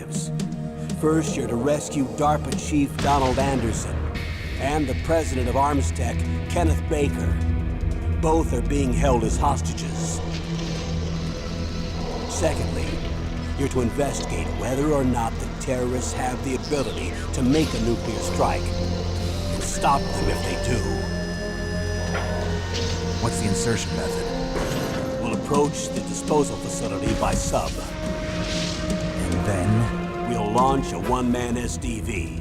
objectives. First, you're to rescue DARPA Chief Donald Anderson and the President of Armstech, Kenneth Baker. Both are being held as hostages. Secondly, you're to investigate whether or not the terrorists have the ability to make a nuclear strike, and stop them if they do. What's the insertion method? We'll approach the disposal facility by sub. And then? We'll launch a one-man SDV.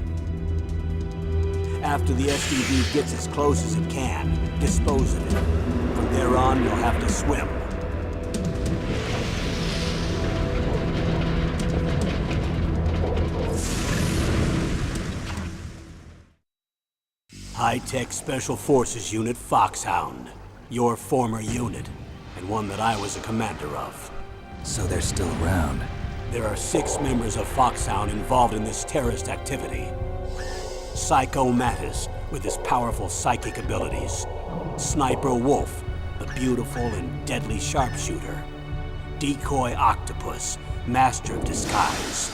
After the SDV gets as close as it can, dispose of it. From there on, you'll have to swim. High-Tech Special Forces Unit Foxhound. Your former unit, and one that I was a commander of. So they're still around. There are 6 members of Foxhound involved in this terrorist activity. Psycho Mattis, with his powerful psychic abilities. Sniper Wolf, the beautiful and deadly sharpshooter. Decoy Octopus, master of disguise.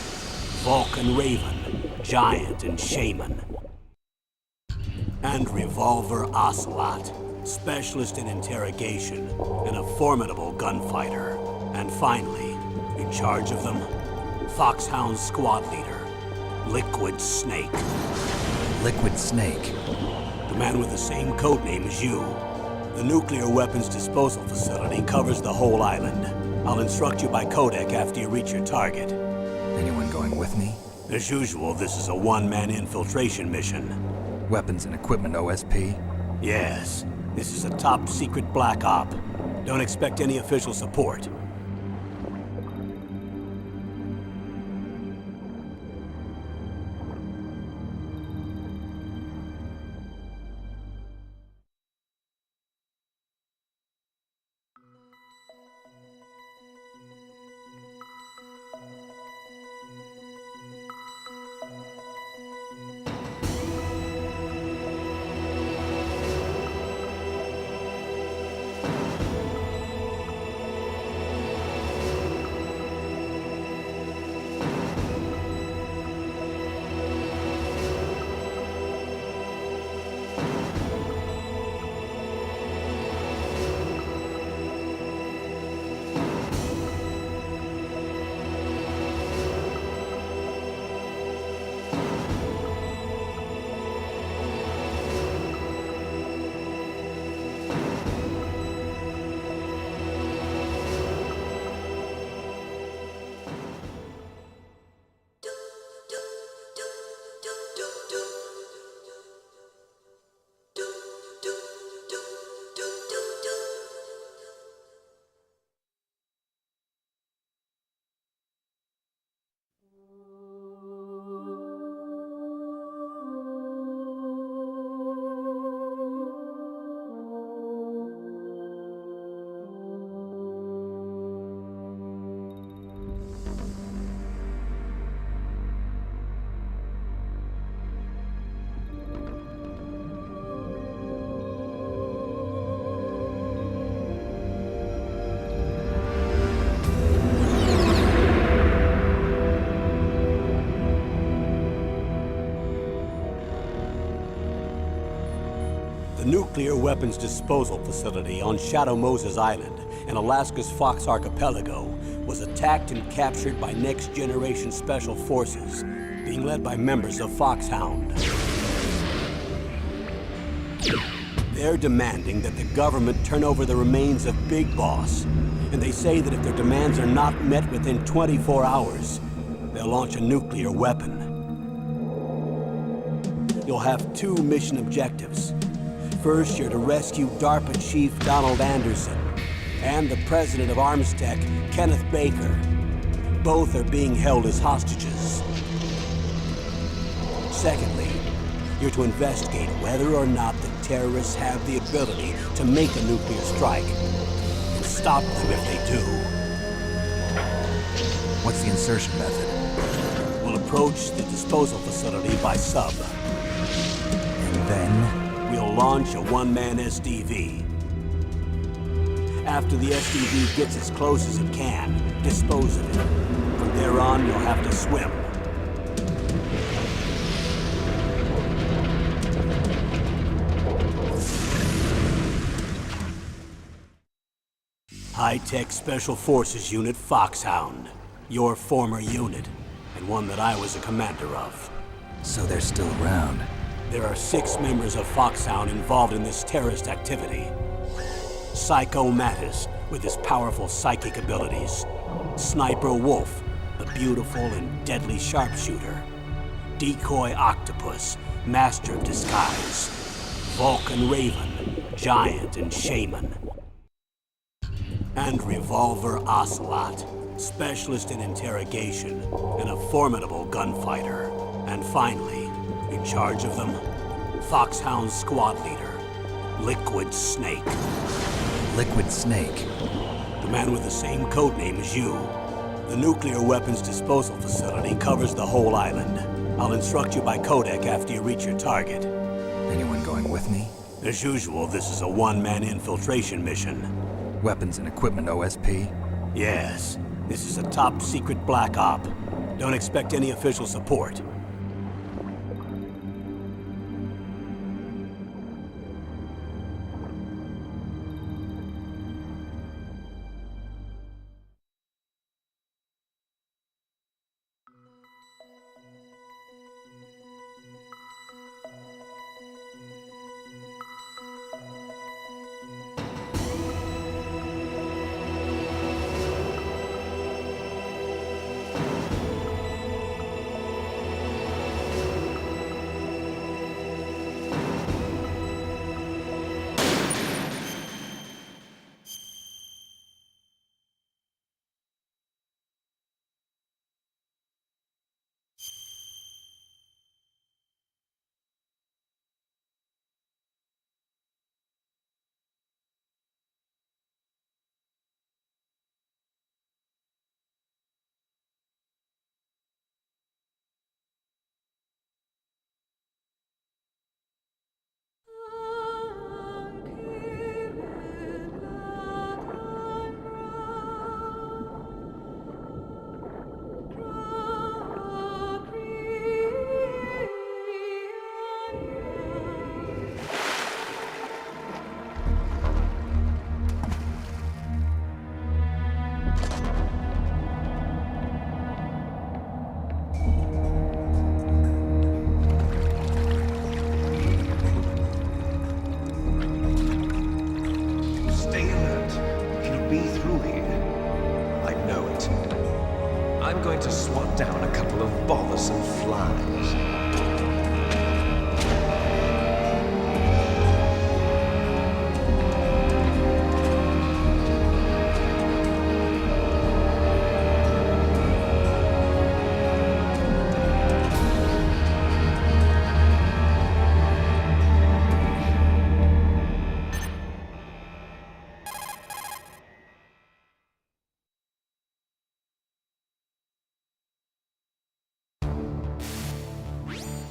Vulcan Raven, giant and shaman. And Revolver Ocelot, specialist in interrogation and a formidable gunfighter. And finally, in charge of them, Foxhound's squad leader, Liquid Snake. Liquid Snake? The man with the same codename as you. The nuclear weapons disposal facility covers the whole island. I'll instruct you by codec after you reach your target. Anyone going with me? As usual, this is a one-man infiltration mission. Weapons and equipment OSP? Yes. This is a top-secret black op. Don't expect any official support. The nuclear weapons disposal facility on Shadow Moses Island in Alaska's Fox Archipelago was attacked and captured by next-generation special forces, being led by members of Foxhound. They're demanding that the government turn over the remains of Big Boss, and they say that if their demands are not met within 24 hours, they'll launch a nuclear weapon. You'll have 2 mission objectives. First, you're to rescue DARPA Chief Donald Anderson and the President of Armstech, Kenneth Baker. Both are being held as hostages. Secondly, you're to investigate whether or not the terrorists have the ability to make a nuclear strike, and stop them if they do. What's the insertion method? We'll approach the disposal facility by sub. And then? We'll launch a one-man SDV. After the SDV gets as close as it can, dispose of it. From they're on, you'll have to swim. High-tech Special Forces Unit Foxhound. Your former unit, and one that I was a commander of. So they're still around. There are 6 members of Foxhound involved in this terrorist activity. Psycho Mattis, with his powerful psychic abilities. Sniper Wolf, the beautiful and deadly sharpshooter. Decoy Octopus, master of disguise. Vulcan Raven, giant and shaman. And Revolver Ocelot, specialist in interrogation and a formidable gunfighter. And finally, in charge of them, Foxhound's squad leader, Liquid Snake. Liquid Snake. The man with the same codename as you. The nuclear weapons disposal facility covers the whole island. I'll instruct you by codec after you reach your target. Anyone going with me? As usual, this is a one-man infiltration mission. Weapons and equipment OSP? Yes, this is a top-secret black op. Don't expect any official support. I'm going to swat down a couple of bothersome flies.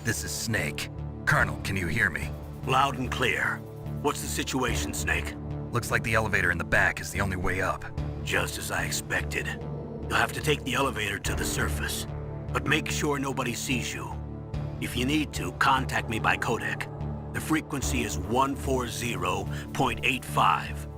This is Snake. Colonel, can you hear me? Loud and clear. What's the situation, Snake? Looks like the elevator in the back is the only way up. Just as I expected. You'll have to take the elevator to the surface. But make sure nobody sees you. If you need to, contact me by codec. The frequency is 140.85.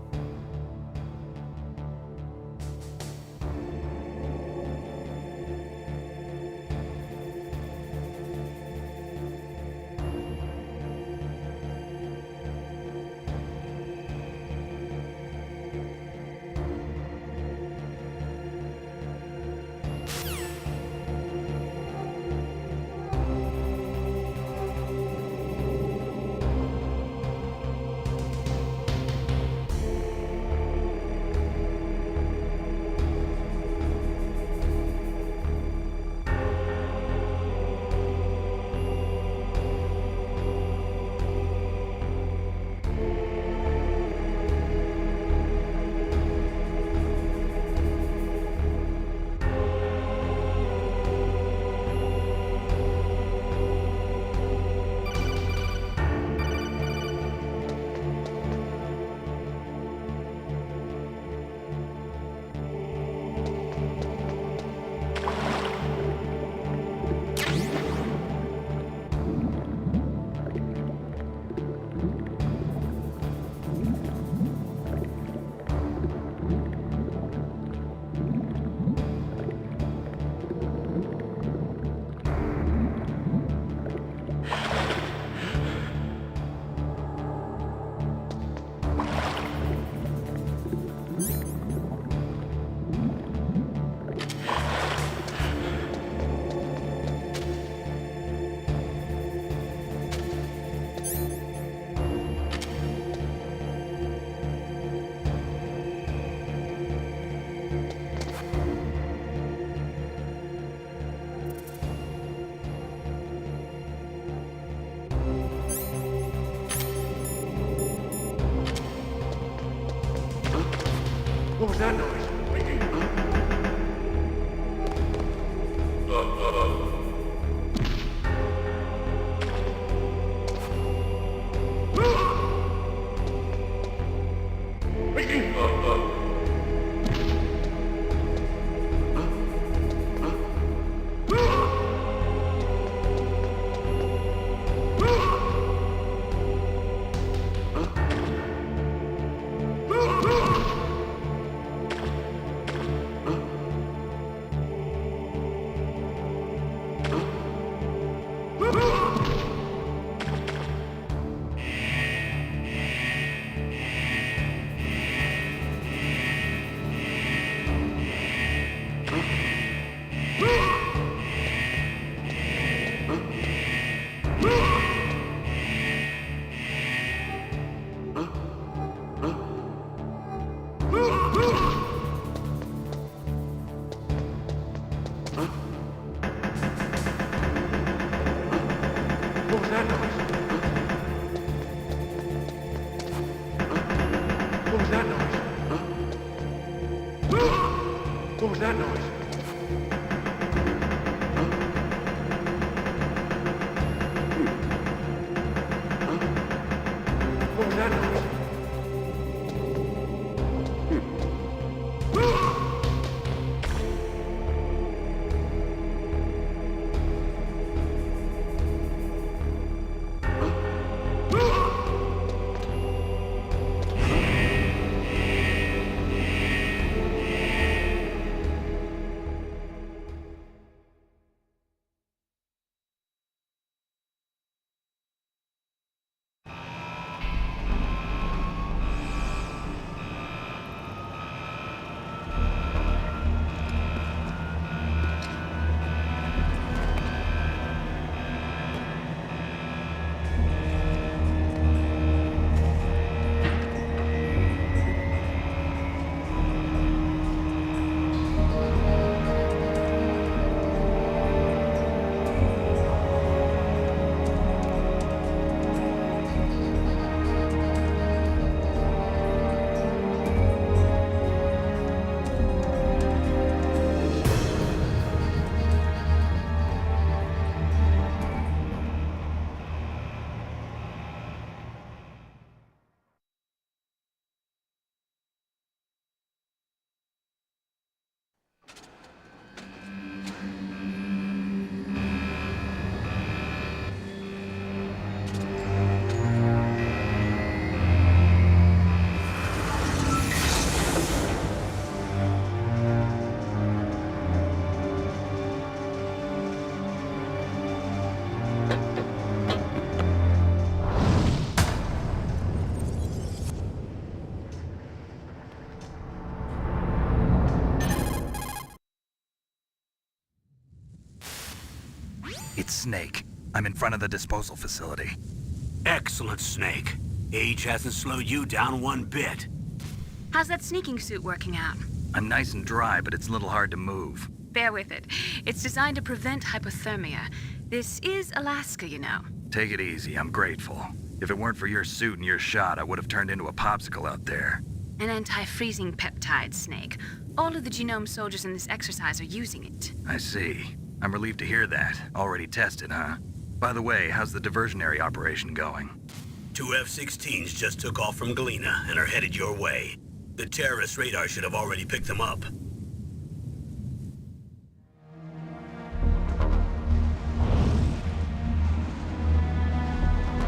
was that noise? What was that noise? What was that noise? What was that noise? What was that noise? It's Snake. I'm in front of the disposal facility. Excellent, Snake. Age hasn't slowed you down one bit. How's that sneaking suit working out? I'm nice and dry, but it's a little hard to move. Bear with it. It's designed to prevent hypothermia. This is Alaska, you know. Take it easy, I'm grateful. If it weren't for your suit and your shot, I would have turned into a popsicle out there. An anti-freezing peptide, Snake. All of the genome soldiers in this exercise are using it. I see. I'm relieved to hear that. Already tested, huh? By the way, how's the diversionary operation going? 2 F-16s just took off from Galena and are headed your way. The terrorist radar should have already picked them up.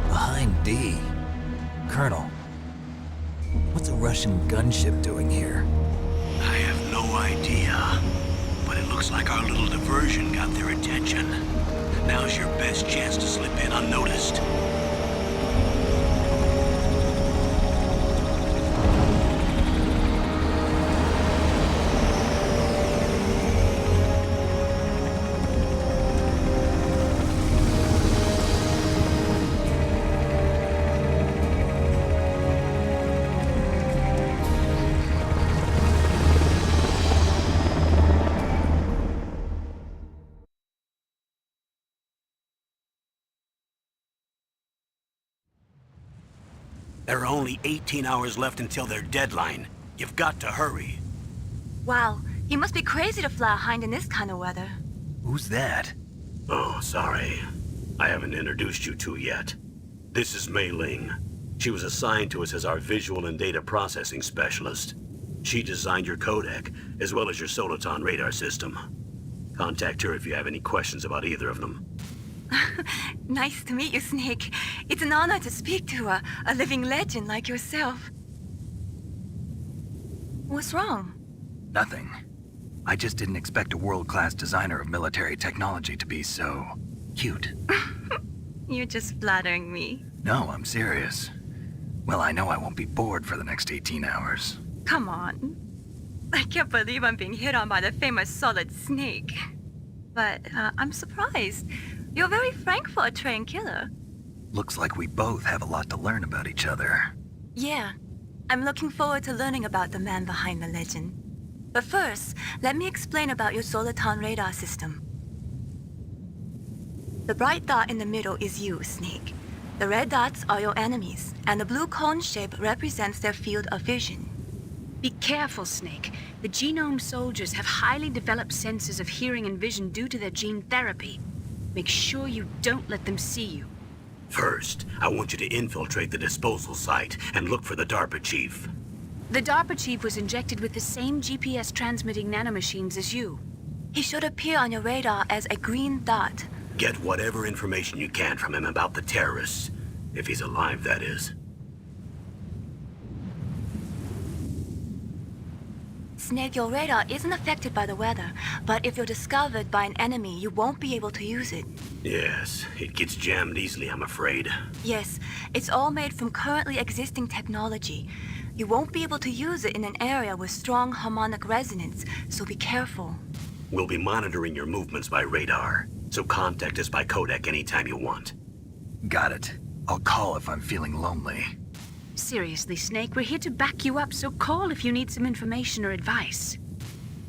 Behind D. Colonel, what's a Russian gunship doing here? I have no idea. But it looks like our little diversion got their attention. Now's your best chance to slip in unnoticed. There are only 18 hours left until their deadline. You've got to hurry. Wow, you must be crazy to fly a hind in this kind of weather. Who's that? Oh, sorry. I haven't introduced you two yet. This is Mei Ling. She was assigned to us as our visual and data processing specialist. She designed your codec, as well as your Soliton radar system. Contact her if you have any questions about either of them. Nice to meet you, Snake. It's an honor to speak to a living legend like yourself. What's wrong? Nothing. I just didn't expect a world-class designer of military technology to be so cute. You're just flattering me. No, I'm serious. Well, I know I won't be bored for the next 18 hours. Come on. I can't believe I'm being hit on by the famous Solid Snake. But I'm surprised. You're very frank for a trained killer. Looks like we both have a lot to learn about each other. Yeah. I'm looking forward to learning about the man behind the legend. But first, let me explain about your Soliton radar system. The bright dot in the middle is you, Snake. The red dots are your enemies, and the blue cone shape represents their field of vision. Be careful, Snake. The genome soldiers have highly developed senses of hearing and vision due to their gene therapy. Make sure you don't let them see you. First, I want you to infiltrate the disposal site and look for the DARPA chief. The DARPA chief was injected with the same GPS transmitting nanomachines as you. He should appear on your radar as a green dot. Get whatever information you can from him about the terrorists. If he's alive, that is. Snake, your radar isn't affected by the weather, but if you're discovered by an enemy, you won't be able to use it. Yes, it gets jammed easily, I'm afraid. Yes, it's all made from currently existing technology. You won't be able to use it in an area with strong harmonic resonance, so be careful. We'll be monitoring your movements by radar, so contact us by codec anytime you want. Got it. I'll call if I'm feeling lonely. Seriously, Snake, we're here to back you up, so call if you need some information or advice.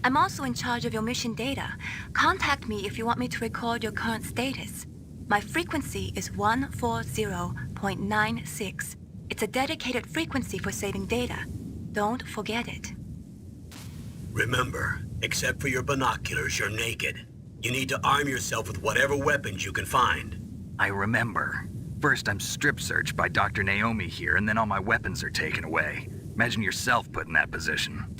I'm also in charge of your mission data. Contact me if you want me to record your current status. My frequency is 140.96. It's a dedicated frequency for saving data. Don't forget it. Remember, except for your binoculars, you're naked. You need to arm yourself with whatever weapons you can find. I remember. First, I'm strip searched by Dr. Naomi here, and then all my weapons are taken away. Imagine yourself put in that position.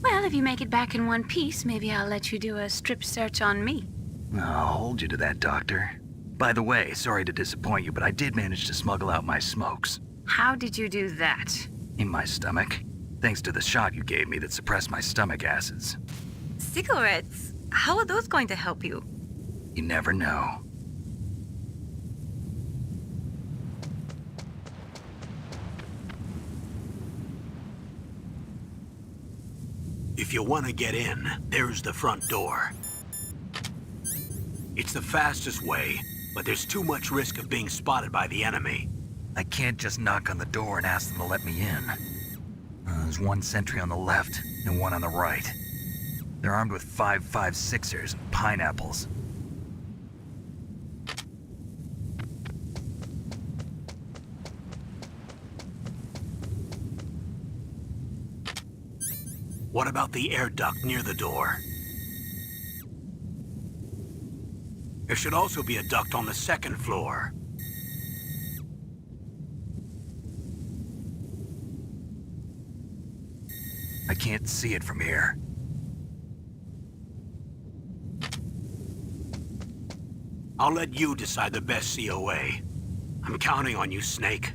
Well, if you make it back in one piece, maybe I'll let you do a strip search on me. I'll hold you to that, Doctor. By the way, sorry to disappoint you, but I did manage to smuggle out my smokes. How did you do that? In my stomach. Thanks to the shot you gave me that suppressed my stomach acids. Cigarettes? How are those going to help you? You never know. If you want to get in, there's the front door. It's the fastest way, but there's too much risk of being spotted by the enemy. I can't just knock on the door and ask them to let me in. There's one sentry on the left and one on the right. They're armed with 5.56ers and pineapples. What about the air duct near the door? There should also be a duct on the second floor. I can't see it from here. I'll let you decide the best COA. I'm counting on you, Snake.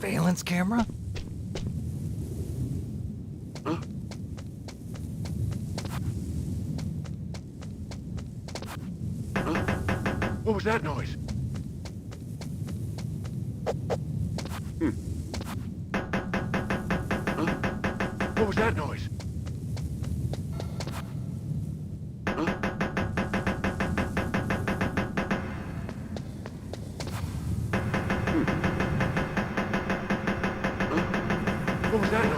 surveillance camera? Huh? Huh? What was that noise? Huh? What was that noise? Huh? What was that noise?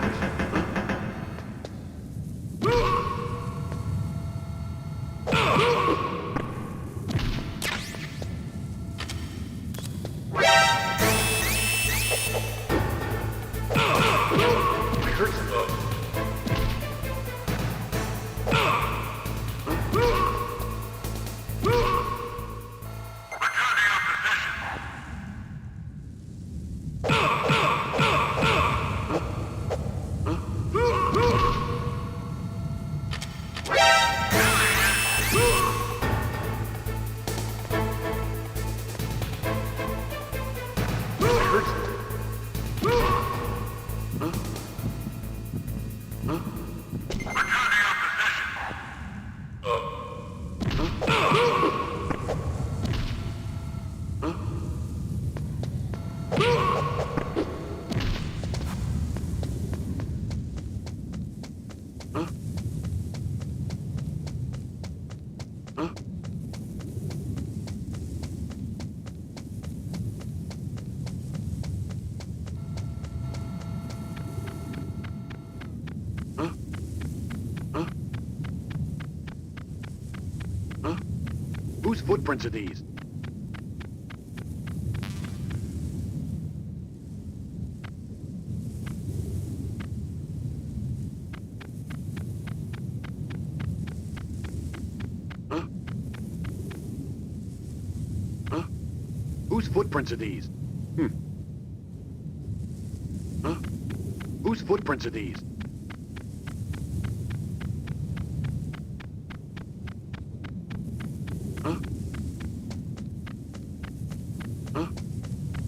I heard something. Whose footprints are these? Huh? Huh? Whose footprints are these? Huh? Whose footprints are these? Huh? Huh?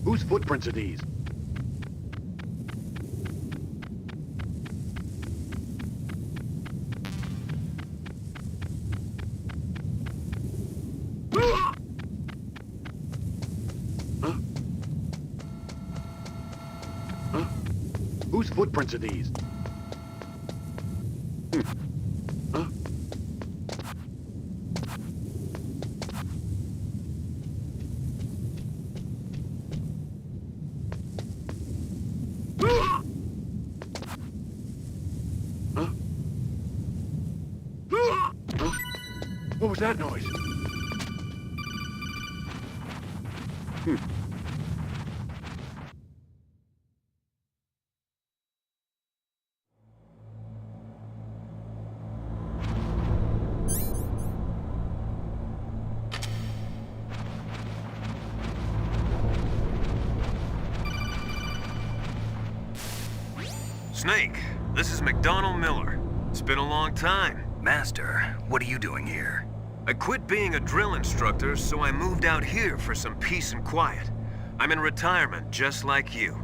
Whose footprints are these? Huh? Huh? Whose footprints are these? Huh? Huh? Huh? What was that noise? Snake, this is McDonald Miller. It's been a long time. Master, what are you doing here? I quit being a drill instructor, so I moved out here for some peace and quiet. I'm in retirement, just like you.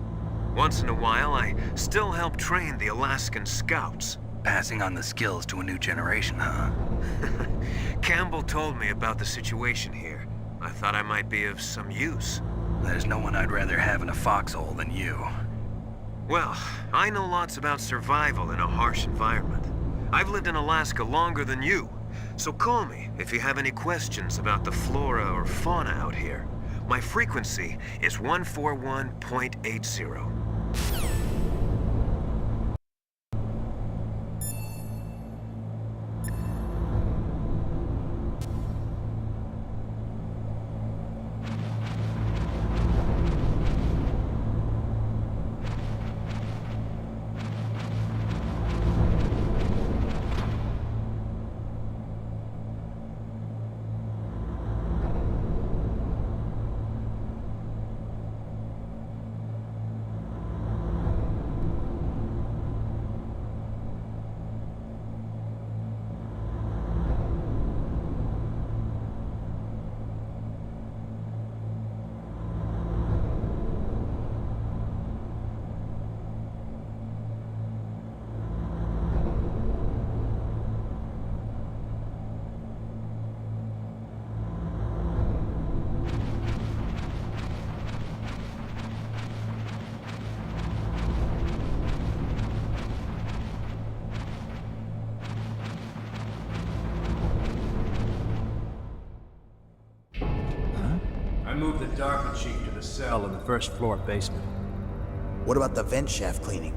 Once in a while, I still help train the Alaskan Scouts. Passing on the skills to a new generation, huh? Campbell told me about the situation here. I thought I might be of some use. There's no one I'd rather have in a foxhole than you. Well, I know lots about survival in a harsh environment. I've lived in Alaska longer than you, so call me if you have any questions about the flora or fauna out here. My frequency is 141.80. moved the DARPA chief to the cell in the first floor basement. What about the vent shaft cleaning?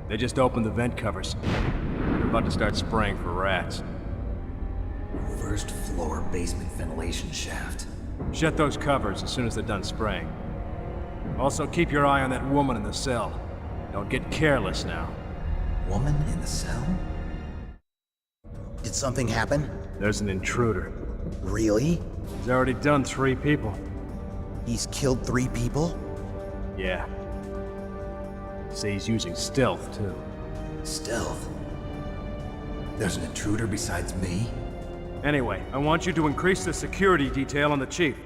They just opened the vent covers. They're about to start spraying for rats. First floor basement ventilation shaft. Shut those covers as soon as they're done spraying. Also, keep your eye on that woman in the cell. Don't get careless now. Woman in the cell? Did something happen? There's an intruder. Really? He's already done 3 people. He's killed 3 people? Yeah. See, he's using stealth, too. Stealth? There's an intruder besides me? Anyway, I want you to increase the security detail on the chief.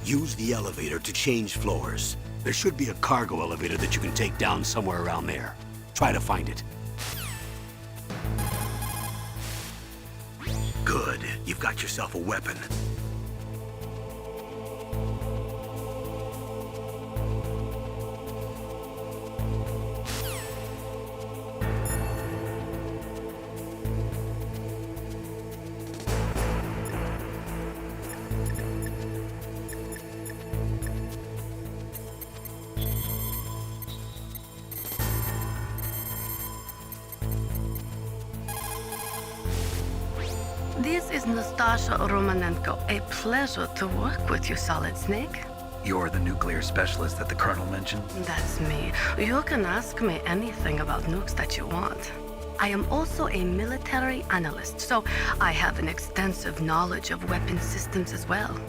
Use the elevator to change floors. There should be a cargo elevator that you can take down somewhere around there. Try to find it. Good. You've got yourself a weapon. This is Nastasha Romanenko. A pleasure to work with you, Solid Snake. You're the nuclear specialist that the Colonel mentioned? That's me. You can ask me anything about nukes that you want. I am also a military analyst, so I have an extensive knowledge of weapon systems as well.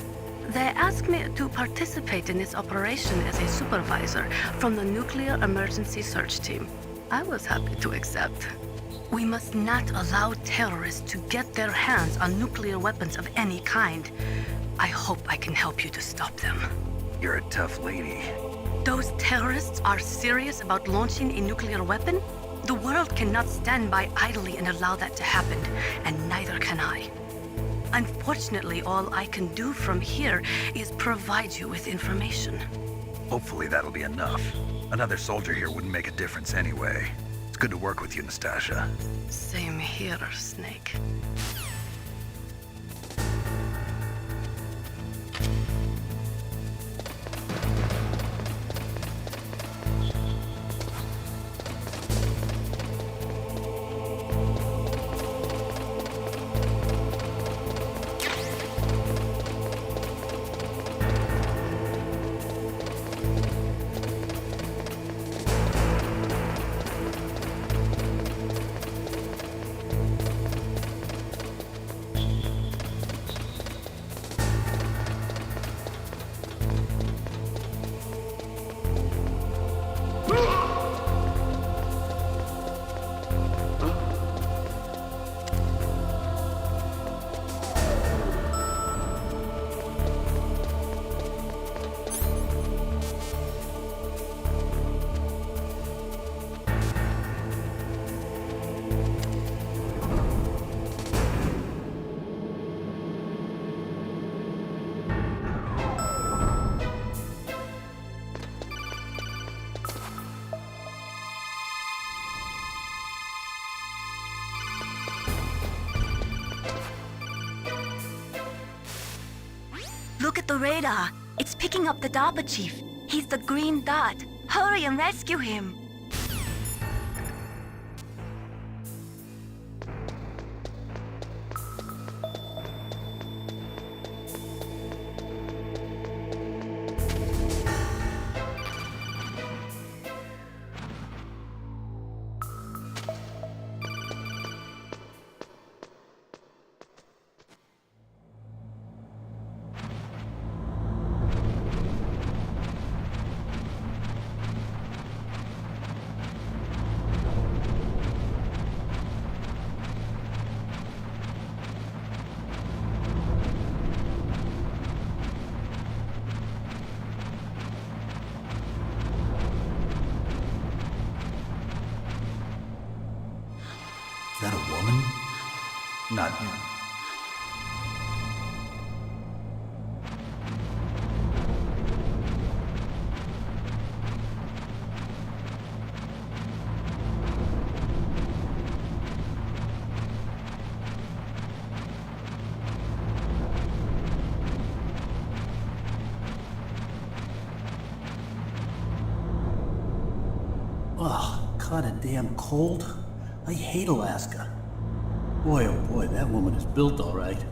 They asked me to participate in this operation as a supervisor from the Nuclear Emergency Search Team. I was happy to accept. We must not allow terrorists to get their hands on nuclear weapons of any kind. I hope I can help you to stop them. You're a tough lady. Those terrorists are serious about launching a nuclear weapon? The world cannot stand by idly and allow that to happen, and neither can I. Unfortunately, all I can do from here is provide you with information. Hopefully that'll be enough. Another soldier here wouldn't make a difference anyway. It's good to work with you, Nastasha. Same here, Snake. at the radar. It's picking up the DARPA chief. He's the green dot. Hurry and rescue him. Is that a woman? Not him. Ugh, kinda damn cold. I hate Alaska. Boy, oh boy, that woman is built all right.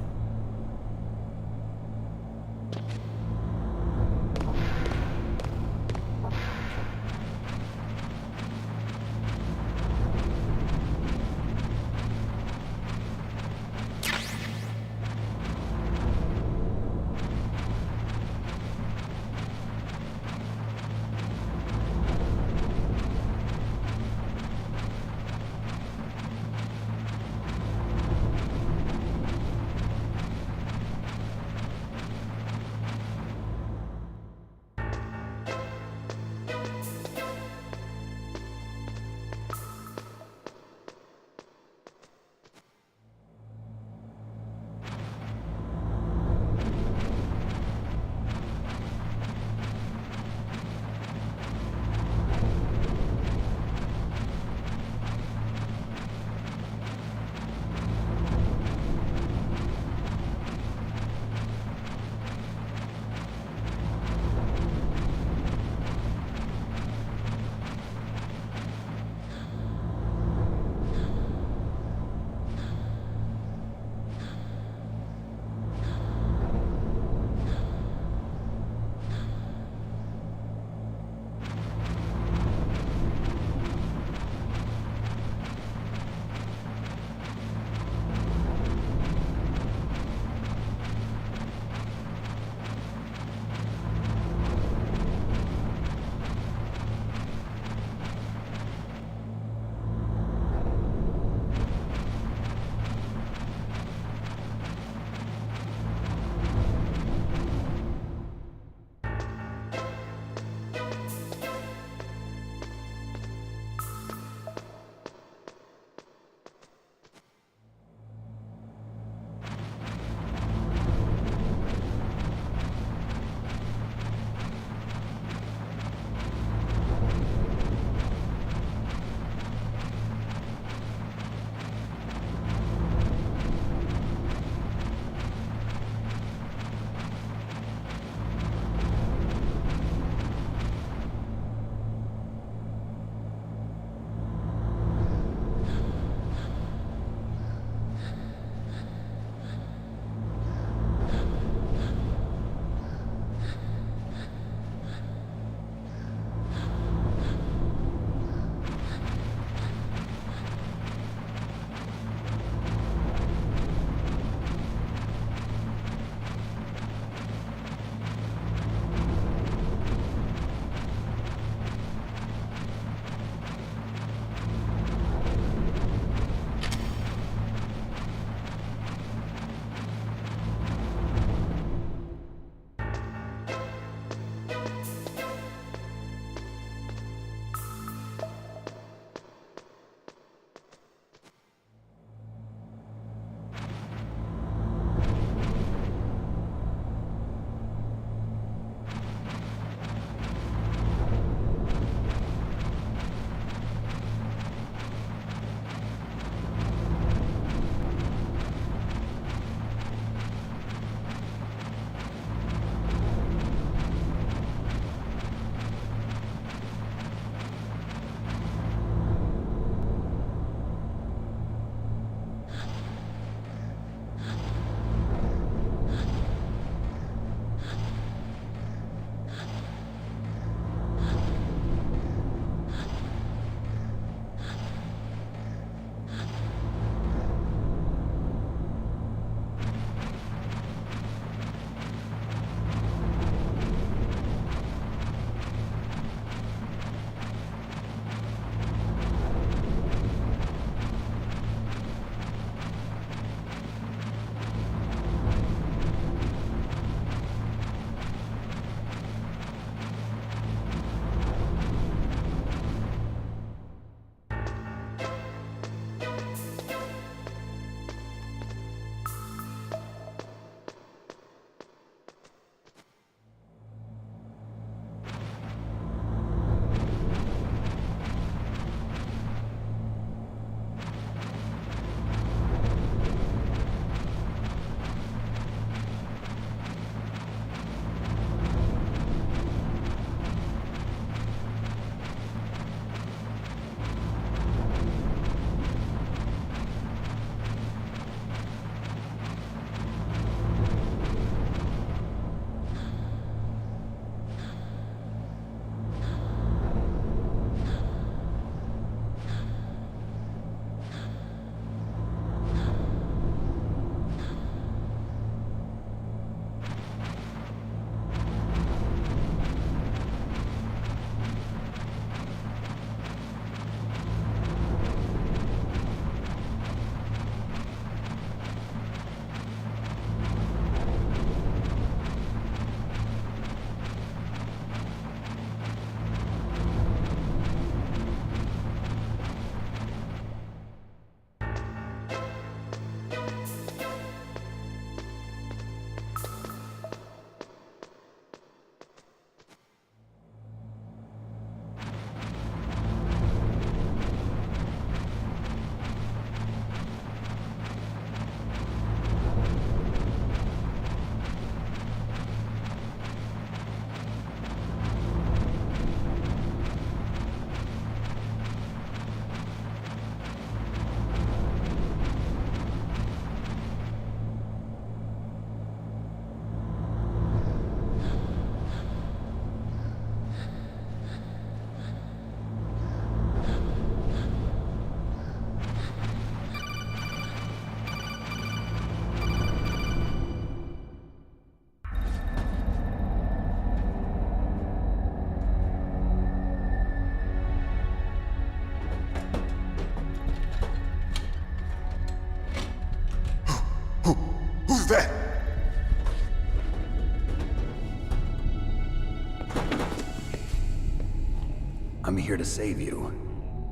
I'm here to save you.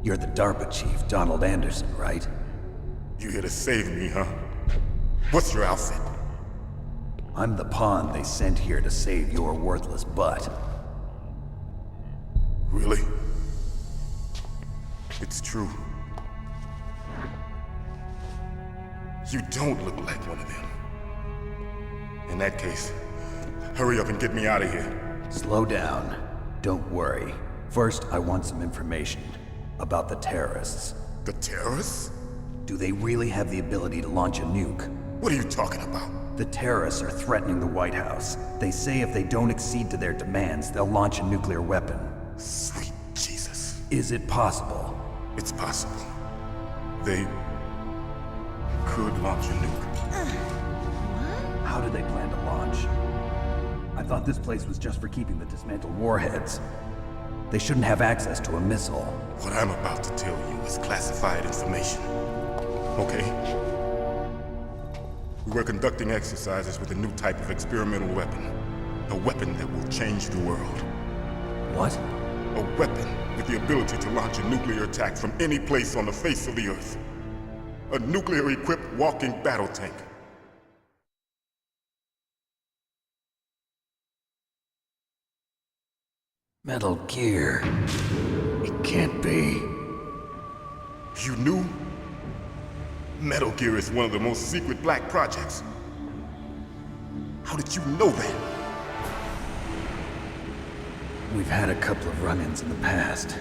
You're the DARPA chief, Donald Anderson, right? You here to save me, huh? What's your outfit? I'm the pawn they sent here to save your worthless butt. Really? It's true. You don't look like one of them. In that case, hurry up and get me out of here. Slow down. Don't worry. First, I want some information about the terrorists. The terrorists? Do they really have the ability to launch a nuke? What are you talking about? The terrorists are threatening the White House. They say if they don't accede to their demands, they'll launch a nuclear weapon. Sweet Jesus. Is it possible? It's possible. They could launch a nuke. How do they plan to launch? I thought this place was just for keeping the dismantled warheads. They shouldn't have access to a missile. What I'm about to tell you is classified information. Okay? We were conducting exercises with a new type of experimental weapon. A weapon that will change the world. What? A weapon with the ability to launch a nuclear attack from any place on the face of the Earth. A nuclear-equipped walking battle tank. Metal Gear. It can't be. You knew? Metal Gear is one of the most secret black projects. How did you know that? We've had a couple of run-ins in the past.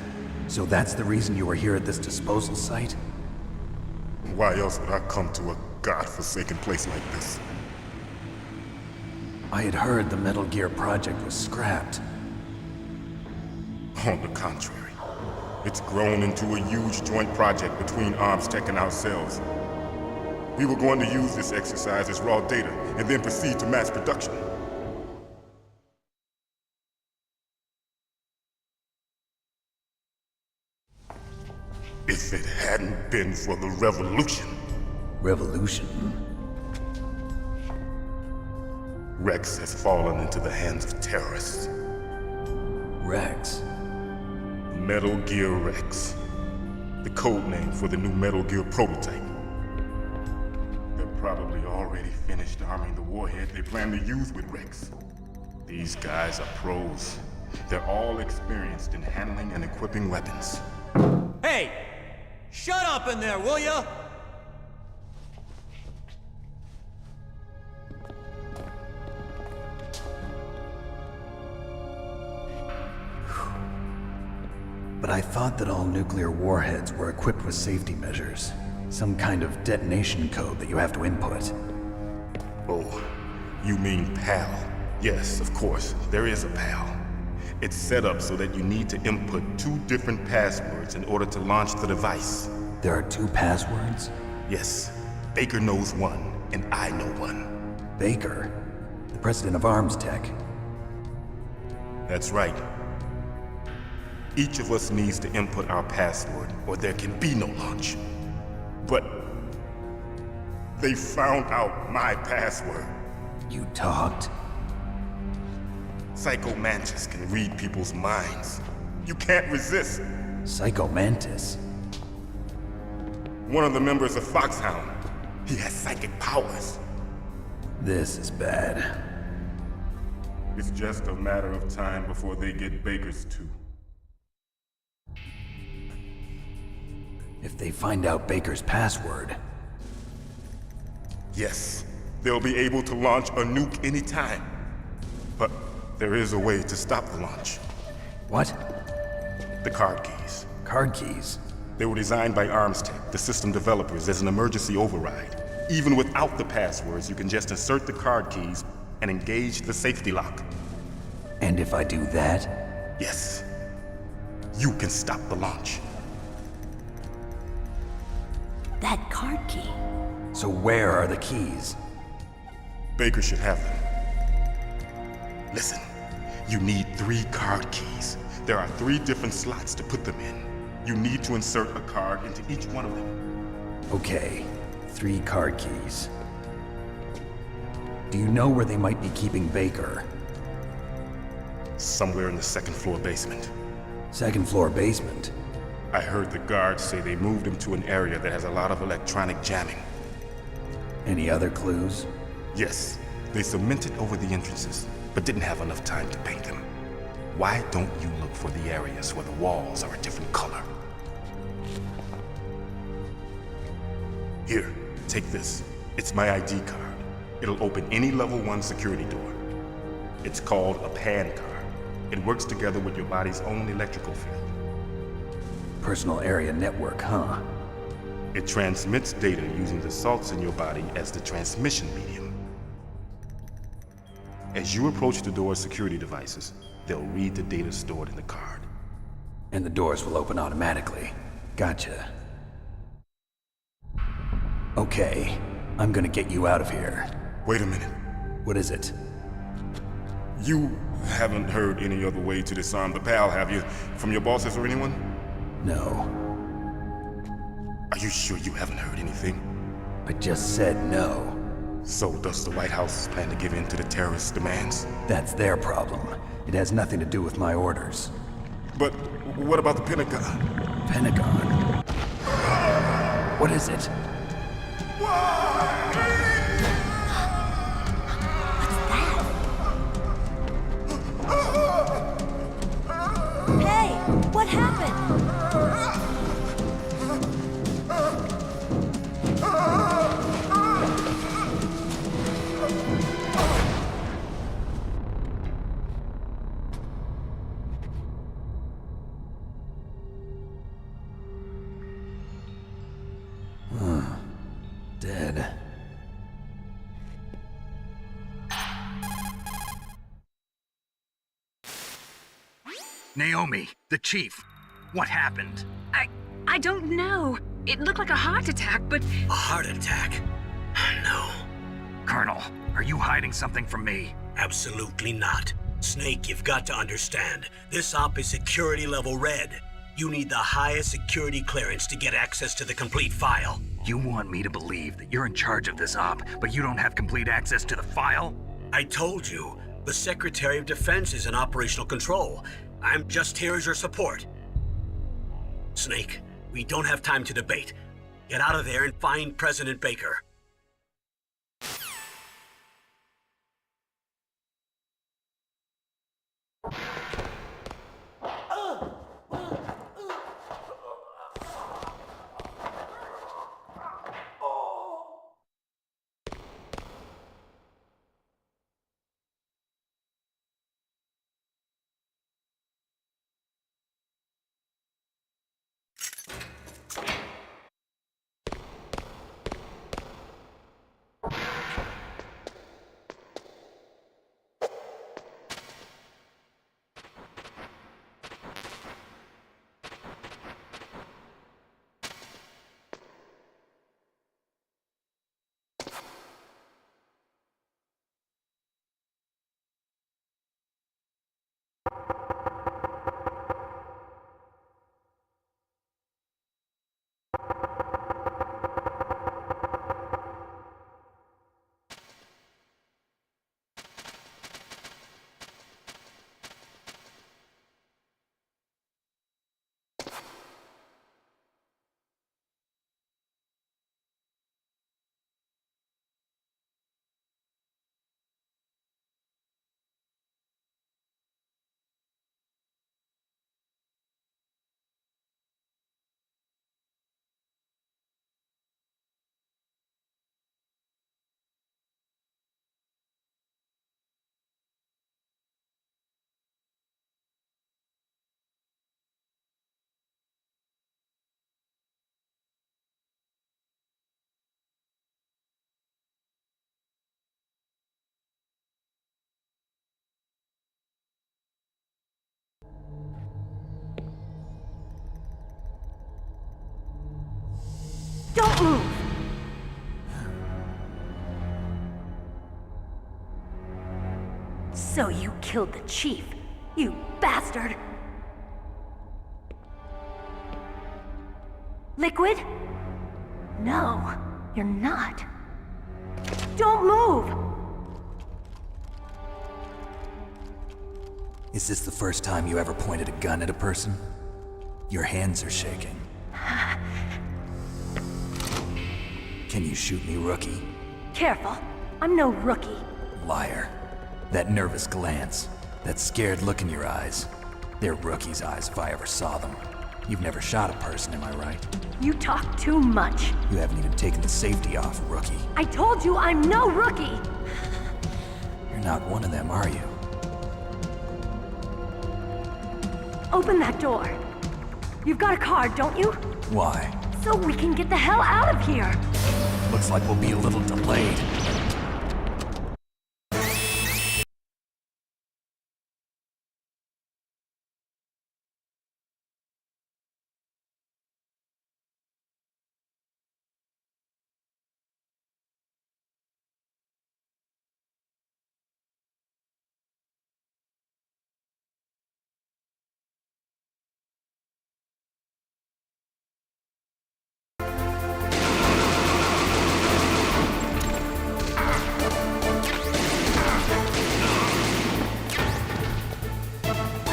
So that's the reason you were here at this disposal site? Why else would I come to a godforsaken place like this? I had heard the Metal Gear project was scrapped. On the contrary, it's grown into a huge joint project between Arms Tech and ourselves. We were going to use this exercise as raw data and then proceed to mass production. If it hadn't been for the revolution. Revolution? Rex has fallen into the hands of terrorists. Rex? Metal Gear Rex. The code name for the new Metal Gear prototype. They're probably already finished arming the warhead they plan to use with Rex. These guys are pros. They're all experienced in handling and equipping weapons. Hey! Shut up in there, will ya? But I thought that all nuclear warheads were equipped with safety measures. Some kind of detonation code that you have to input. Oh, you mean PAL? Yes, of course, there is a PAL. It's set up so that you need to input 2 different passwords in order to launch the device. There are 2 passwords? Yes. Baker knows one, and I know one. Baker? The president of Arms Tech? That's right. Each of us needs to input our password, or there can be no launch. But they found out my password. You talked? Psycho Mantis can read people's minds. You can't resist. Psycho Mantis? One of the members of Foxhound. He has psychic powers. This is bad. It's just a matter of time before they get Baker's too. If they find out Baker's password... Yes, they'll be able to launch a nuke anytime. But there is a way to stop the launch. What? The card keys. Card keys? They were designed by Arms Tech, the system developers, as an emergency override. Even without the passwords, you can just insert the card keys and engage the safety lock. And if I do that? Yes. You can stop the launch. That card key. So where are the keys? Baker should have them. Listen, you need 3 card keys. There are 3 different slots to put them in. You need to insert a card into each one of them. Okay, 3 card keys. Do you know where they might be keeping Baker? Somewhere in the 2nd floor basement. Second floor basement. I heard the guards say they moved him to an area that has a lot of electronic jamming. Any other clues? Yes, they cemented over the entrances, but didn't have enough time to paint them. Why don't you look for the areas where the walls are a different color? Here, take this. It's my ID card. It'll open any level 1 security door. It's called a PAN card. It works together with your body's own electrical field. Personal area network, huh? It transmits data using the salts in your body as the transmission medium. As you approach the door's security devices, they'll read the data stored in the card. And the doors will open automatically. Gotcha. Okay, I'm gonna get you out of here. Wait a minute. What is it? You haven't heard any other way to disarm the PAL, have you? From your bosses or anyone? No. Are you sure you haven't heard anything? I just said no. So does the White House plan to give in to the terrorists' demands? That's their problem. It has nothing to do with my orders. But what about the Pentagon? Pentagon? What is it? Hey, what happened? Dead. Naomi, the chief. What happened? I don't know. It looked like a heart attack, but... A heart attack? No. Colonel, are you hiding something from me? Absolutely not. Snake, you've got to understand. This op is security level red. You need the highest security clearance to get access to the complete file. You want me to believe that you're in charge of this op, but you don't have complete access to the file? I told you, the Secretary of Defense is in operational control. I'm just here as your support. Snake, we don't have time to debate. Get out of there and find President Baker. Don't move! So you killed the chief, you bastard! Liquid? No, you're not. Don't move! Is this the first time you ever pointed a gun at a person? Your hands are shaking. Can you shoot me, rookie? Careful. I'm no rookie. Liar. That nervous glance, that scared look in your eyes. They're rookie's eyes if I ever saw them. You've never shot a person, am I right? You talk too much. You haven't even taken the safety off, rookie. I told you I'm no rookie! You're not one of them, are you? Open that door. You've got a card, don't you? Why? So we can get the hell out of here! Looks like we'll be a little delayed.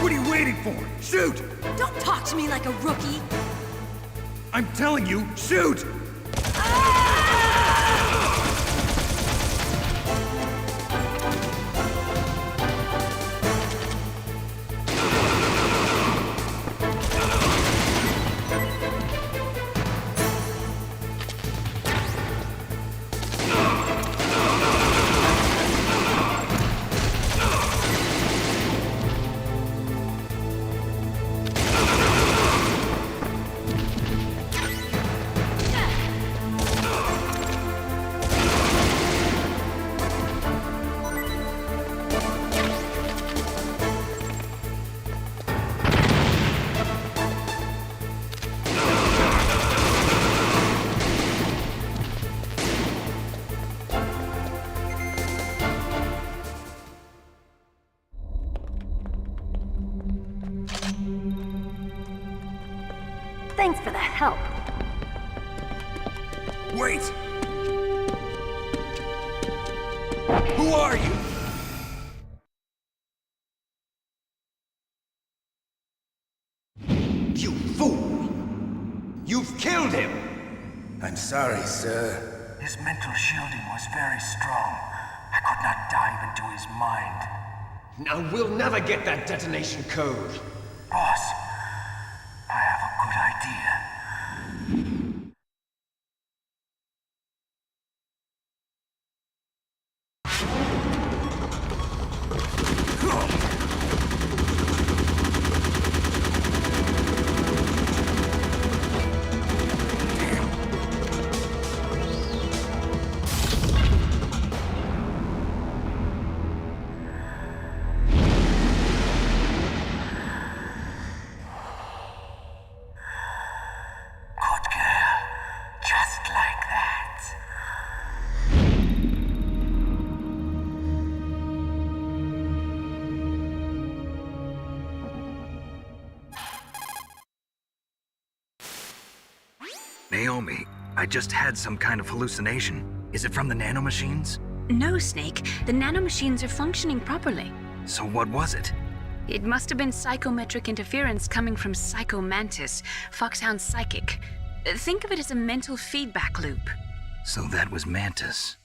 What are you waiting for? Shoot! Don't talk to me like a rookie! I'm telling you, shoot! Thanks for the help. Wait! Who are you? You fool! You've killed him! I'm sorry, sir. His mental shielding was very strong. I could not dive into his mind. Now we'll never get that detonation code. Boss, I have a good idea. Naomi, I just had some kind of hallucination. Is it from the nanomachines? No, Snake. The nanomachines are functioning properly. So what was it? It must have been psychometric interference coming from Psycho Mantis, Foxhound's psychic. Think of it as a mental feedback loop. So that was Mantis.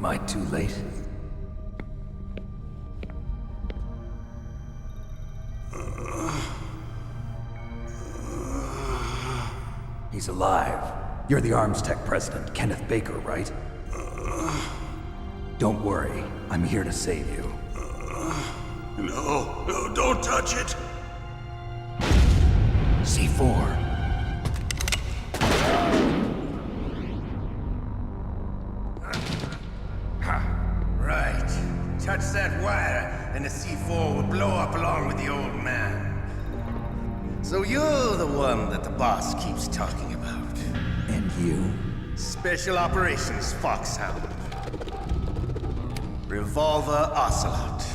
Am I too late? He's alive. You're the Arms Tech president, Kenneth Baker, right? Don't worry. I'm here to save you. No, don't touch it! C4. Right. Touch that wire, and the C4 will blow up along with the old man. So you're the one that the boss keeps talking about. And you? Special Operations Foxhound. Revolver Ocelot.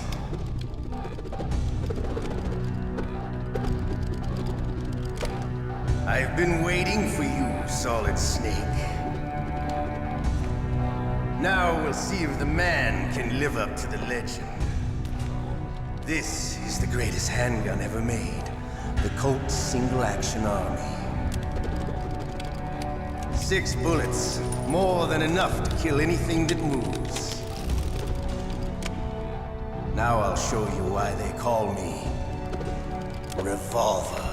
I've been waiting for you, Solid Snake. Now we'll see if the man can live up to the legend. This is the greatest handgun ever made. The Colt Single Action Army. 6 bullets, more than enough to kill anything that moves. Now I'll show you why they call me Revolver.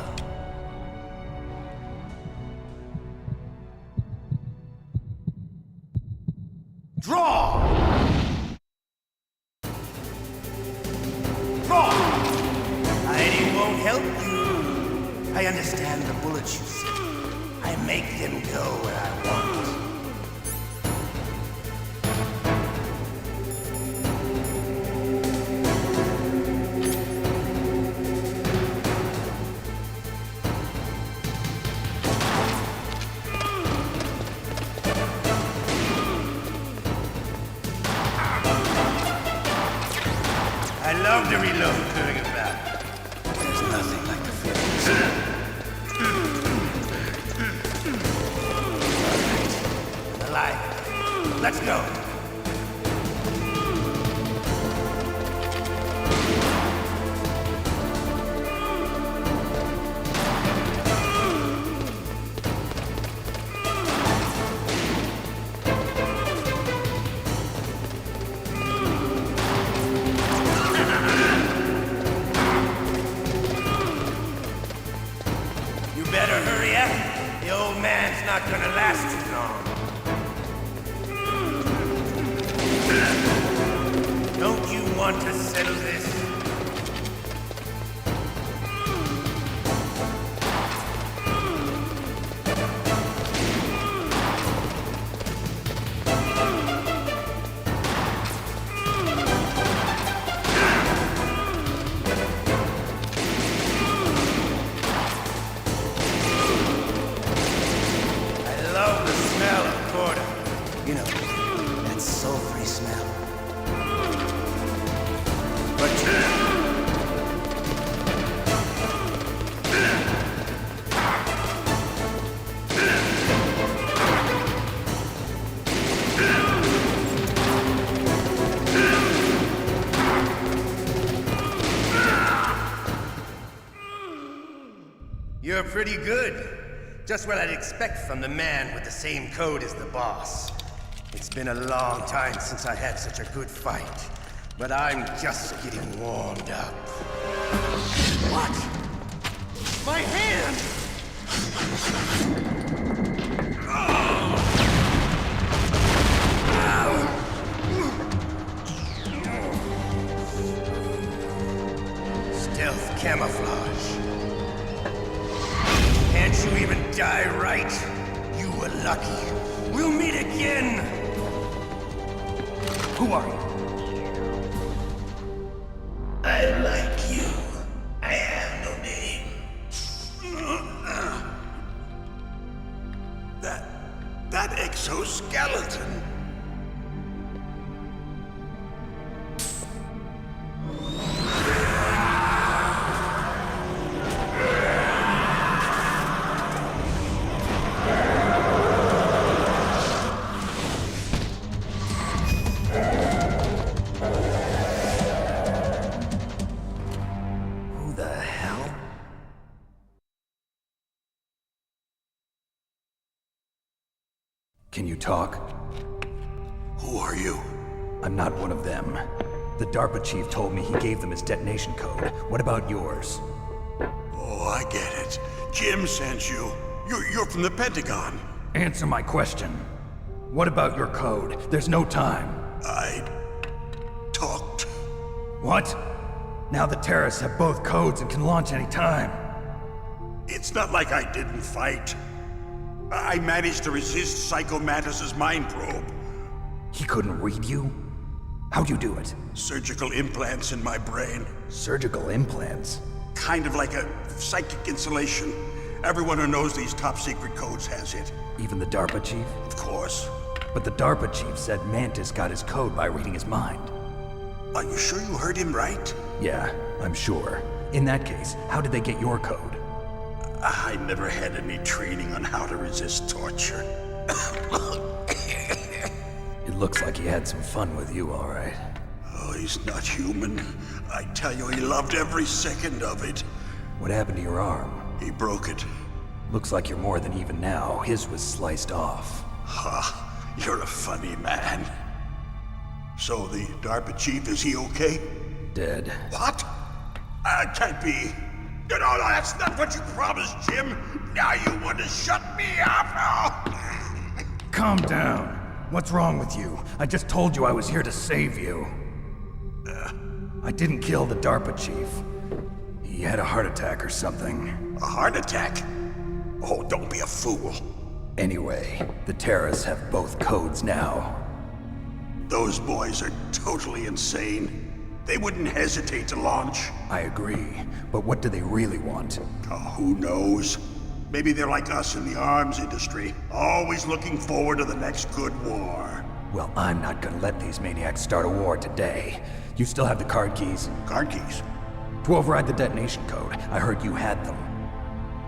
Draw! Draw! Hiding won't help you. I understand the bullets you see. I make them go where I want. I love to reload during a battle. There's nothing like the feeling. Alive. Let's go. You better hurry up. The old man's not gonna last too long. Don't you want to settle this? I love the smell of Corda. You know, that sulfury smell. You're pretty good. Just what I'd expect from the man with the same code as the boss. It's been a long time since I had such a good fight, but I'm just getting warmed up. What? My hand! Stealth camouflage. Can't you even die right? You were lucky. We'll meet again! Who are you? I like you. I have no name. That exoskeleton. Who the hell? Can you talk? Who are you? I'm not one of them. The DARPA chief told me he gave them his detonation code. What about yours? Oh, I get it. Jim sent you. You're from the Pentagon. Answer my question. What about your code? There's no time. I talked. What? Now the terrorists have both codes and can launch any time. It's not like I didn't fight. I managed to resist Psycho Mantis's mind probe. He couldn't read you? How'd you do it? Surgical implants in my brain. Surgical implants? Kind of like a psychic insulation. Everyone who knows these top secret codes has it. Even the DARPA chief? Of course. But the DARPA chief said Mantis got his code by reading his mind. Are you sure you heard him right? Yeah, I'm sure. In that case, how did they get your code? I never had any training on how to resist torture. It looks like he had some fun with you, all right. Oh, he's not human. I tell you, he loved every second of it. What happened to your arm? He broke it. Looks like you're more than even now. His was sliced off. Ha, you're a funny man. So the DARPA chief, is he okay? Dead. What? Can't be. No, that's not what you promised, Jim. Now you want to shut me up? Calm down. What's wrong with you? I just told you I was here to save you. I didn't kill the DARPA chief. He had a heart attack or something. A heart attack? Oh, don't be a fool. Anyway, the terrorists have both codes now. Those boys are totally insane. They wouldn't hesitate to launch. I agree, but what do they really want? Oh, who knows? Maybe they're like us in the arms industry, always looking forward to the next good war. Well, I'm not gonna let these maniacs start a war today. You still have the card keys? Card keys? To override the detonation code. I heard you had them.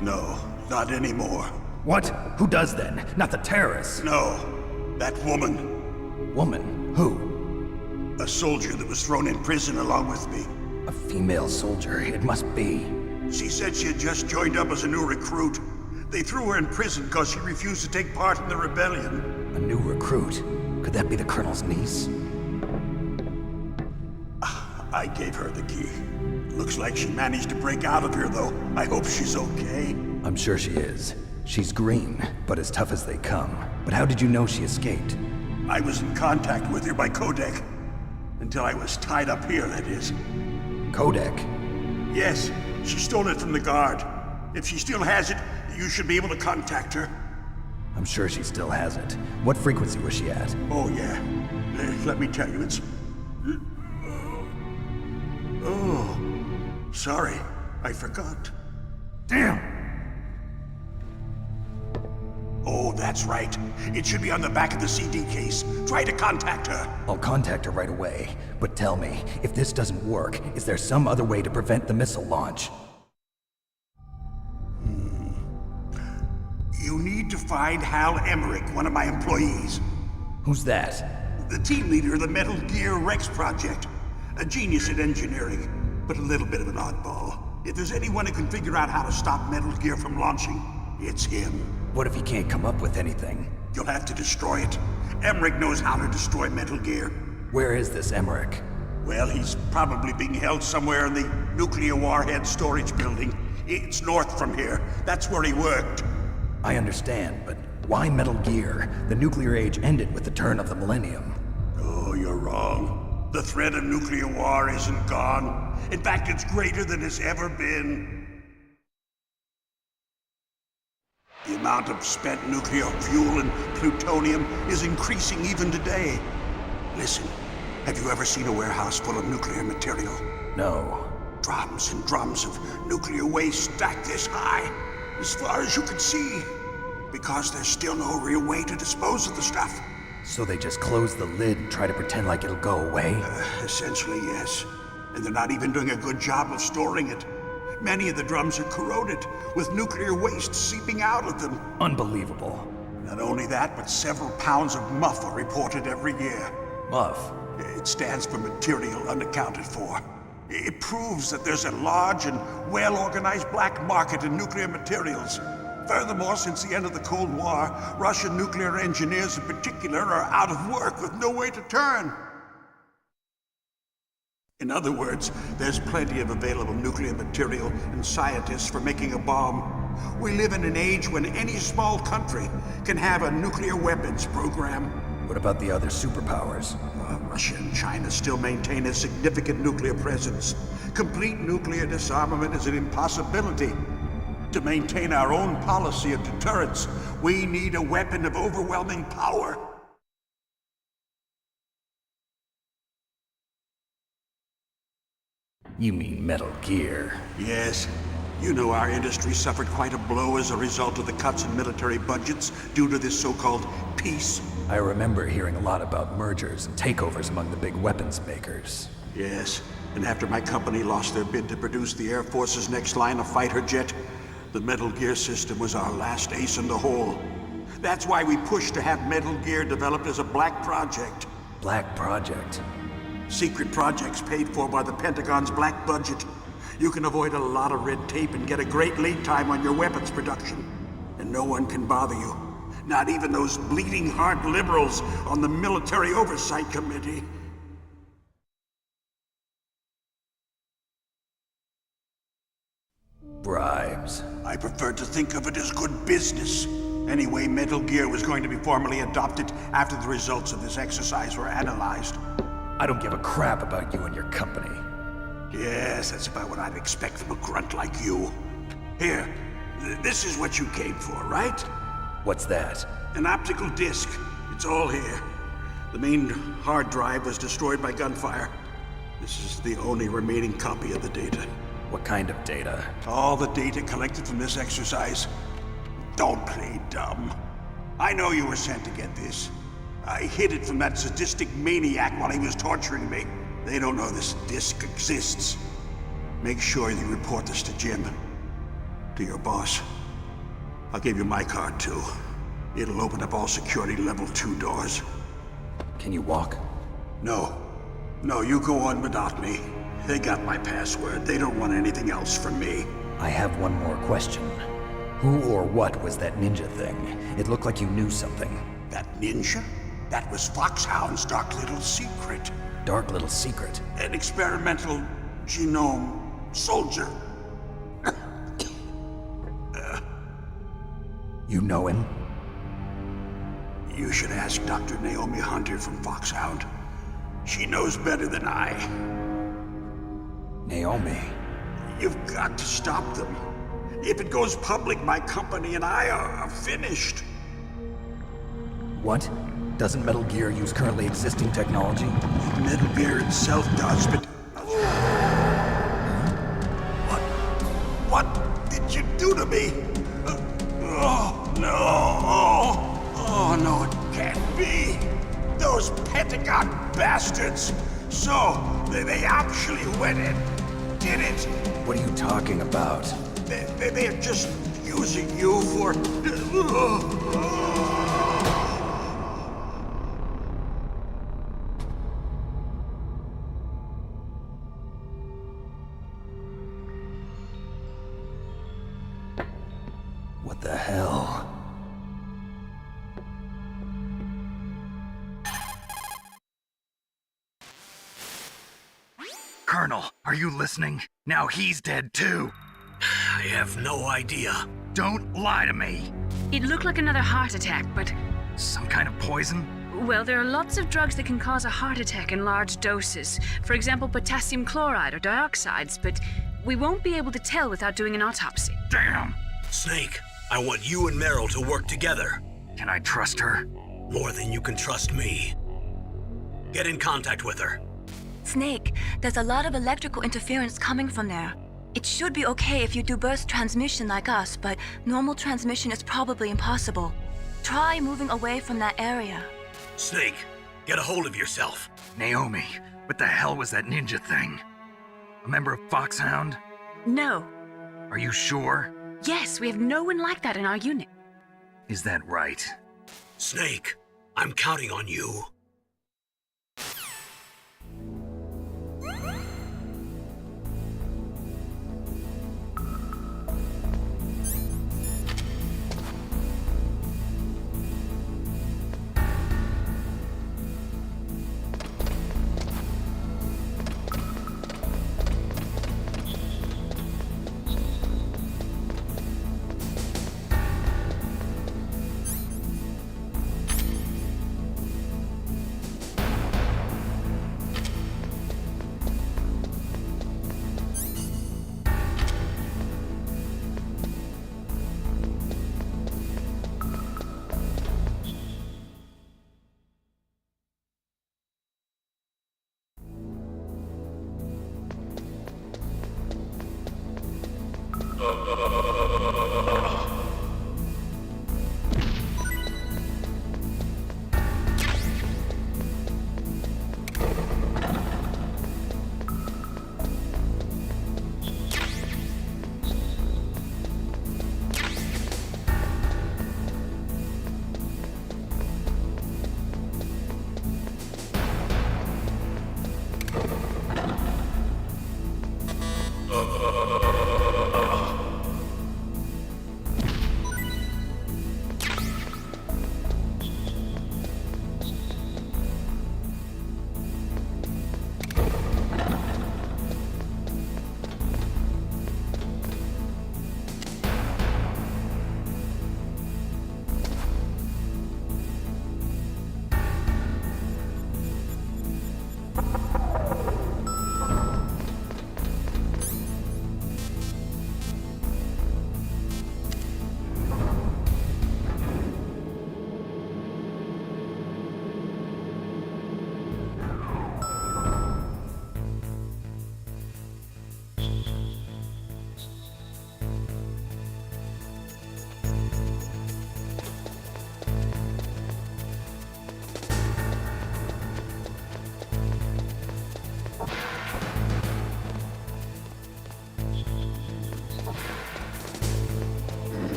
No, not anymore. What? Who does then? Not the terrorists? No, that woman. Woman? Who? A soldier that was thrown in prison along with me. A female soldier, it must be. She said she had just joined up as a new recruit. They threw her in prison because she refused to take part in the rebellion. A new recruit? Could that be the Colonel's niece? I gave her the key. Looks like she managed to break out of here, though. I hope she's okay. I'm sure she is. She's green, but as tough as they come. But how did you know she escaped? I was in contact with her by codec. Until I was tied up here, that is. Codec? Yes, she stole it from the guard. If she still has it, you should be able to contact her. I'm sure she still has it. What frequency was she at? Oh, yeah. Let me tell you, it's... Oh, sorry. I forgot. Damn! Oh, that's right. It should be on the back of the CD case. Try to contact her. I'll contact her right away. But tell me, if this doesn't work, is there some other way to prevent the missile launch? You need to find Hal Emmerich, one of my employees. Who's that? The team leader of the Metal Gear Rex project. A genius at engineering, but a little bit of an oddball. If there's anyone who can figure out how to stop Metal Gear from launching, it's him. What if he can't come up with anything? You'll have to destroy it. Emmerich knows how to destroy Metal Gear. Where is this Emmerich? Well, he's probably being held somewhere in the nuclear warhead storage building. It's north from here. That's where he worked. I understand, but why Metal Gear? The nuclear age ended with the turn of the millennium. Oh, you're wrong. The threat of nuclear war isn't gone. In fact, it's greater than it's ever been. The amount of spent nuclear fuel and plutonium is increasing even today. Listen, have you ever seen a warehouse full of nuclear material? No. Drums and drums of nuclear waste stacked this high, as far as you can see, because there's still no real way to dispose of the stuff. So they just close the lid and try to pretend like it'll go away? Essentially, yes. And they're not even doing a good job of storing it. Many of the drums are corroded, with nuclear waste seeping out of them. Unbelievable. Not only that, but several pounds of MUF are reported every year. MUF? It stands for material unaccounted for. It proves that there's a large and well-organized black market in nuclear materials. Furthermore, since the end of the Cold War, Russian nuclear engineers in particular are out of work with no way to turn. In other words, there's plenty of available nuclear material and scientists for making a bomb. We live in an age when any small country can have a nuclear weapons program. What about the other superpowers? Russia and China still maintain a significant nuclear presence. Complete nuclear disarmament is an impossibility. To maintain our own policy of deterrence, we need a weapon of overwhelming power. You mean Metal Gear? Yes. You know our industry suffered quite a blow as a result of the cuts in military budgets due to this so-called peace. I remember hearing a lot about mergers and takeovers among the big weapons makers. Yes, and after my company lost their bid to produce the Air Force's next line of fighter jet, the Metal Gear system was our last ace in the hole. That's why we pushed to have Metal Gear developed as a black project. Black project? Secret projects paid for by the Pentagon's black budget. You can avoid a lot of red tape and get a great lead time on your weapons production. And no one can bother you. Not even those bleeding heart liberals on the Military Oversight Committee. Bribes. I prefer to think of it as good business. Anyway, Metal Gear was going to be formally adopted after the results of this exercise were analyzed. I don't give a crap about you and your company. Yes, that's about what I'd expect from a grunt like you. Here, this is what you came for, right? What's that? An optical disc. It's all here. The main hard drive was destroyed by gunfire. This is the only remaining copy of the data. What kind of data? All the data collected from this exercise. Don't play dumb. I know you were sent to get this. I hid it from that sadistic maniac while he was torturing me. They don't know this disc exists. Make sure you report this to Jim. To your boss. I'll give you my card too. It'll open up all security level 2 doors. Can you walk? No. No, you go on without me. They got my password. They don't want anything else from me. I have one more question. Who or what was that ninja thing? It looked like you knew something. That ninja? That was Foxhound's dark little secret. Dark little secret? An experimental genome soldier. You know him? You should ask Dr. Naomi Hunter from Foxhound. She knows better than I. Naomi? You've got to stop them. If it goes public, my company and I are finished. What? Doesn't Metal Gear use currently existing technology? Metal Gear itself does, but... What did you do to me? Oh, no. Oh, no, it can't be. Those Pentagon bastards. So, they actually went and did it. What are you talking about? They're just using you for... What the hell? Colonel, are you listening? Now he's dead too. I have no idea. Don't lie to me. It looked like another heart attack, but... Some kind of poison? Well, there are lots of drugs that can cause a heart attack in large doses. For example, potassium chloride or dioxides, but we won't be able to tell without doing an autopsy. Damn! Snake, I want you and Meryl to work together. Can I trust her? More than you can trust me. Get in contact with her. Snake, there's a lot of electrical interference coming from there. It should be okay if you do burst transmission like us, but normal transmission is probably impossible. Try moving away from that area. Snake, get a hold of yourself. Naomi, what the hell was that ninja thing? A member of Foxhound? No. Are you sure? Yes, we have no one like that in our unit. Is that right? Snake, I'm counting on you.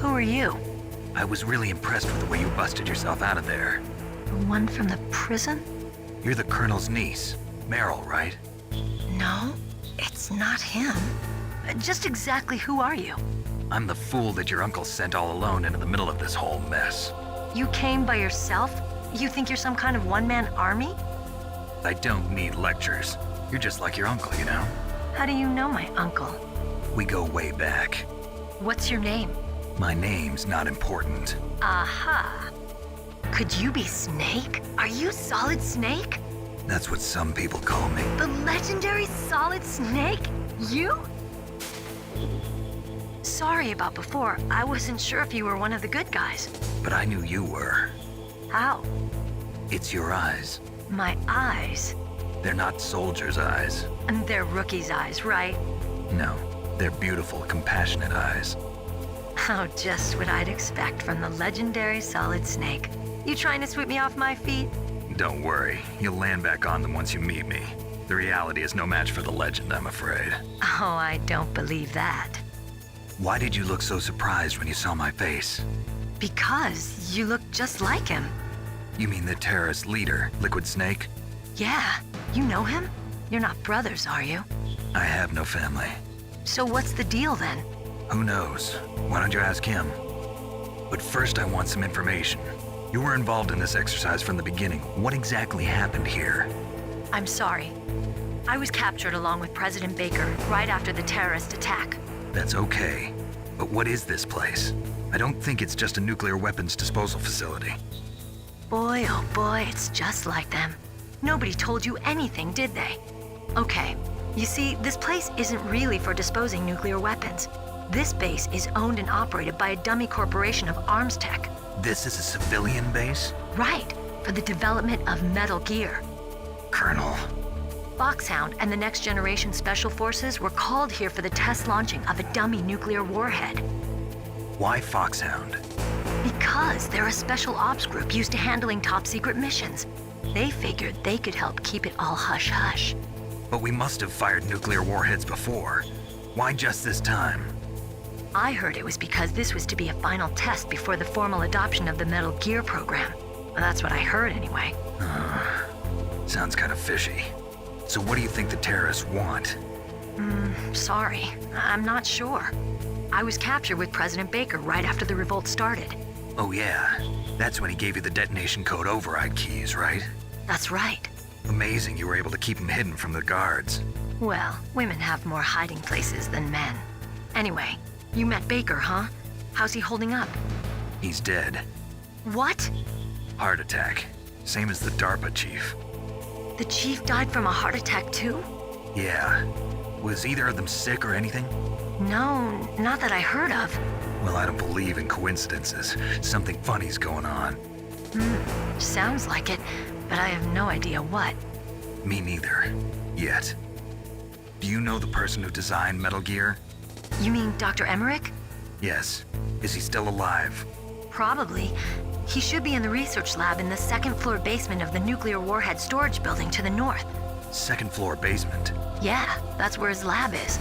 Who are you? I was really impressed with the way you busted yourself out of there. The one from the prison? You're the Colonel's niece, Meryl, right? No, it's not him. Just exactly who are you? I'm the fool that your uncle sent all alone into the middle of this whole mess. You came by yourself? You think you're some kind of one-man army? I don't need lectures. You're just like your uncle, you know? How do you know my uncle? We go way back. What's your name? My name's not important. Aha. Could you be Snake? Are you Solid Snake? That's what some people call me. The legendary Solid Snake? You? Sorry about before. I wasn't sure if you were one of the good guys. But I knew you were. How? It's your eyes. My eyes? They're not soldiers' eyes. And they're rookies' eyes, right? No, they're beautiful, compassionate eyes. Oh, just what I'd expect from the legendary Solid Snake. You trying to sweep me off my feet? Don't worry, you'll land back on them once you meet me. The reality is no match for the legend, I'm afraid. Oh, I don't believe that. Why did you look so surprised when you saw my face? Because you look just like him. You mean the terrorist leader, Liquid Snake? Yeah, you know him? You're not brothers, are you? I have no family. So what's the deal then? Who knows? Why don't you ask him? But first I want some information. You were involved in this exercise from the beginning. What exactly happened here? I'm sorry. I was captured along with President Baker right after the terrorist attack. That's okay. But what is this place? I don't think it's just a nuclear weapons disposal facility. Boy, oh boy, it's just like them. Nobody told you anything, did they? Okay, you see, this place isn't really for disposing nuclear weapons. This base is owned and operated by a dummy corporation of arms tech. This is a civilian base? Right, for the development of Metal Gear. Colonel. Foxhound and the Next Generation Special Forces were called here for the test launching of a dummy nuclear warhead. Why Foxhound? Because they're a special ops group used to handling top-secret missions. They figured they could help keep it all hush-hush. But we must have fired nuclear warheads before. Why just this time? I heard it was because this was to be a final test before the formal adoption of the Metal Gear program. Well, that's what I heard anyway. Sounds kind of fishy. So what do you think the terrorists want? Sorry, I'm not sure. I was captured with President Baker right after the revolt started. Oh yeah, that's when he gave you the detonation code override keys, right? That's right. Amazing you were able to keep him hidden from the guards. Well, women have more hiding places than men. Anyway, you met Baker, huh? How's he holding up? He's dead. What? Heart attack. Same as the DARPA chief. The chief died from a heart attack too? Yeah. Was either of them sick or anything? No, not that I heard of. Well, I don't believe in coincidences. Something funny's going on. Sounds like it, but I have no idea what. Me neither. Yet. Do you know the person who designed Metal Gear? You mean Dr. Emmerich? Yes. Is he still alive? Probably. He should be in the research lab in the second floor basement of the nuclear warhead storage building to the north. Second floor basement? Yeah, that's where his lab is.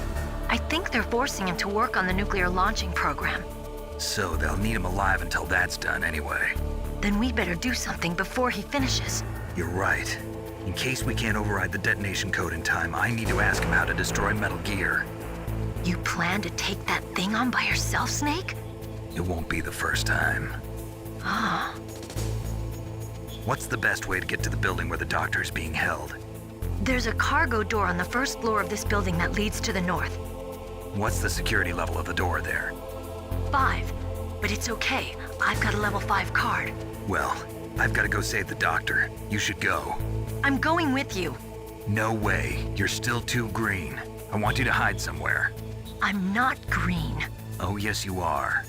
I think they're forcing him to work on the nuclear launching program. So they'll need him alive until that's done anyway. Then we better do something before he finishes. You're right. In case we can't override the detonation code in time, I need to ask him how to destroy Metal Gear. You plan to take that thing on by yourself, Snake? It won't be the first time. Ah. What's the best way to get to the building where the doctor's being held? There's a cargo door on the first floor of this building that leads to the north. What's the security level of the door there? 5. But it's okay. I've got a level 5 card. Well, I've got to go save the doctor. You should go. I'm going with you. No way. You're still too green. I want you to hide somewhere. I'm not green. Oh, yes, you are.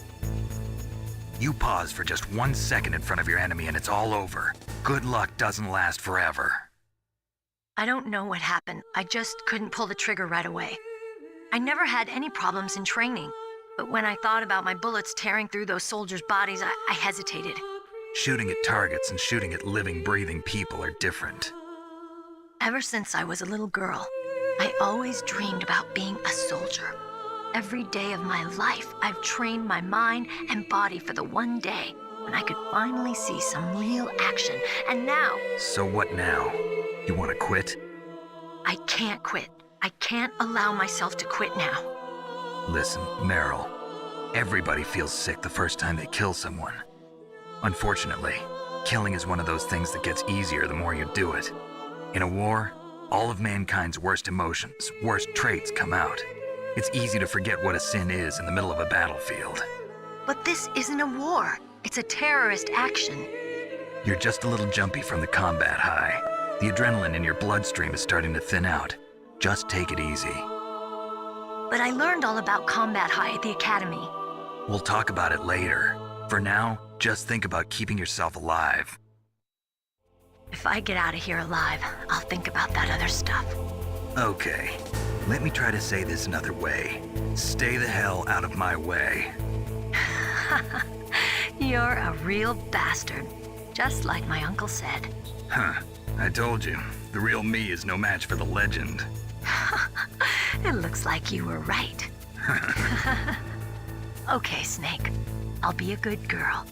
You pause for just 1 second in front of your enemy and it's all over. Good luck doesn't last forever. I don't know what happened. I just couldn't pull the trigger right away. I never had any problems in training, but when I thought about my bullets tearing through those soldiers' bodies, I hesitated. Shooting at targets and shooting at living, breathing people are different. Ever since I was a little girl, I always dreamed about being a soldier. Every day of my life, I've trained my mind and body for the one day when I could finally see some real action, and now... So what now? You want to quit? I can't quit. I can't allow myself to quit now. Listen, Meryl, everybody feels sick the first time they kill someone. Unfortunately, killing is one of those things that gets easier the more you do it. In a war, all of mankind's worst emotions, worst traits come out. It's easy to forget what a sin is in the middle of a battlefield. But this isn't a war. It's a terrorist action. You're just a little jumpy from the combat high. The adrenaline in your bloodstream is starting to thin out. Just take it easy. But I learned all about combat high at the academy. We'll talk about it later. For now, just think about keeping yourself alive. If I get out of here alive, I'll think about that other stuff. Okay, let me try to say this another way. Stay the hell out of my way. You're a real bastard, just like my uncle said. Huh, I told you, the real me is no match for the legend. It looks like you were right. Okay, Snake. I'll be a good girl.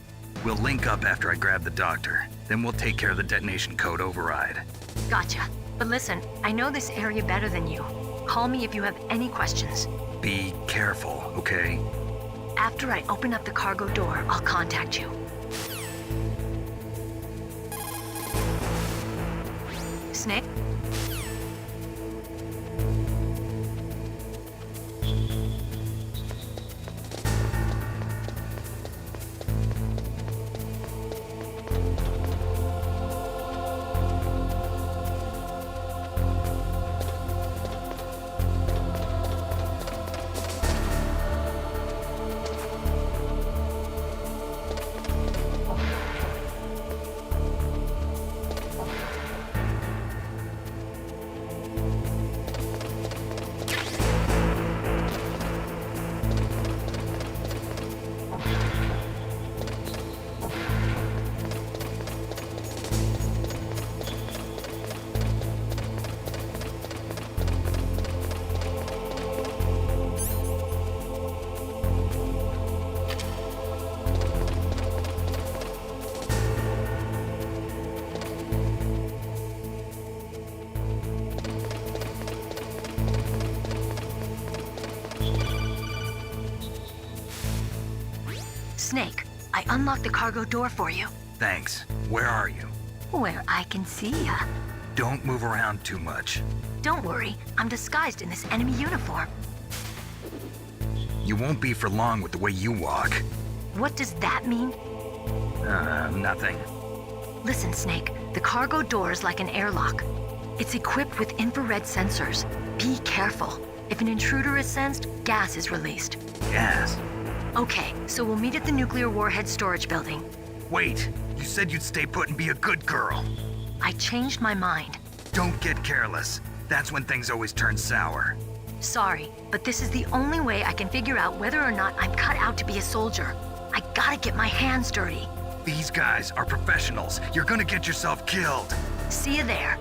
We'll link up after I grab the doctor. Then we'll take care of the detonation code override. Gotcha. But listen, I know this area better than you. Call me if you have any questions. Be careful, okay? After I open up the cargo door, I'll contact you. Snake? Snake, I unlocked the cargo door for you. Thanks. Where are you? Where I can see ya. Don't move around too much. Don't worry, I'm disguised in this enemy uniform. You won't be for long with the way you walk. What does that mean? Nothing. Listen, Snake, the cargo door is like an airlock. It's equipped with infrared sensors. Be careful. If an intruder is sensed, gas is released. Gas? Okay, so we'll meet at the nuclear warhead storage building. Wait, you said you'd stay put and be a good girl. I changed my mind. Don't get careless. That's when things always turn sour. Sorry, but this is the only way I can figure out whether or not I'm cut out to be a soldier. I gotta get my hands dirty. These guys are professionals. You're gonna get yourself killed. See you there.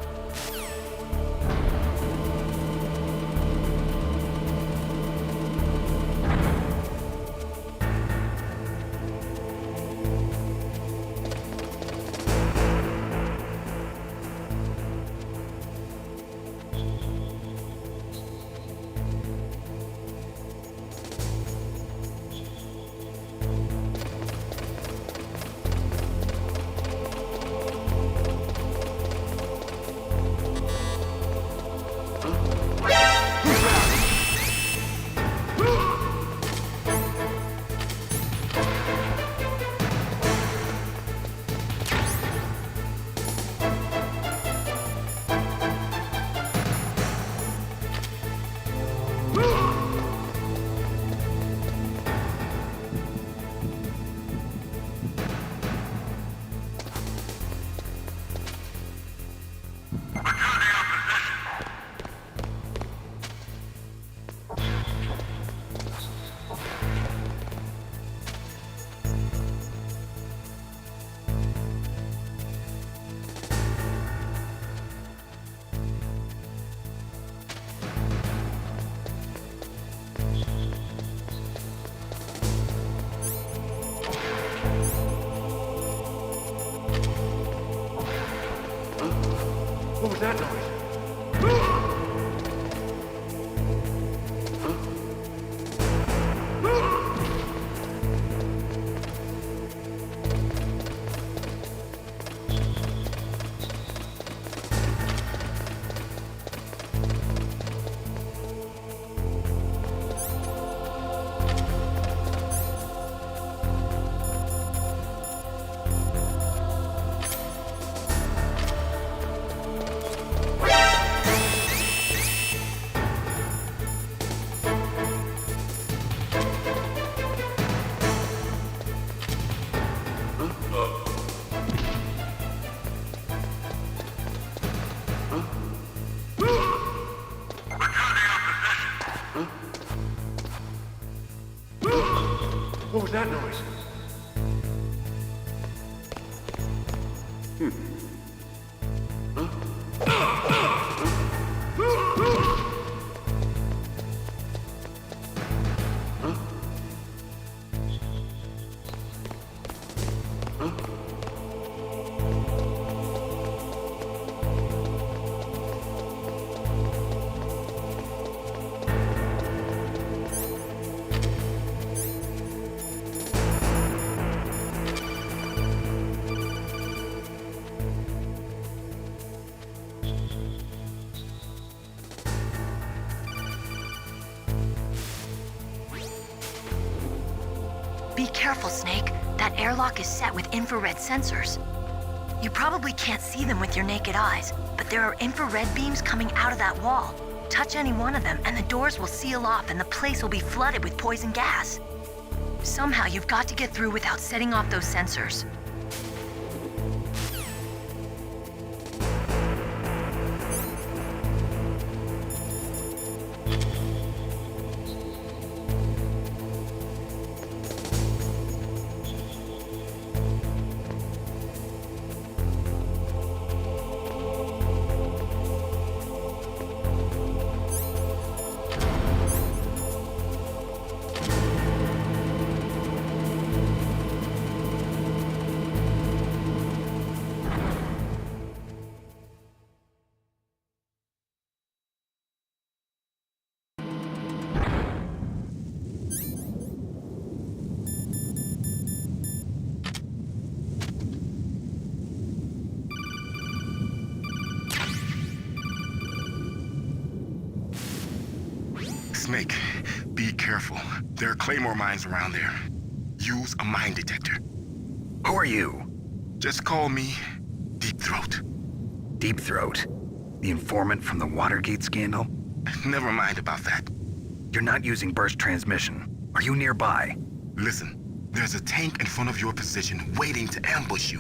What was that noise? What was that noise? Be careful, Snake. That airlock is set with infrared sensors. You probably can't see them with your naked eyes, but there are infrared beams coming out of that wall. Touch any one of them and the doors will seal off and the place will be flooded with poison gas. Somehow you've got to get through without setting off those sensors. Snake, be careful. There are Claymore mines around there. Use a mine detector. Who are you? Just call me Deep Throat. Deep Throat? The informant from the Watergate scandal? Never mind about that. You're not using burst transmission. Are you nearby? Listen, there's a tank in front of your position waiting to ambush you.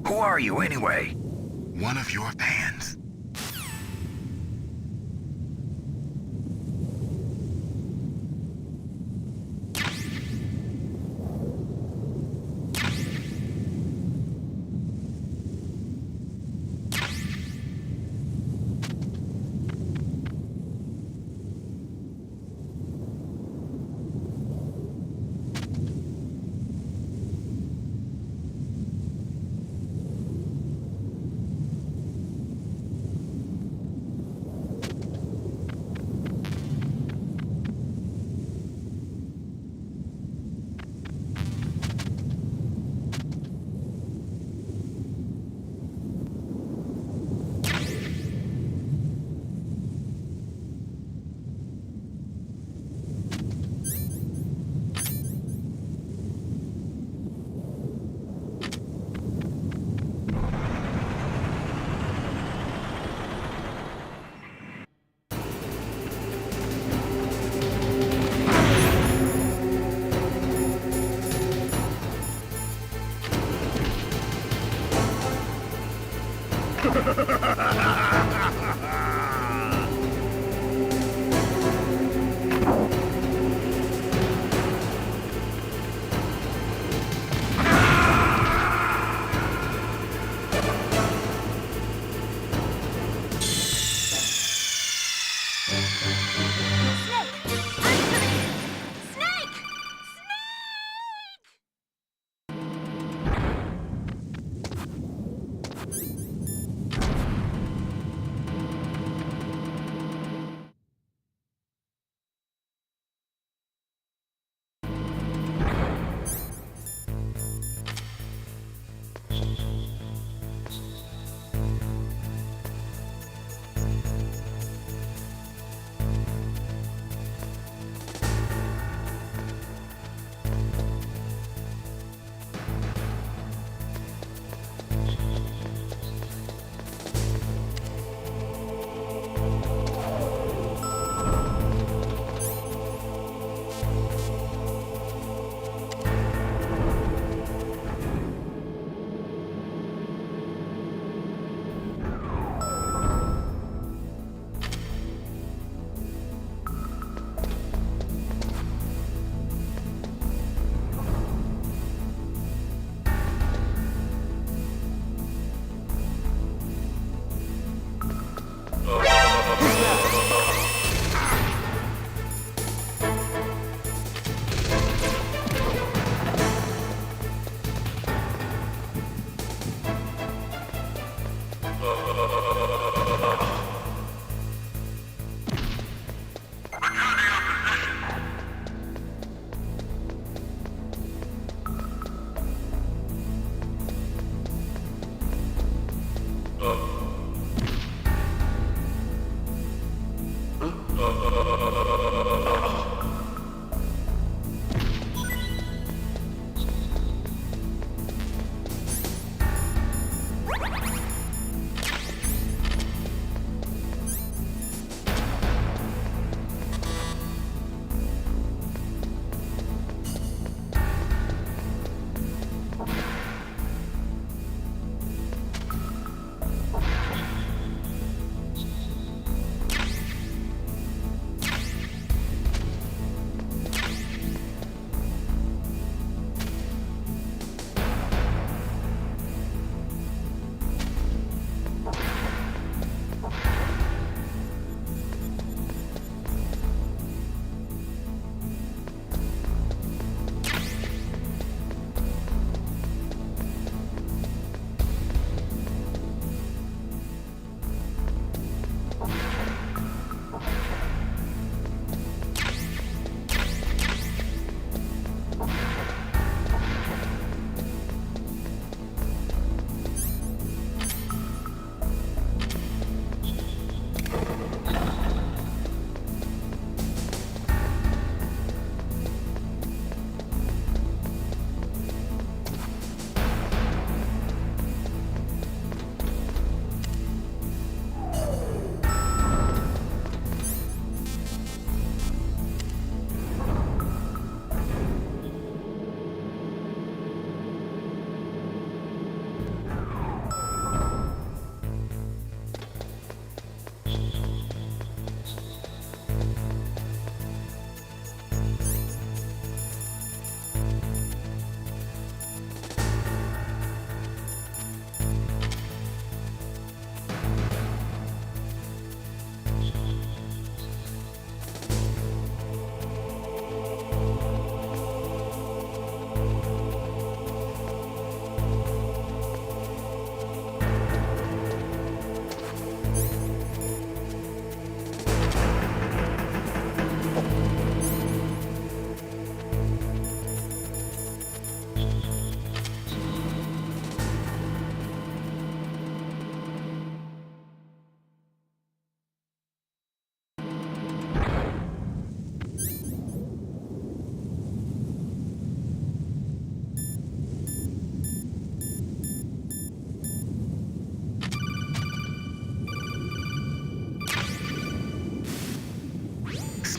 Who are you anyway? One of your fans.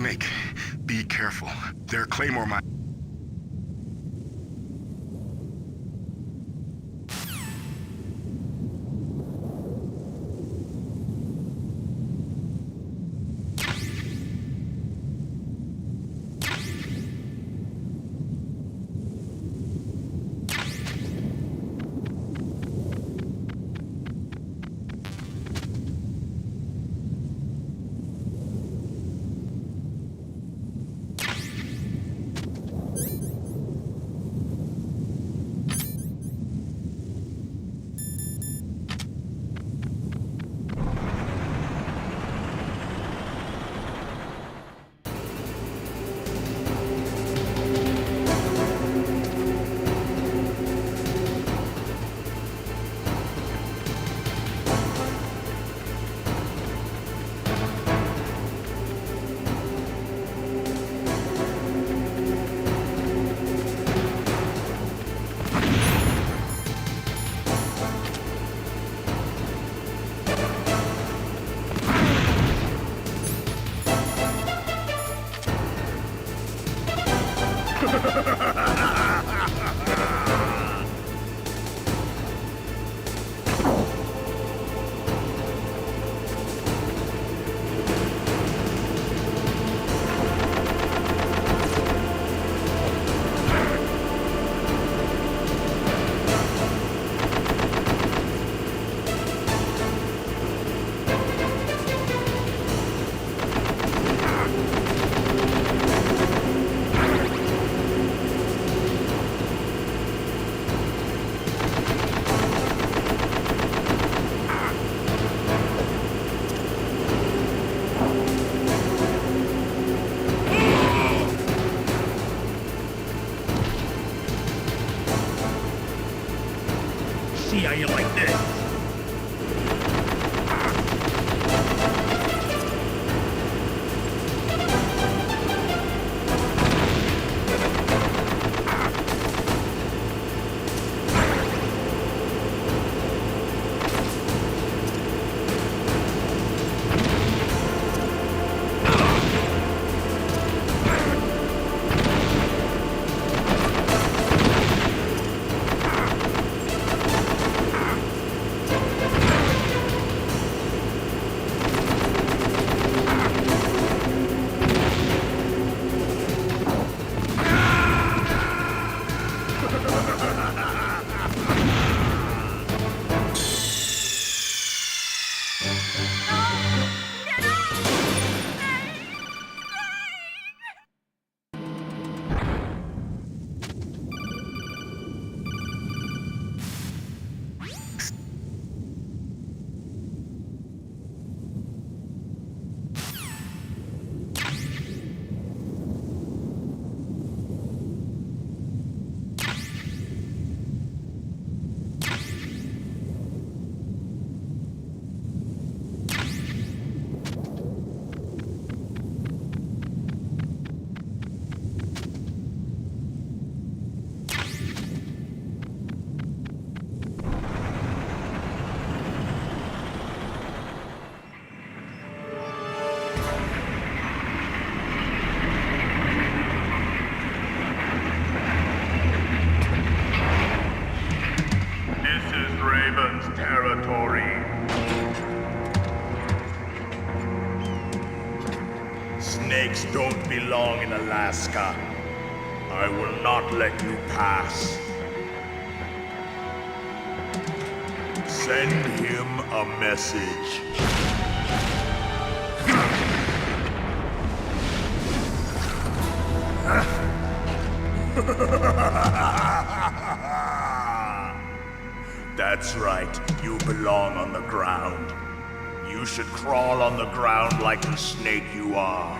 Snake, be careful. Their Claymore mine. See how you like this. Territory. Snakes don't belong in Alaska. I will not let you pass. Send him a message. That's right, you belong on the ground. You should crawl on the ground like the snake you are.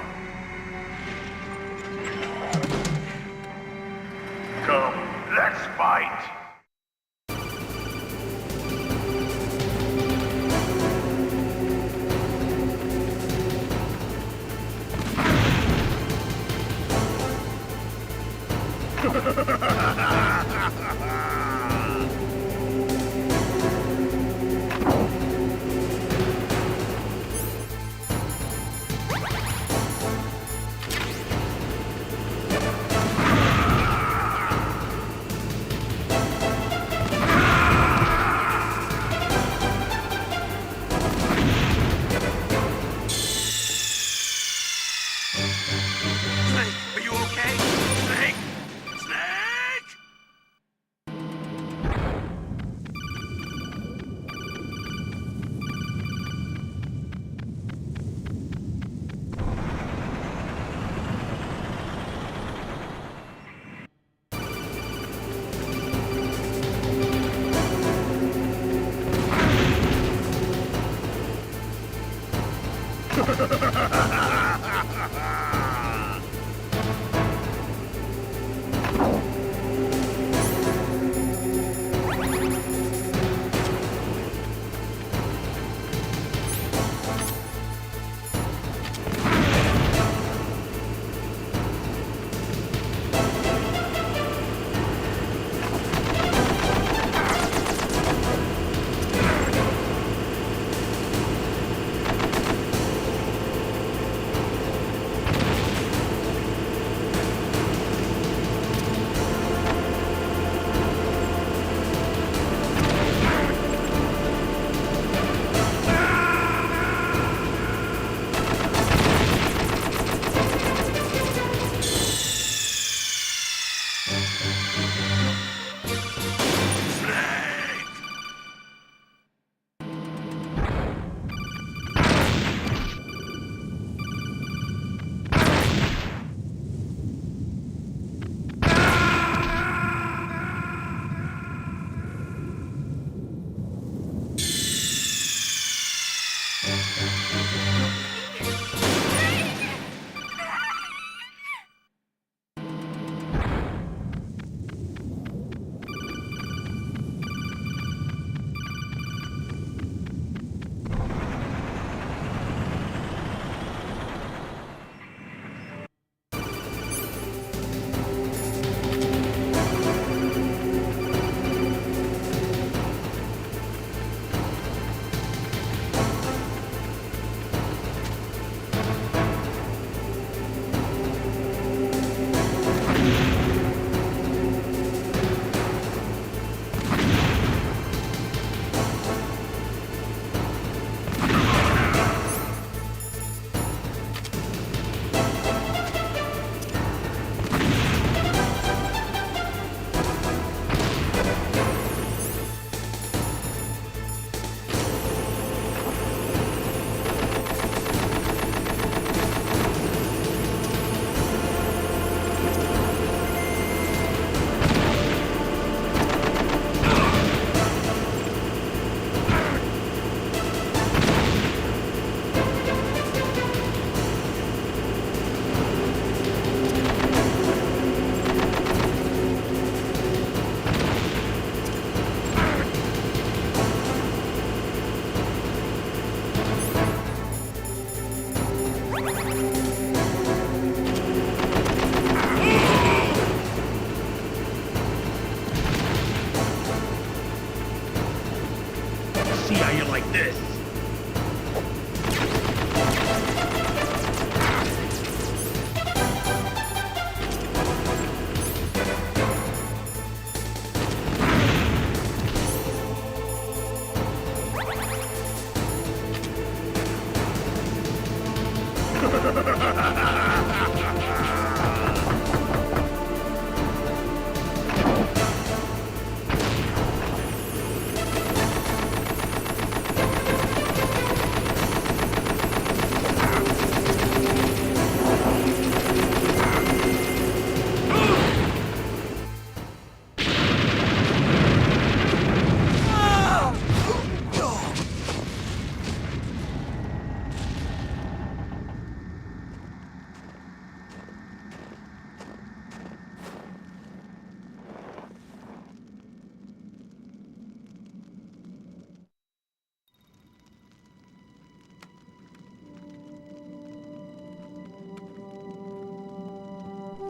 Come, let's fight.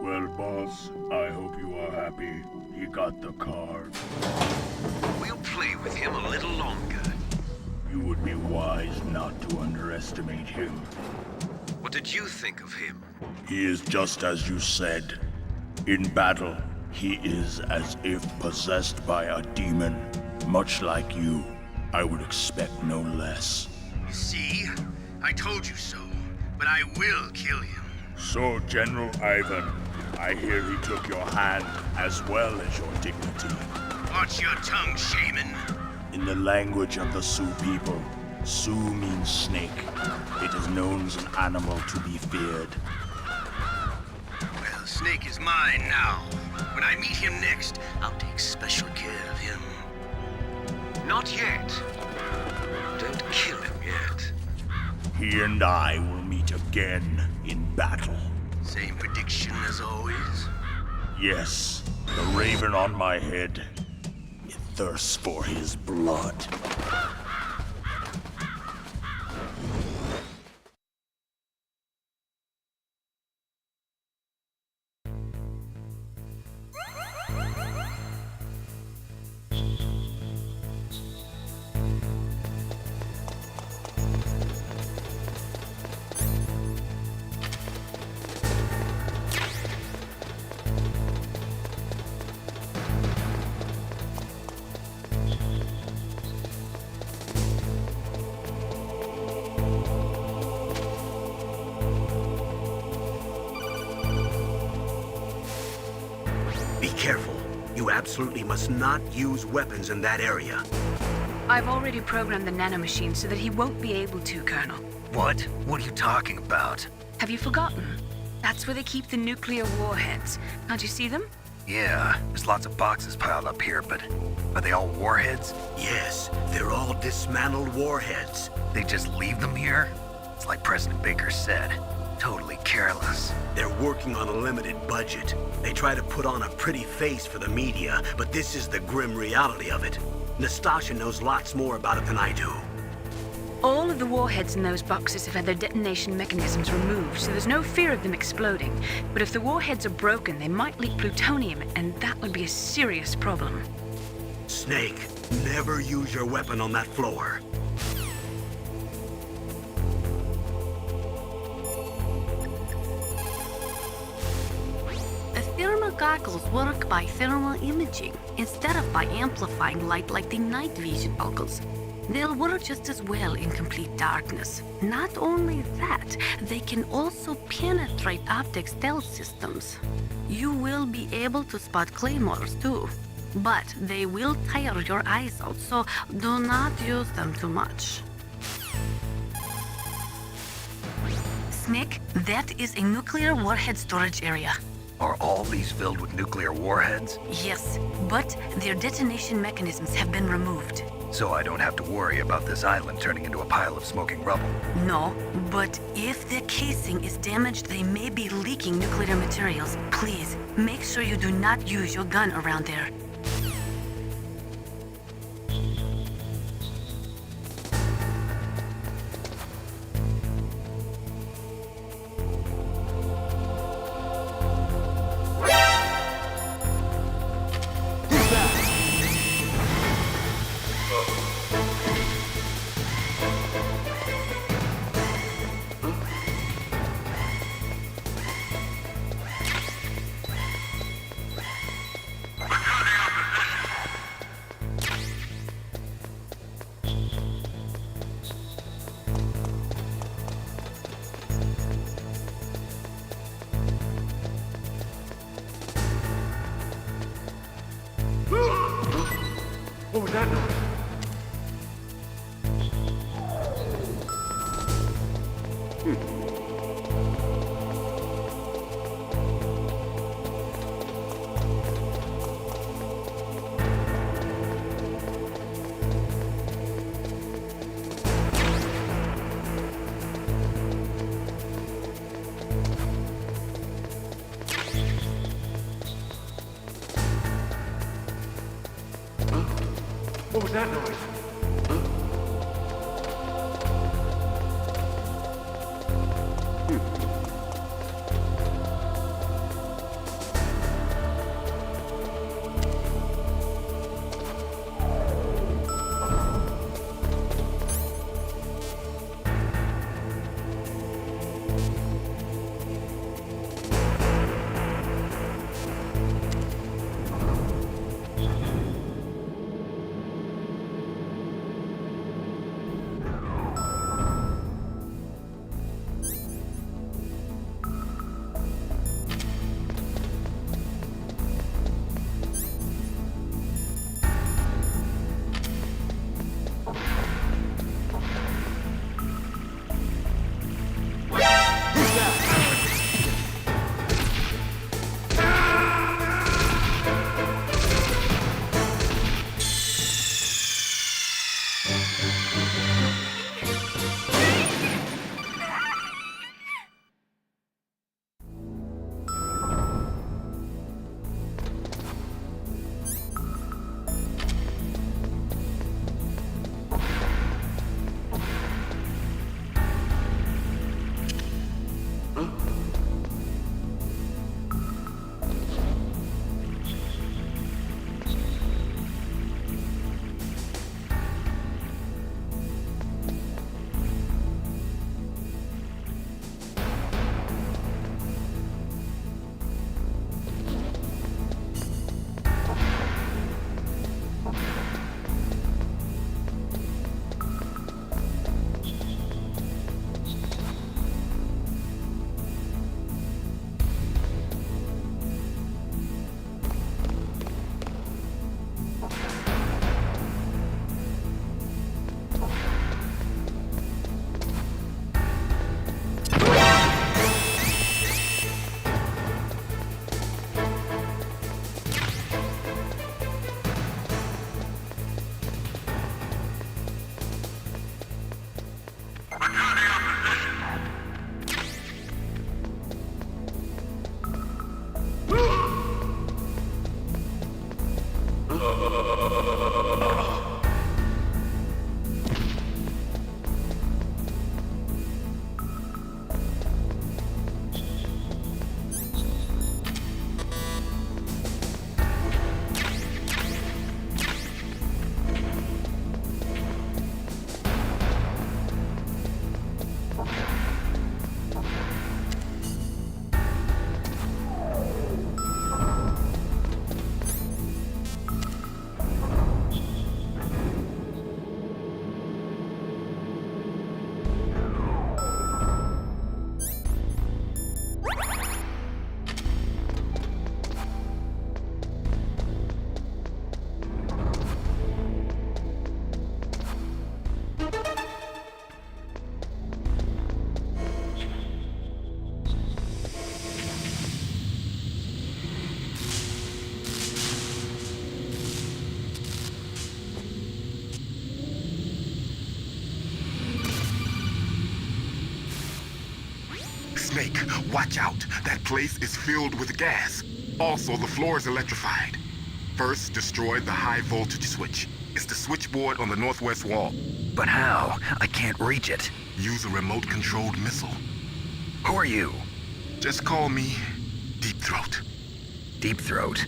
Well, boss, I hope you are happy. He got the card. We'll play with him a little longer. You would be wise not to underestimate him. What did you think of him? He is just as you said. In battle, he is as if possessed by a demon. Much like you, I would expect no less. See? I told you so. But I will kill him. So, General Ivan, I hear he took your hand as well as your dignity. Watch your tongue, shaman. In the language of the Sioux people, Sioux means snake. It is known as an animal to be feared. Well, Snake is mine now. When I meet him next, I'll take special care of him. Not yet. Don't kill him yet. He and I will meet again in battle. Same prediction as always? Yes, the raven on my head. It thirsts for his blood. Be careful. You absolutely must not use weapons in that area. I've already programmed the nanomachine so that he won't be able to, Colonel. What? What are you talking about? Have you forgotten? That's where they keep the nuclear warheads. Can't you see them? Yeah, there's lots of boxes piled up here, but are they all warheads? Yes, they're all dismantled warheads. They just leave them here? It's like President Baker said. Totally careless. They're working on a limited budget. They try to put on a pretty face for the media, but this is the grim reality of it. Nastasha knows lots more about it than I do. All of the warheads in those boxes have had their detonation mechanisms removed, so there's no fear of them exploding. But if the warheads are broken, they might leak plutonium, and that would be a serious problem. Snake, never use your weapon on that floor. The thermal goggles work by thermal imaging instead of by amplifying light like the night vision goggles. They'll work just as well in complete darkness. Not only that, they can also penetrate optic stealth systems. You will be able to spot claymores too, but they will tire your eyes out, so do not use them too much. Snake, that is a nuclear warhead storage area. Are all these filled with nuclear warheads? Yes, but their detonation mechanisms have been removed. So I don't have to worry about this island turning into a pile of smoking rubble. No, but if the casing is damaged, they may be leaking nuclear materials. Please, make sure you do not use your gun around there. What was that noise? What was that noise? Snake, watch out. That place is filled with gas. Also, the floor is electrified. First, destroy the high voltage switch. It's the switchboard on the northwest wall. But how? I can't reach it. Use a remote-controlled missile. Who are you? Just call me Deep Throat. Deep Throat?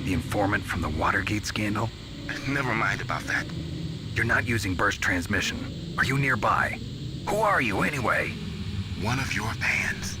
The informant from the Watergate scandal? Never mind about that. You're not using burst transmission. Are you nearby? Who are you, anyway? One of your fans.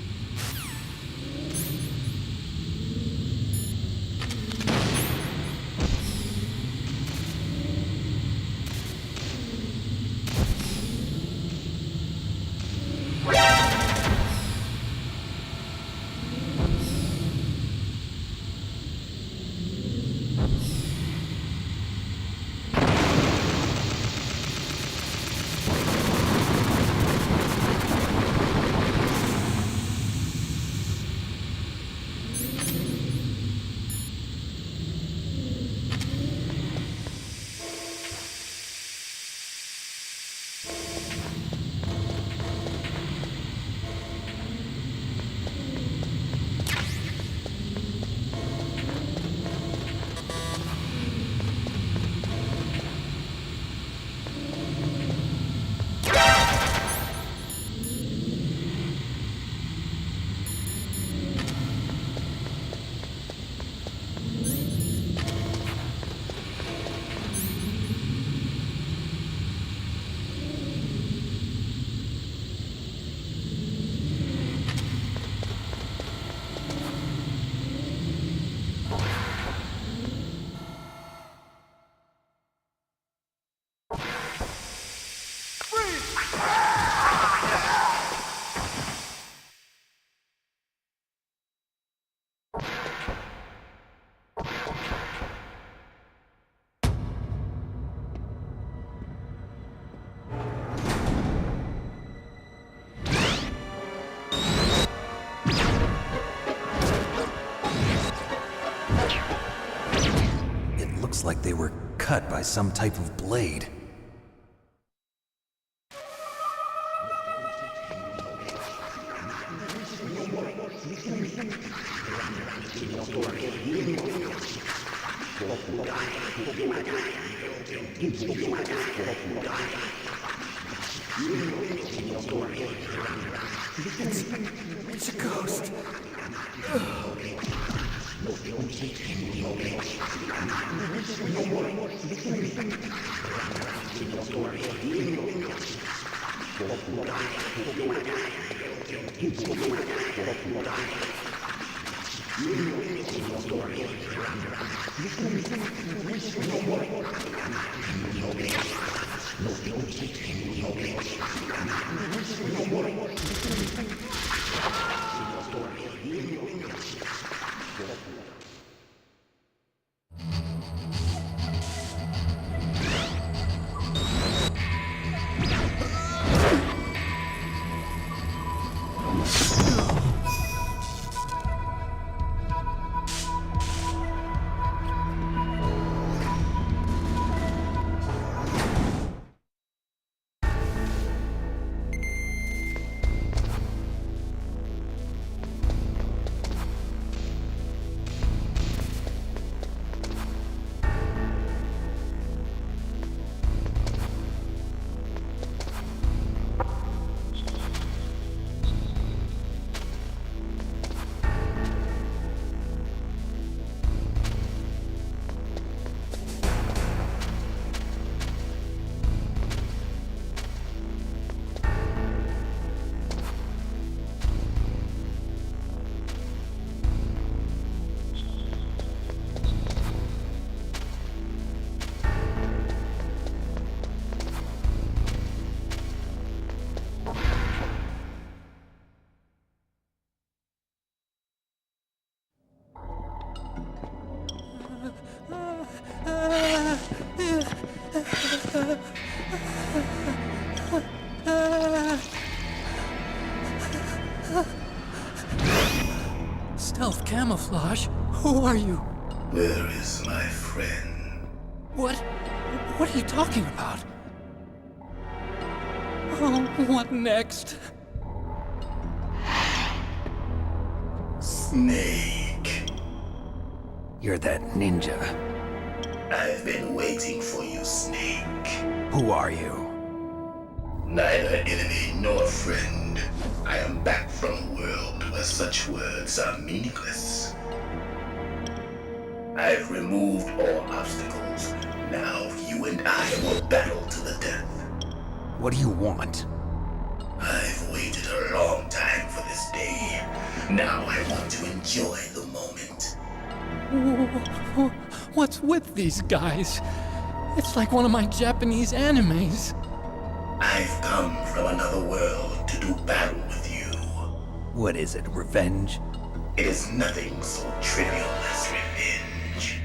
Like they were cut by some type of blade. It's a ghost. Stealth camouflage? Who are you? Where is my friend? What are you talking about? Oh, what next? Snake. You're that ninja. I've been waiting for you, Snake. Who are you? Neither enemy nor friend. I am back from a world where such words are meaningless. I've removed all obstacles. Now you and I will battle to the death. What do you want? I've waited a long time for this day. Now I want to enjoy the moment. What's with these guys? It's like one of my Japanese animes. I've come from another world to do battle with you. What is it, revenge? It is nothing so trivial as revenge.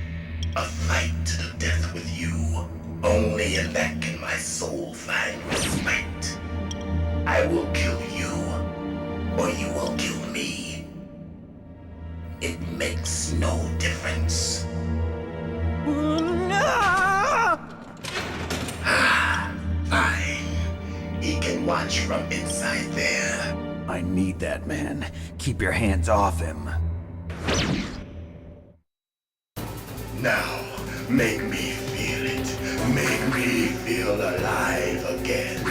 A fight to the death with you. Only in that can my soul find respite. I will kill you, or you will kill me. It makes no difference. Fine. He can watch from inside there. I need that man. Keep your hands off him. Now, make me feel it. Make me feel alive again.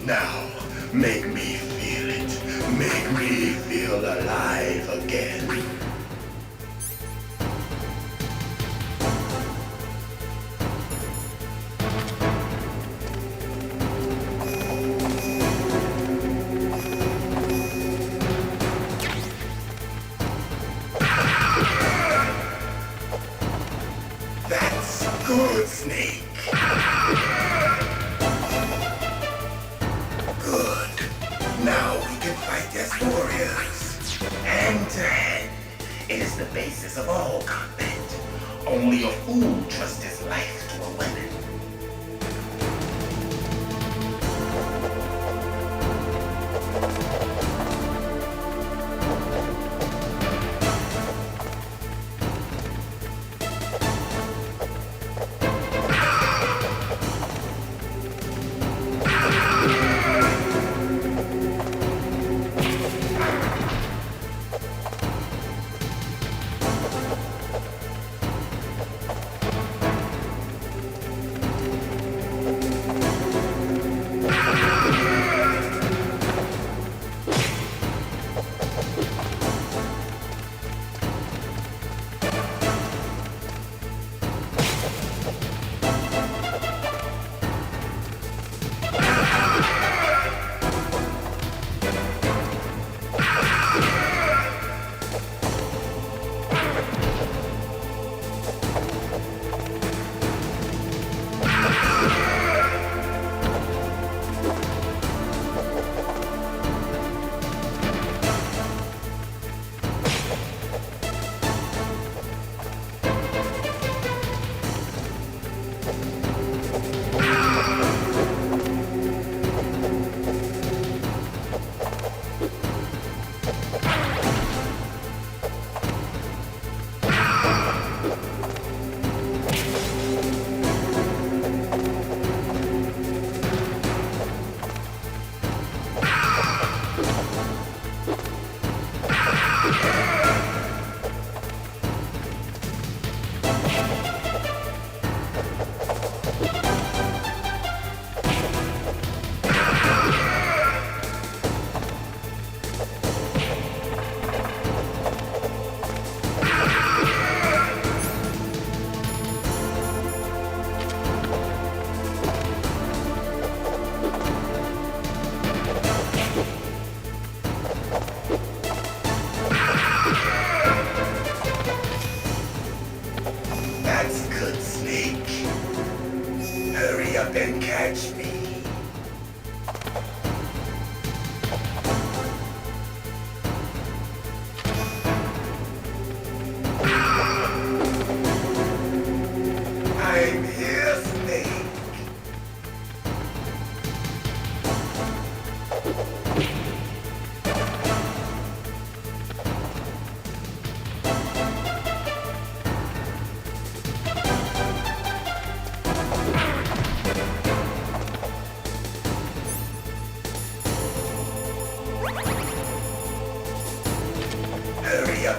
Now, make me feel it. Make me feel alive again. That's good, Snake. Good. Now we can fight as warriors. Hand to hand. It is the basis of all combat. Only a fool trusts his life to a weapon.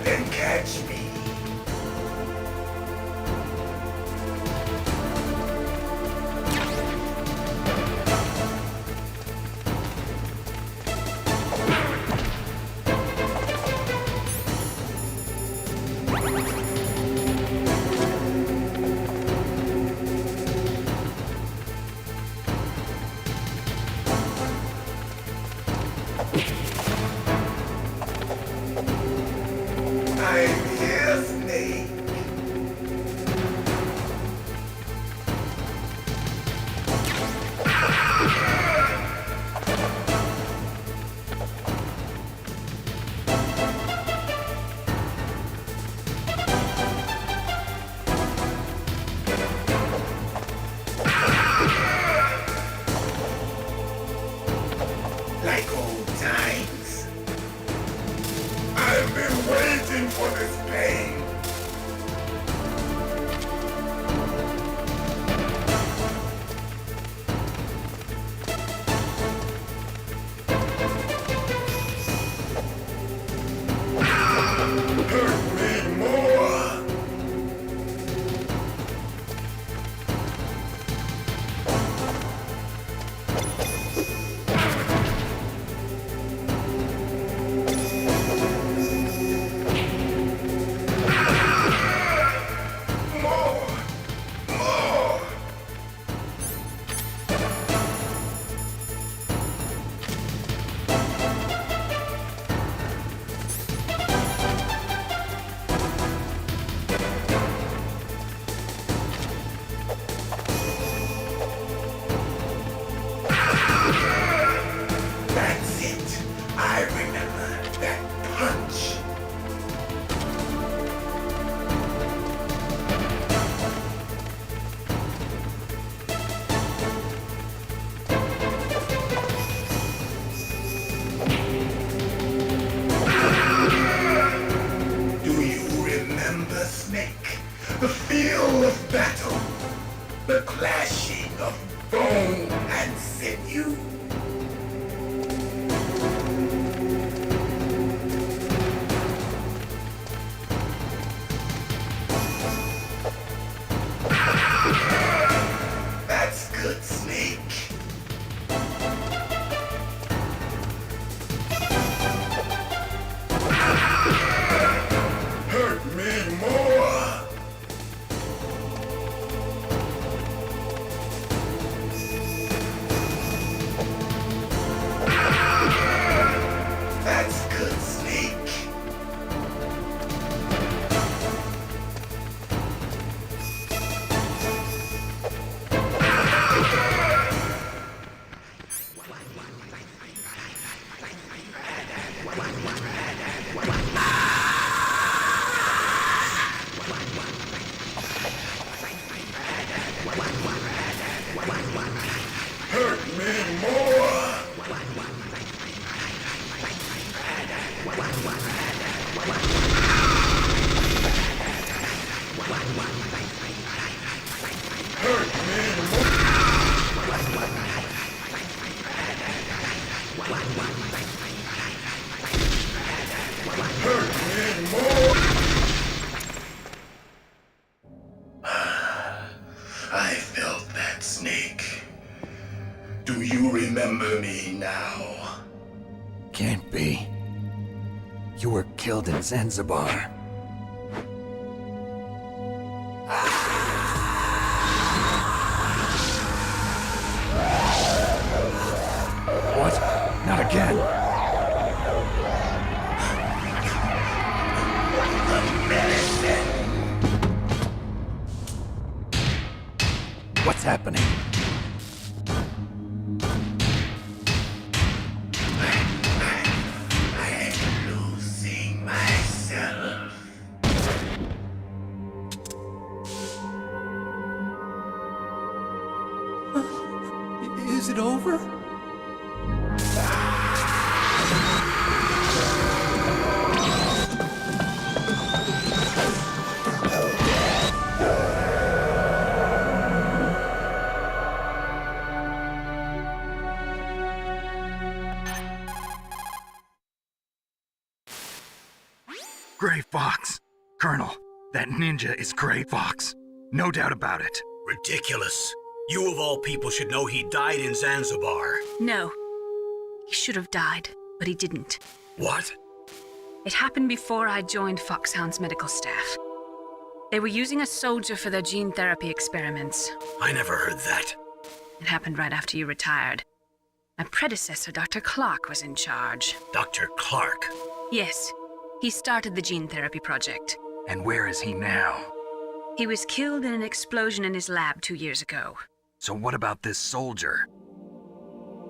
Then catch me. I'm here, Snake. Like old times. I've been waiting for this pain. Hurt me more. That's it. I remember that punch. Do you remember, Snake? The feel of battle. The clashing of bone and sinew. That's good, Snake. Hurt me more. That's good, Snake. Hurt me more. Hurt me more. I felt that, Snake. Do you remember me now? Can't be. You were killed in Zanzibar. What? Not again. What's happening? I'm losing myself. Is it over? Gray Fox. Colonel, that ninja is Gray Fox. No doubt about it. Ridiculous. You of all people should know he died in Zanzibar. No. He should have died, but he didn't. What? It happened before I joined Foxhound's medical staff. They were using a soldier for their gene therapy experiments. I never heard that. It happened right after you retired. My predecessor, Dr. Clark, was in charge. Dr. Clark? Yes. He started the gene therapy project. And where is he now? He was killed in an explosion in his lab 2 years ago. So what about this soldier?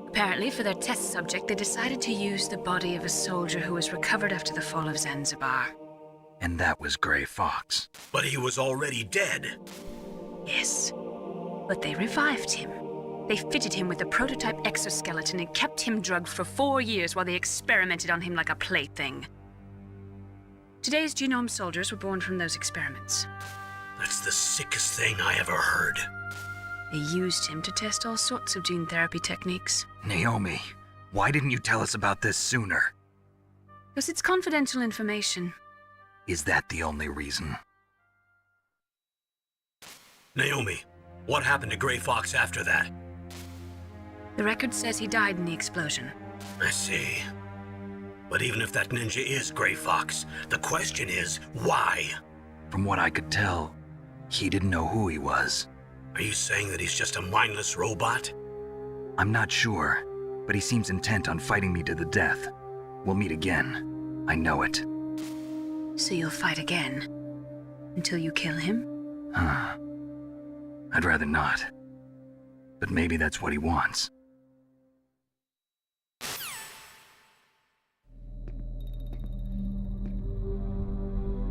Apparently, for their test subject, they decided to use the body of a soldier who was recovered after the fall of Zanzibar. And that was Gray Fox. But he was already dead. Yes. But they revived him. They fitted him with a prototype exoskeleton and kept him drugged for 4 years while they experimented on him like a plaything. Today's genome soldiers were born from those experiments. That's the sickest thing I ever heard. They used him to test all sorts of gene therapy techniques. Naomi, why didn't you tell us about this sooner? Because it's confidential information. Is that the only reason? Naomi, what happened to Gray Fox after that? The record says he died in the explosion. I see. But even if that ninja is Gray Fox, the question is, why? From what I could tell, he didn't know who he was. Are you saying that he's just a mindless robot? I'm not sure, but he seems intent on fighting me to the death. We'll meet again. I know it. So you'll fight again? Until you kill him? I'd rather not. But maybe that's what he wants.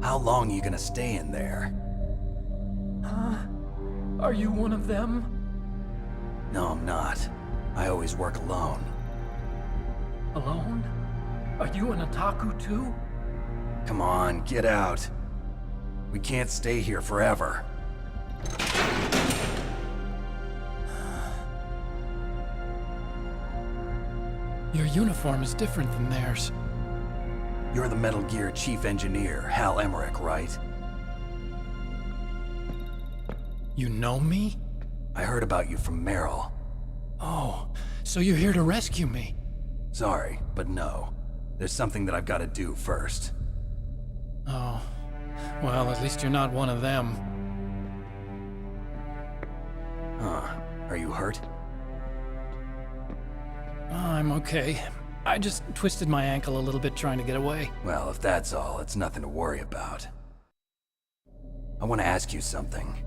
How long are you gonna stay in there? Are you one of them? No, I'm not. I always work alone. Alone? Are you an otaku too? Come on, get out. We can't stay here forever. Your uniform is different than theirs. You're the Metal Gear Chief Engineer, Hal Emmerich, right? You know me? I heard about you from Meryl. Oh, so you're here to rescue me? Sorry, but no. There's something that I've got to do first. Oh. Well, at least you're not one of them. Huh. Are you hurt? I'm okay. I just twisted my ankle a little bit trying to get away. Well, if that's all, it's nothing to worry about. I want to ask you something.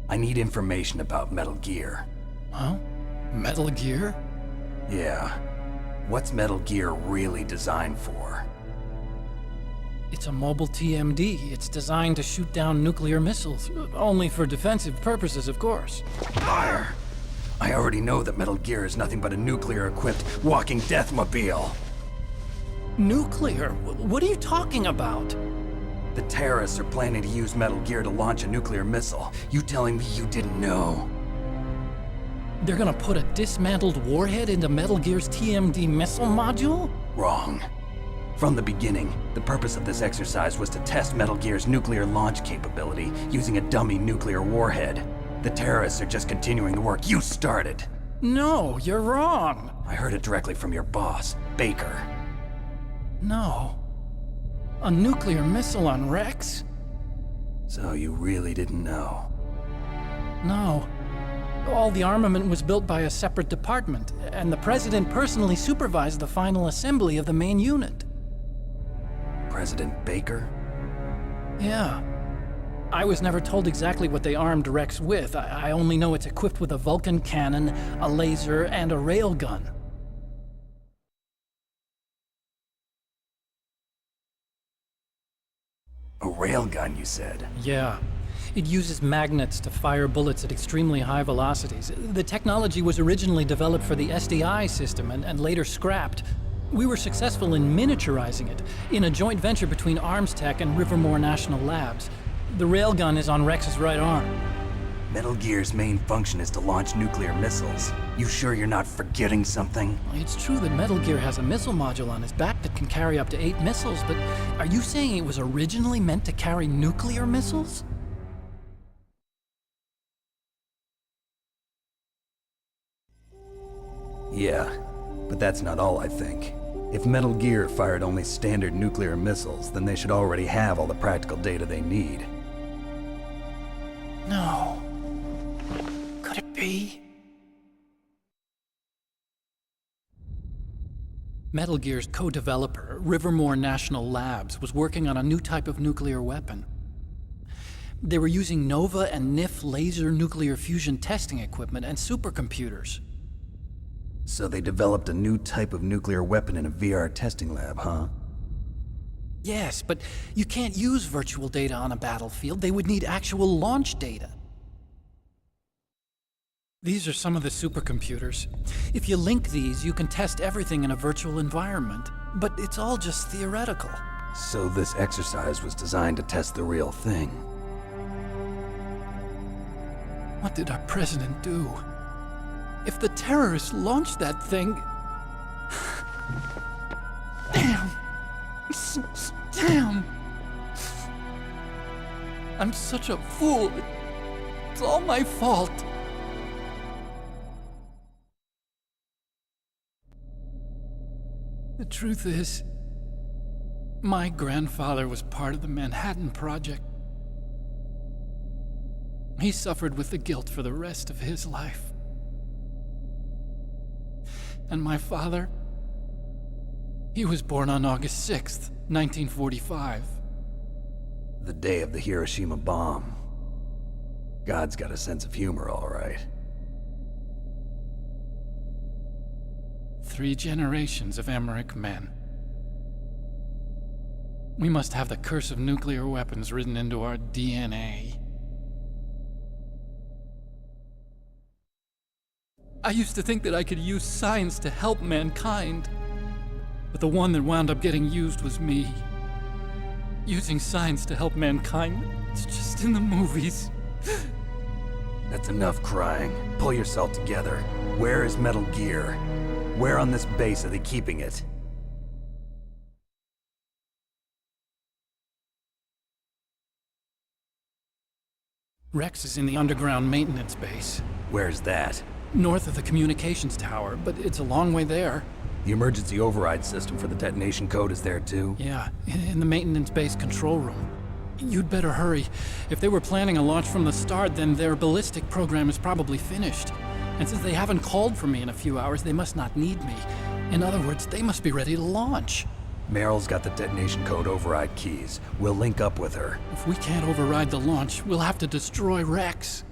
I need information about Metal Gear. Huh? Metal Gear? Yeah. What's Metal Gear really designed for? It's a mobile TMD. It's designed to shoot down nuclear missiles. Only for defensive purposes, of course. Fire! I already know that Metal Gear is nothing but a nuclear-equipped walking deathmobile. Nuclear? What are you talking about? The terrorists are planning to use Metal Gear to launch a nuclear missile. You telling me you didn't know? They're gonna put a dismantled warhead into Metal Gear's TMD missile module? Wrong. From the beginning, the purpose of this exercise was to test Metal Gear's nuclear launch capability using a dummy nuclear warhead. The terrorists are just continuing the work you started. No, you're wrong. I heard it directly from your boss, Baker. No. A nuclear missile on Rex? So you really didn't know? No. All the armament was built by a separate department, and the President personally supervised the final assembly of the main unit. President Baker? Yeah. I was never told exactly what they armed Rex with. I only know it's equipped with a Vulcan cannon, a laser, and a railgun. A railgun, you said? Yeah. It uses magnets to fire bullets at extremely high velocities. The technology was originally developed for the SDI system and later scrapped. We were successful in miniaturizing it, in a joint venture between Arms Tech and Rivermore National Labs. The railgun is on Rex's right arm. Metal Gear's main function is to launch nuclear missiles. You sure you're not forgetting something? It's true that Metal Gear has a missile module on his back that can carry up to 8 missiles, but are you saying it was originally meant to carry nuclear missiles? Yeah, but that's not all I think. If Metal Gear fired only standard nuclear missiles, then they should already have all the practical data they need. No. Could it be? Metal Gear's co-developer, Rivermore National Labs, was working on a new type of nuclear weapon. They were using NOVA and NIF laser nuclear fusion testing equipment and supercomputers. So they developed a new type of nuclear weapon in a VR testing lab, huh? Yes, but you can't use virtual data on a battlefield. They would need actual launch data. These are some of the supercomputers. If you link these, you can test everything in a virtual environment. But it's all just theoretical. So this exercise was designed to test the real thing. What did our president do? If the terrorists launched that thing... Damn! Damn! I'm such a fool. It's all my fault. The truth is, my grandfather was part of the Manhattan Project. He suffered with the guilt for the rest of his life. And my father, he was born on August 6th, 1945. The day of the Hiroshima bomb. God's got a sense of humor, all right. 3 generations of Emmerich men. We must have the curse of nuclear weapons written into our DNA. I used to think that I could use science to help mankind, but the one that wound up getting used was me. Using science to help mankind, it's just in the movies. That's enough crying. Pull yourself together. Where is Metal Gear? Where on this base are they keeping it? Rex is in the underground maintenance base. Where's that? North of the communications tower, but it's a long way there. The emergency override system for the detonation code is there too? Yeah, in the maintenance base control room. You'd better hurry. If they were planning a launch from the start, then their ballistic program is probably finished. And since they haven't called for me in a few hours, they must not need me. In other words, they must be ready to launch. Meryl's got the detonation code override keys. We'll link up with her. If we can't override the launch, we'll have to destroy Rex.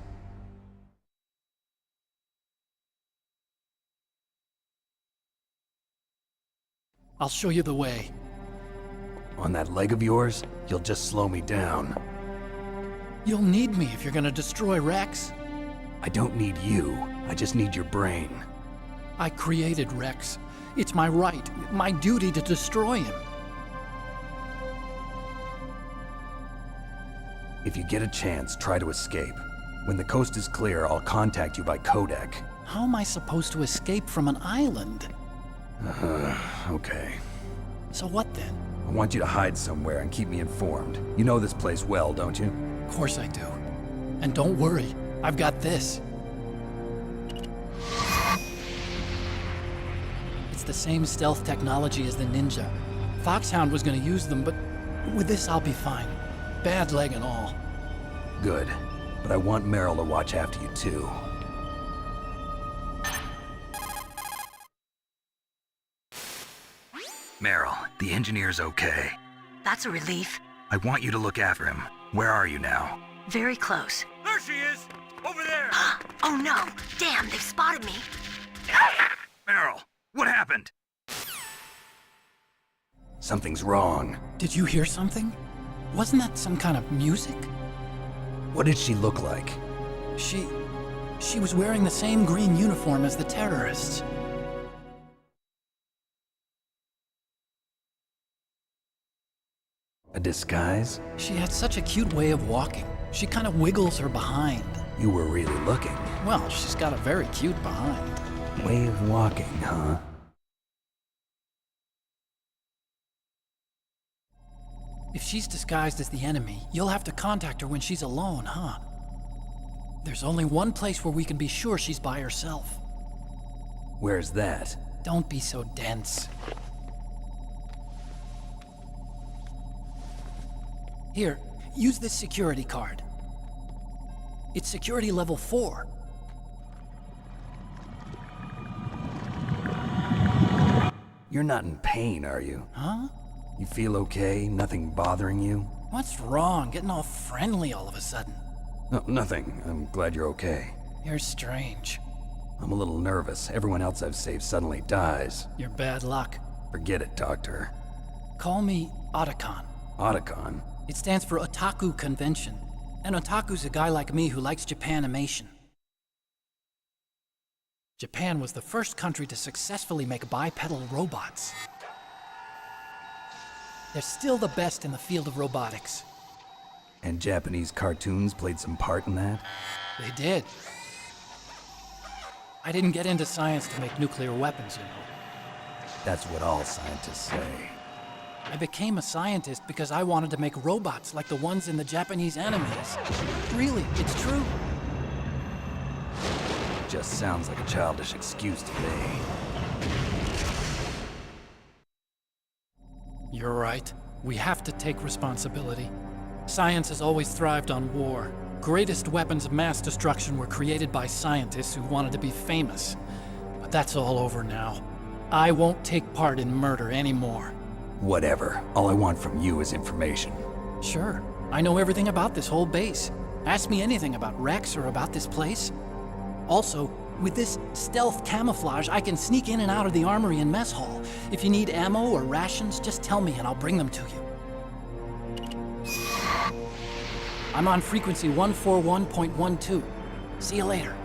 I'll show you the way. On that leg of yours, you'll just slow me down. You'll need me if you're gonna destroy Rex. I don't need you. I just need your brain. I created Rex. It's my right, my duty to destroy him. If you get a chance, try to escape. When the coast is clear, I'll contact you by codec. How am I supposed to escape from an island? Okay. So what then? I want you to hide somewhere and keep me informed. You know this place well, don't you? Of course I do. And don't worry, I've got this. It's the same stealth technology as the Ninja. Foxhound was gonna use them, but with this I'll be fine. Bad leg and all. Good. But I want Meryl to watch after you too. Meryl, the engineer's okay. That's a relief. I want you to look after him. Where are you now? Very close. There she is! Over there! Oh no! Damn, they've spotted me! Meryl, what happened? Something's wrong. Did you hear something? Wasn't that some kind of music? What did she look like? She was wearing the same green uniform as the terrorists. A disguise? She had such a cute way of walking. She kind of wiggles her behind. You were really looking. Well, she's got a very cute behind. Way of walking, huh? If she's disguised as the enemy, you'll have to contact her when she's alone, huh? There's only one place where we can be sure she's by herself. Where's that? Don't be so dense. Here, use this security card. It's security level 4. You're not in pain, are you? Huh? You feel okay? Nothing bothering you? What's wrong? Getting all friendly all of a sudden. No, nothing. I'm glad you're okay. You're strange. I'm a little nervous. Everyone else I've saved suddenly dies. You're bad luck. Forget it, Doctor. Call me Otacon. Otacon? It stands for Otaku Convention. An otaku's a guy like me who likes Japanimation. Japan was the first country to successfully make bipedal robots. They're still the best in the field of robotics. And Japanese cartoons played some part in that? They did. I didn't get into science to make nuclear weapons, you know. That's what all scientists say. I became a scientist because I wanted to make robots like the ones in the Japanese animes. Really, it's true. Just sounds like a childish excuse to me. You're right. We have to take responsibility. Science has always thrived on war. Greatest weapons of mass destruction were created by scientists who wanted to be famous. But that's all over now. I won't take part in murder anymore. Whatever. All I want from you is information. Sure. I know everything about this whole base. Ask me anything about Rex or about this place. Also, with this stealth camouflage, I can sneak in and out of the armory and mess hall. If you need ammo or rations, just tell me and I'll bring them to you. I'm on frequency 141.12. See you later.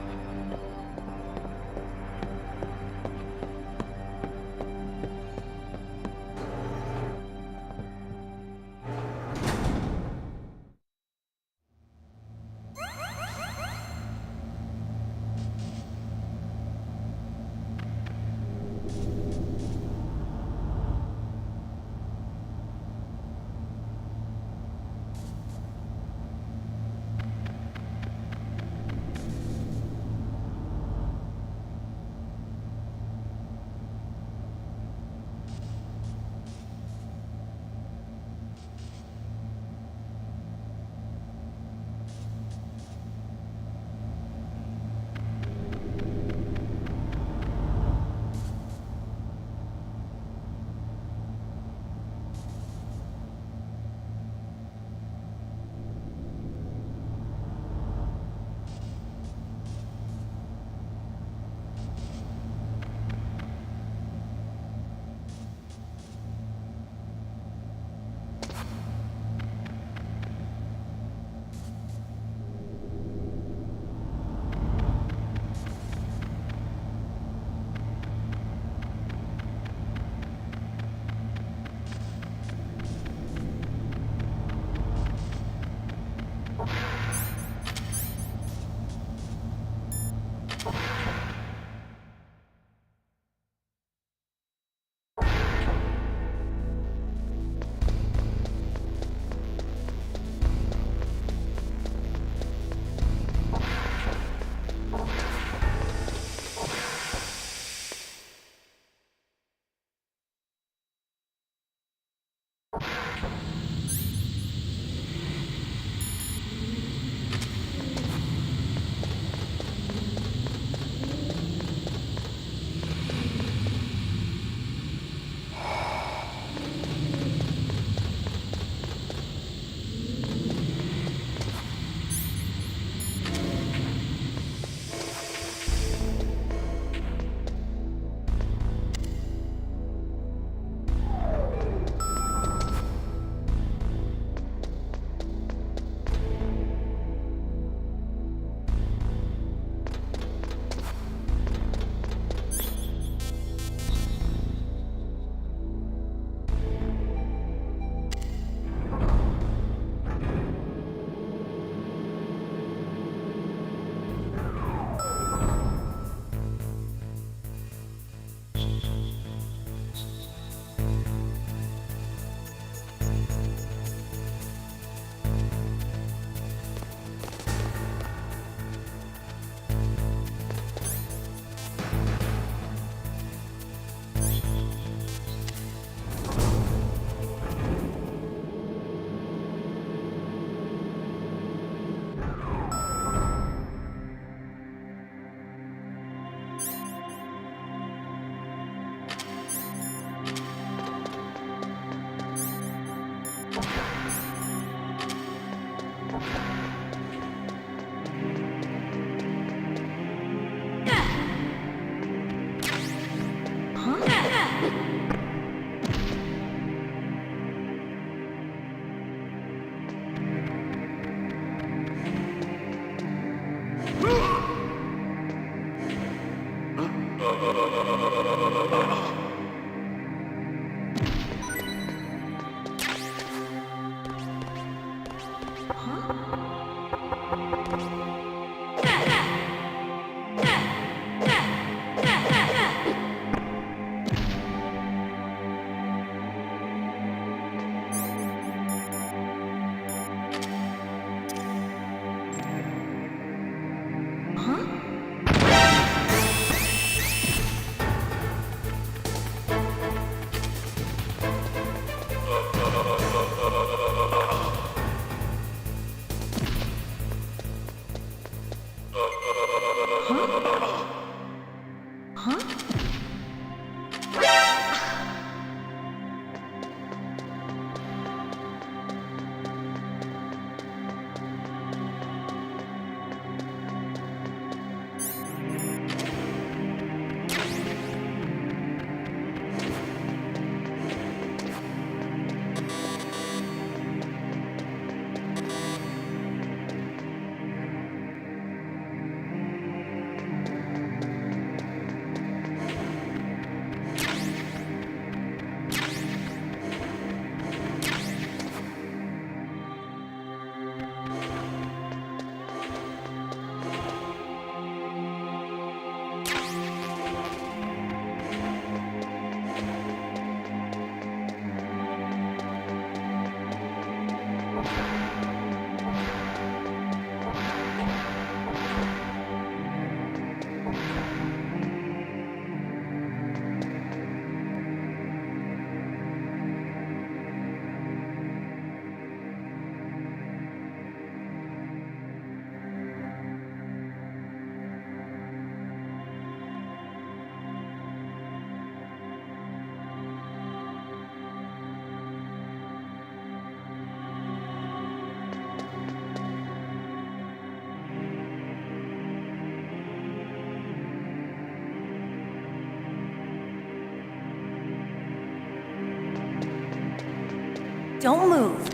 Don't move.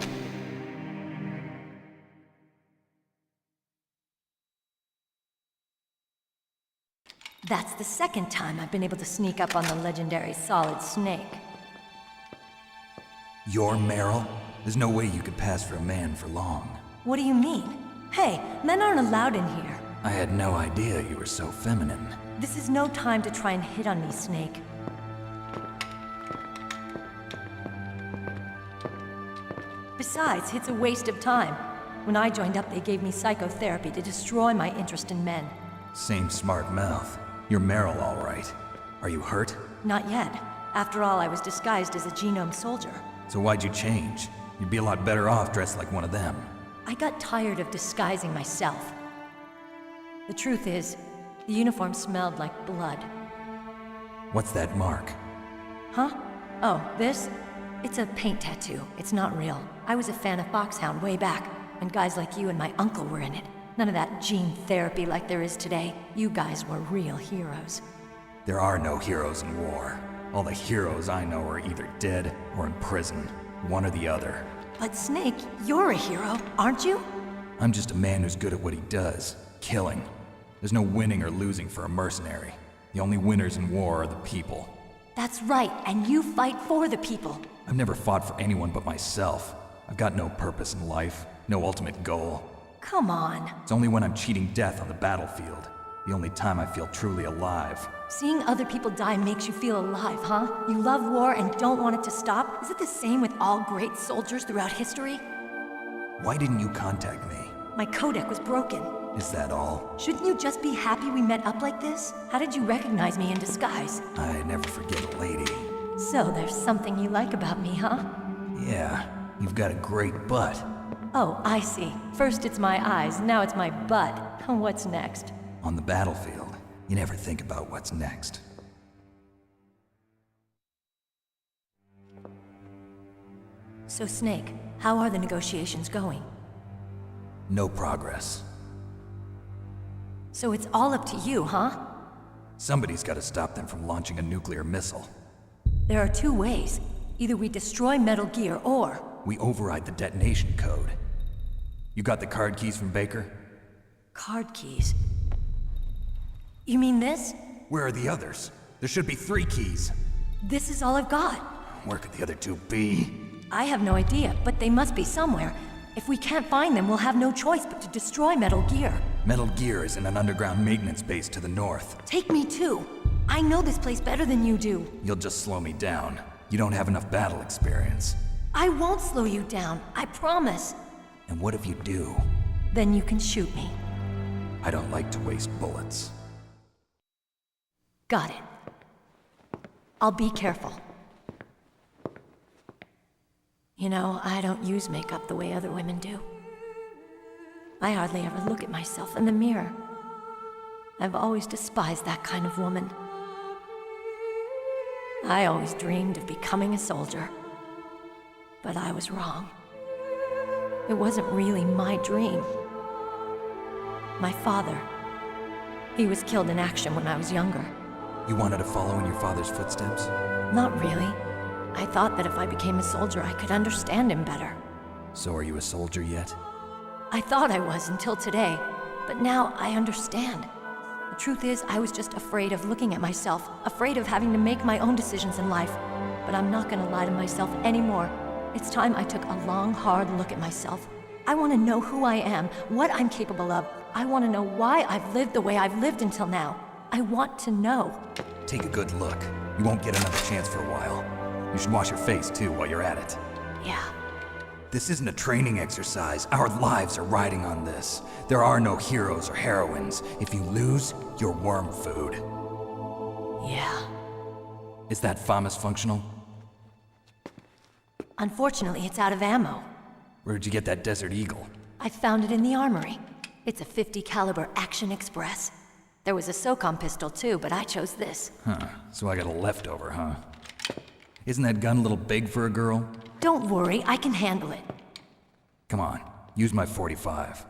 That's the second time I've been able to sneak up on the legendary Solid Snake. You're Meryl? There's no way you could pass for a man for long. What do you mean? Hey, men aren't allowed in here. I had no idea you were so feminine. This is no time to try and hit on me, Snake. Besides, it's a waste of time. When I joined up, they gave me psychotherapy to destroy my interest in men. Same smart mouth. You're Meryl, all right. Are you hurt? Not yet. After all, I was disguised as a genome soldier. So why'd you change? You'd be a lot better off dressed like one of them. I got tired of disguising myself. The truth is, the uniform smelled like blood. What's that mark? Huh? Oh, this? It's a paint tattoo. It's not real. I was a fan of Foxhound way back, when guys like you and my uncle were in it. None of that gene therapy like there is today. You guys were real heroes. There are no heroes in war. All the heroes I know are either dead or in prison. One or the other. But Snake, you're a hero, aren't you? I'm just a man who's good at what he does. Killing. There's no winning or losing for a mercenary. The only winners in war are the people. That's right, and you fight for the people. I've never fought for anyone but myself. I've got no purpose in life, no ultimate goal. Come on. It's only when I'm cheating death on the battlefield. The only time I feel truly alive. Seeing other people die makes you feel alive, huh? You love war and don't want it to stop? Is it the same with all great soldiers throughout history? Why didn't you contact me? My codec was broken. Is that all? Shouldn't you just be happy we met up like this? How did you recognize me in disguise? I never forget a lady. So there's something you like about me, huh? Yeah, you've got a great butt. Oh, I see. First it's my eyes, now it's my butt. What's next? On the battlefield, you never think about what's next. So Snake, how are the negotiations going? No progress. So it's all up to you, huh? Somebody's got to stop them from launching a nuclear missile. There are two ways. Either we destroy Metal Gear, or... we override the detonation code. You got the card keys from Baker? Card keys? You mean this? Where are the others? There should be 3 keys. This is all I've got. Where could the other 2 be? I have no idea, but they must be somewhere. If we can't find them, we'll have no choice but to destroy Metal Gear. Metal Gear is in an underground maintenance base to the north. Take me too. I know this place better than you do. You'll just slow me down. You don't have enough battle experience. I won't slow you down, I promise. And what if you do? Then you can shoot me. I don't like to waste bullets. Got it. I'll be careful. You know, I don't use makeup the way other women do. I hardly ever look at myself in the mirror. I've always despised that kind of woman. I always dreamed of becoming a soldier. But I was wrong. It wasn't really my dream. My father, he was killed in action when I was younger. You wanted to follow in your father's footsteps? Not really. I thought that if I became a soldier, I could understand him better. So are you a soldier yet? I thought I was until today, but now I understand. The truth is, I was just afraid of looking at myself, afraid of having to make my own decisions in life. But I'm not gonna lie to myself anymore. It's time I took a long, hard look at myself. I want to know who I am, what I'm capable of. I want to know why I've lived the way I've lived until now. I want to know. Take a good look. You won't get another chance for a while. You should wash your face, too, while you're at it. Yeah. This isn't a training exercise. Our lives are riding on this. There are no heroes or heroines. If you lose, you're worm food. Yeah. Is that FAMAS functional? Unfortunately, it's out of ammo. Where'd you get that Desert Eagle? I found it in the armory. It's a .50 caliber Action Express. There was a SOCOM pistol too, but I chose this. Huh, so I got a leftover, huh? Isn't that gun a little big for a girl? Don't worry, I can handle it. Come on, use my .45.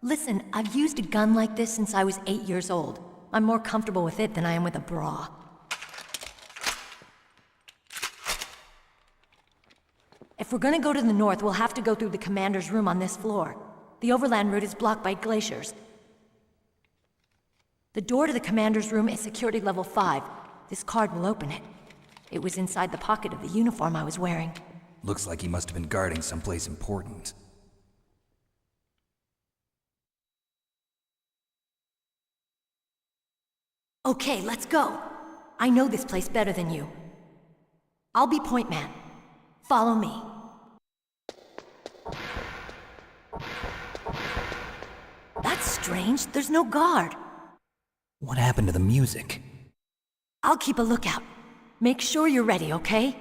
Listen, I've used a gun like this since I was 8 years old. I'm more comfortable with it than I am with a bra. If we're gonna go to the north, we'll have to go through the commander's room on this floor. The overland route is blocked by glaciers. The door to the commander's room is security level 5. This card will open it. It was inside the pocket of the uniform I was wearing. Looks like he must have been guarding someplace important. Okay, let's go. I know this place better than you. I'll be point man. Follow me. That's strange. There's no guard. What happened to the music? I'll keep a lookout. Make sure you're ready, okay?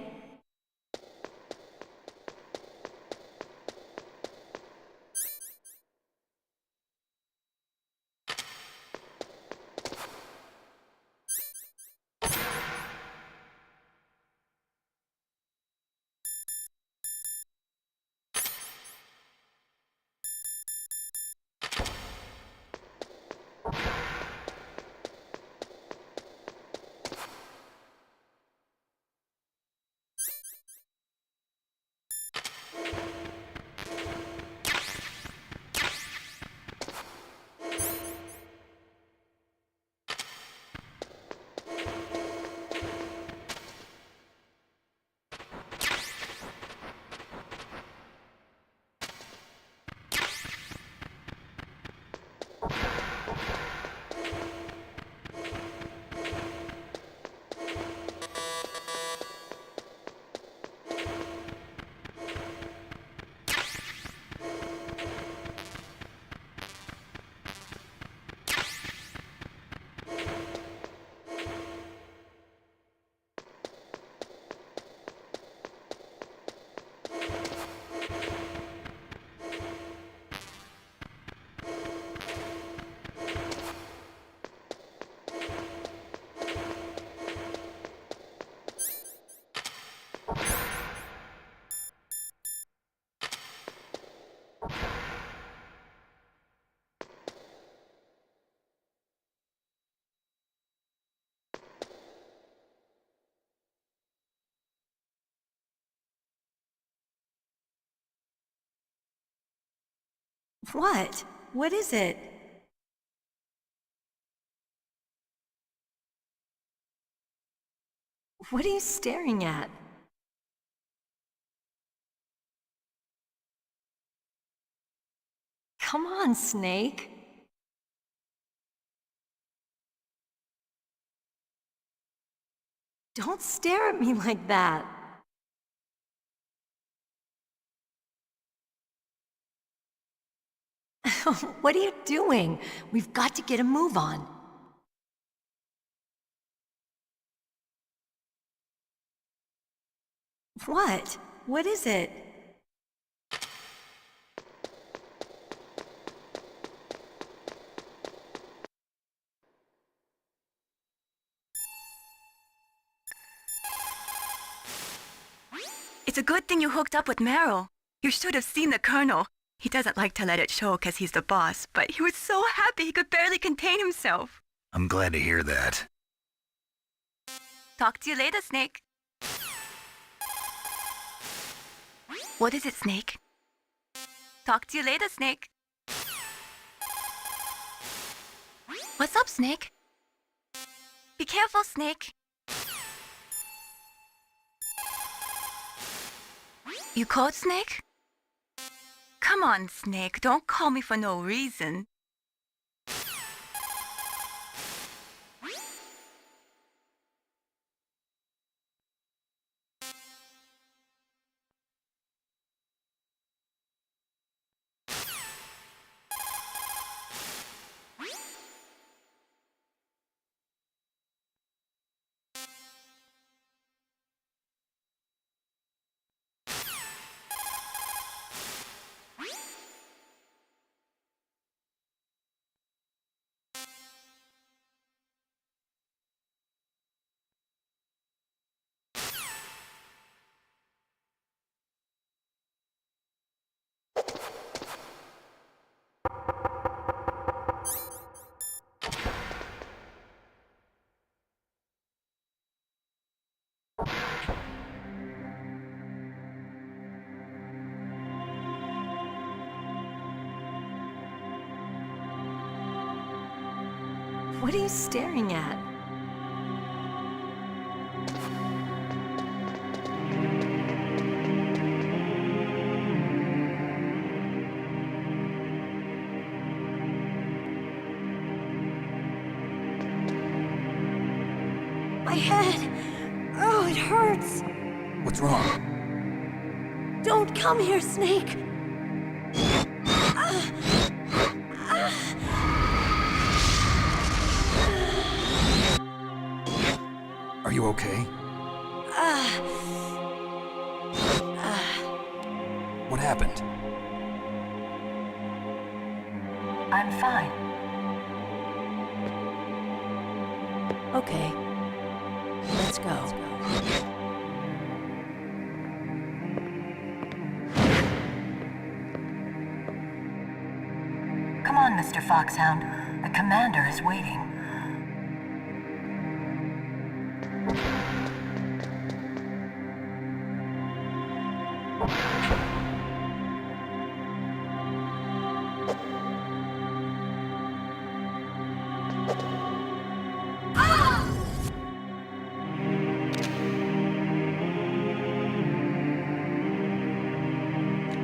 What? What is it? What are you staring at? Come on, Snake. Don't stare at me like that. What are you doing? We've got to get a move on. What? What is it? It's a good thing you hooked up with Meryl. You should have seen the Colonel. He doesn't like to let it show because he's the boss, but he was so happy he could barely contain himself. I'm glad to hear that. Talk to you later, Snake. What is it, Snake? Talk to you later, Snake. What's up, Snake? Be careful, Snake. You called, Snake? Come on, Snake. Don't call me for no reason. What are you staring at? My head! Oh, it hurts! What's wrong? Don't come here, Snake! Are you okay? What happened? I'm fine. Okay. Let's go. Come on, Mr. Foxhound. The commander is waiting.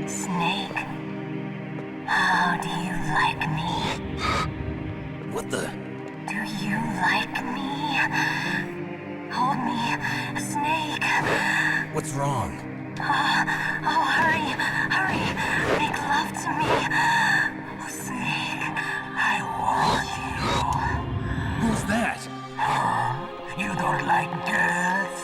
Snake, how do you like me? What the? Do you like me? Hold me, Snake. What's wrong? Oh, hurry, hurry. Make love to me. Oh, Snake, I want you. Who's that? Oh, you don't like girls?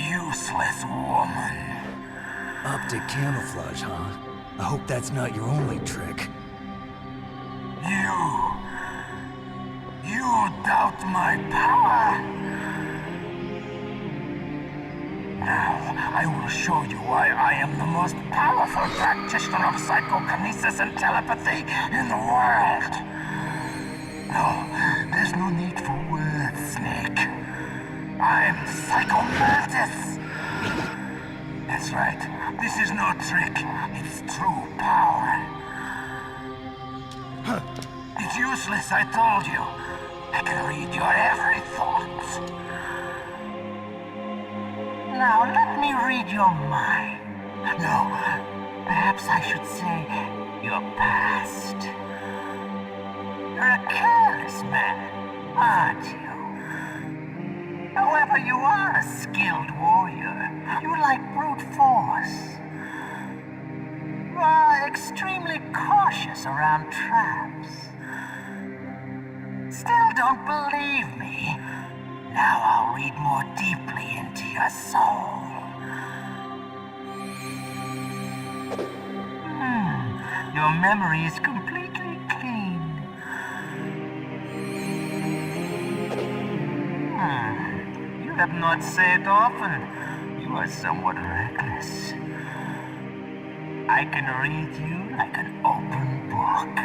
Useless woman. Optic camouflage, huh? I hope that's not your only trick. You doubt my power? Now, I will show you why I am the most powerful practitioner of psychokinesis and telepathy in the world. No, there's no need for words, Snake. I'm Psychomantis! That's right. This is no trick. It's true power. It's useless, I told you. I can read your every thought. Now, let me read your mind. No, perhaps I should say your past. You're a careless man, aren't you? However, you are a skilled warrior. You like brute force. You are extremely cautious around traps. Still don't believe me? Now I'll read more deeply into your soul. Your memory is completely clean. You have not saved often. You are somewhat reckless. I can read you like an open book.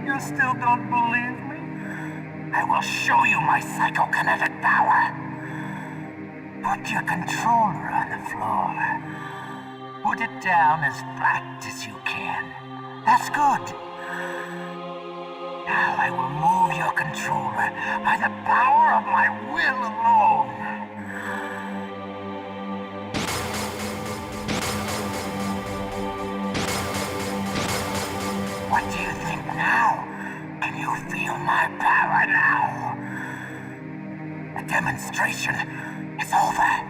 You still don't believe me? I will show you my psychokinetic power. Put your controller on the floor. Put it down as flat as you can. That's good. Now I will move your controller by the power of my will alone. What do you think now? Can you feel my power now? The demonstration is over.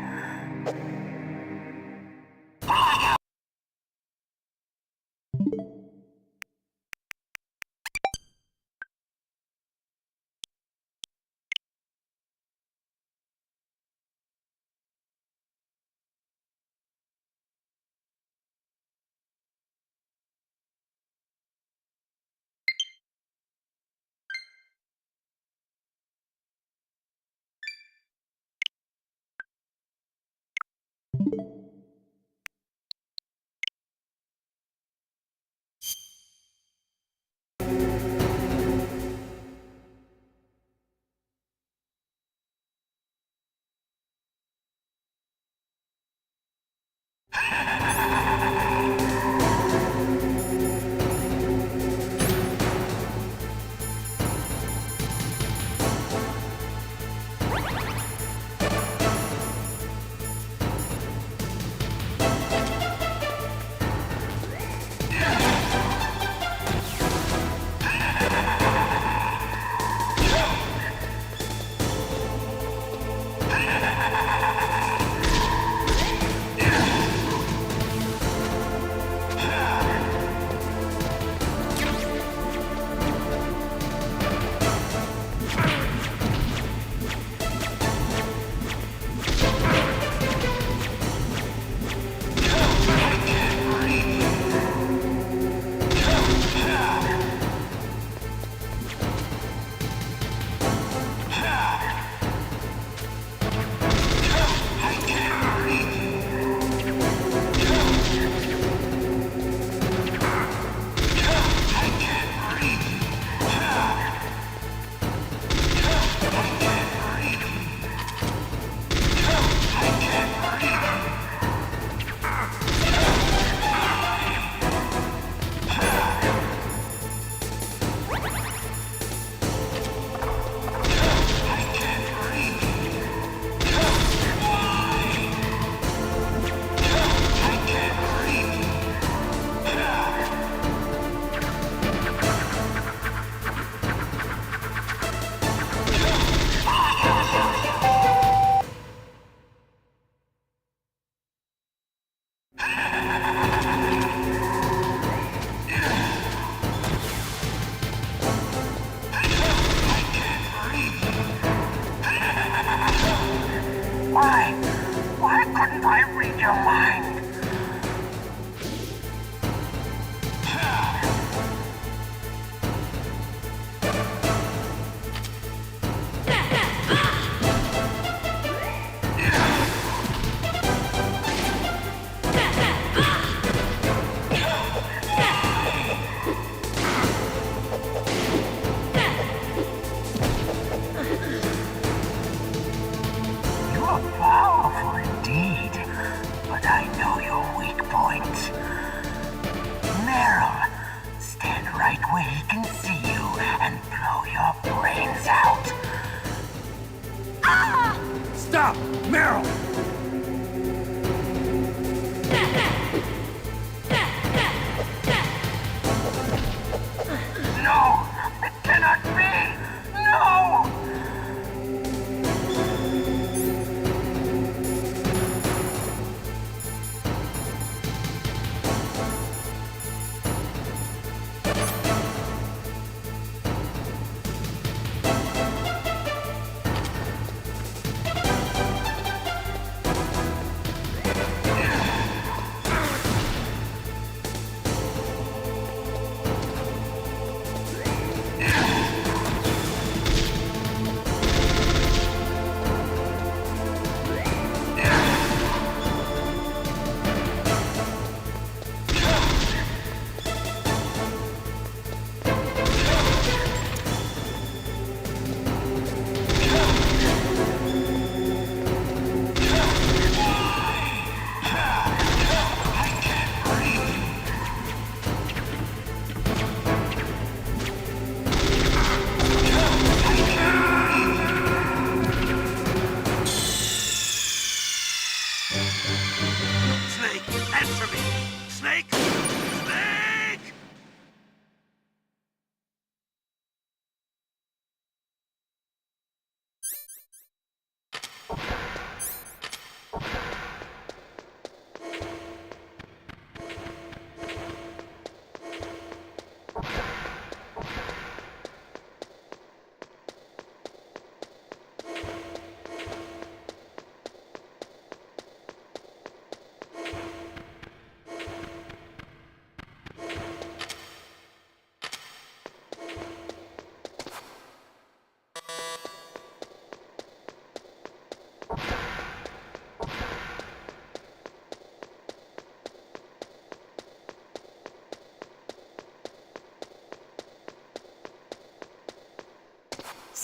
Why couldn't I read your mind? You're powerful indeed, but I know your weak point. Meryl, stand right where he can see you and blow your brains out. Ah! Stop! Meryl! No! It cannot be! No!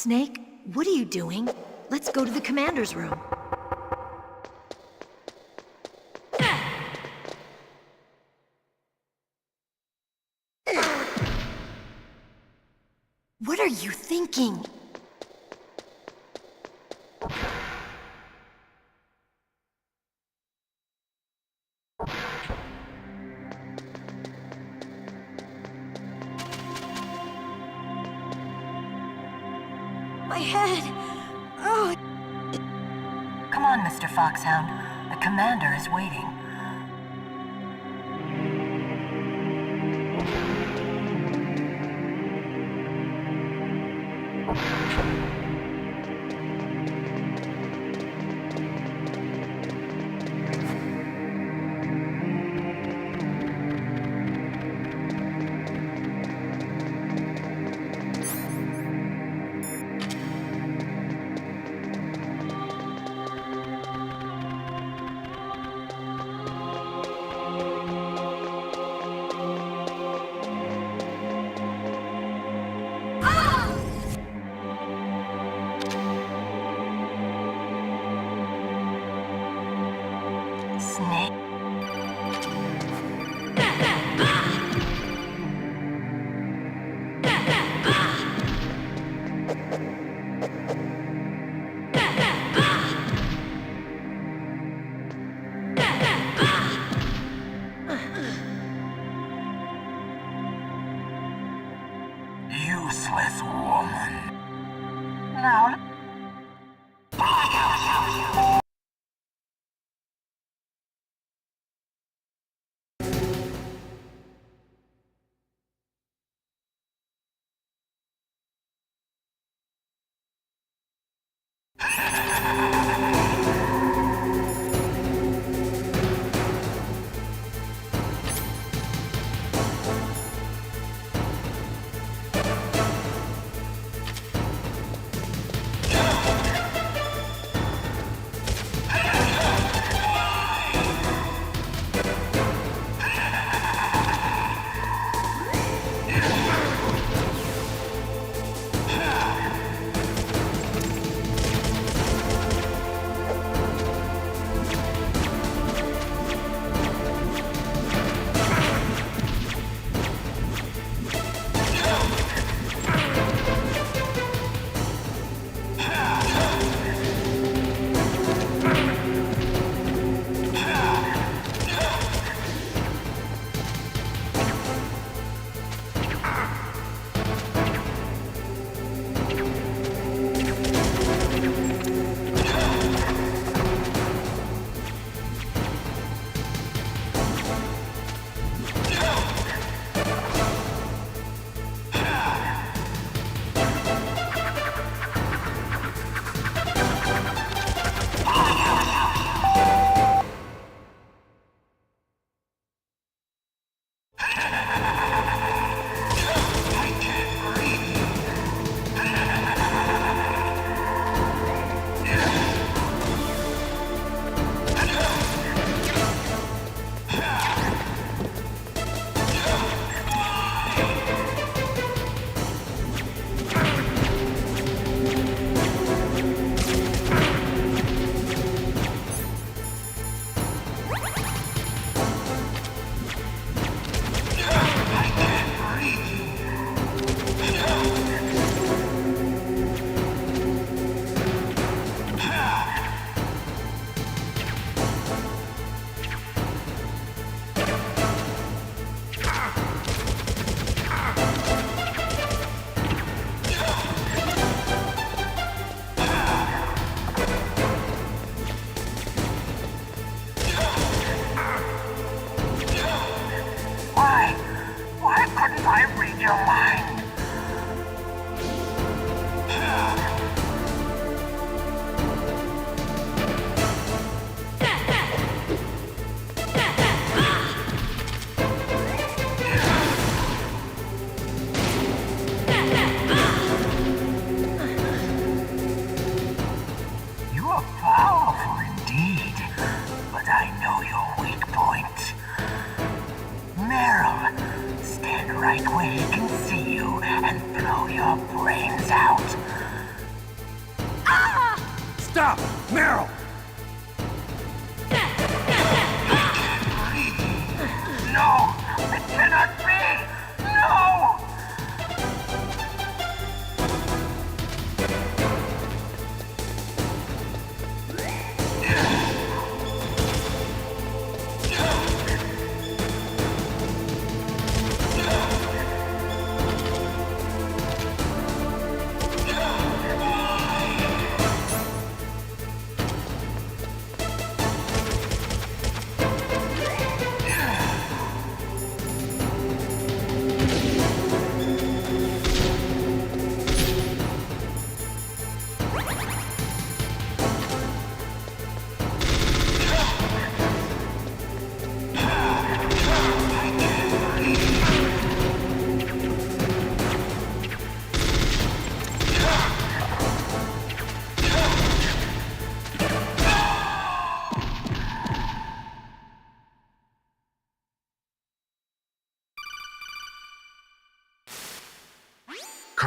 Snake, what are you doing? Let's go to the commander's room. What are you thinking? My head! Oh! Come on, Mr. Foxhound. The commander is waiting. Snake. Useless woman. Now... Why couldn't I read your mind? You are powerful indeed, but I know your weak point. Meryl, stand right where he can see you.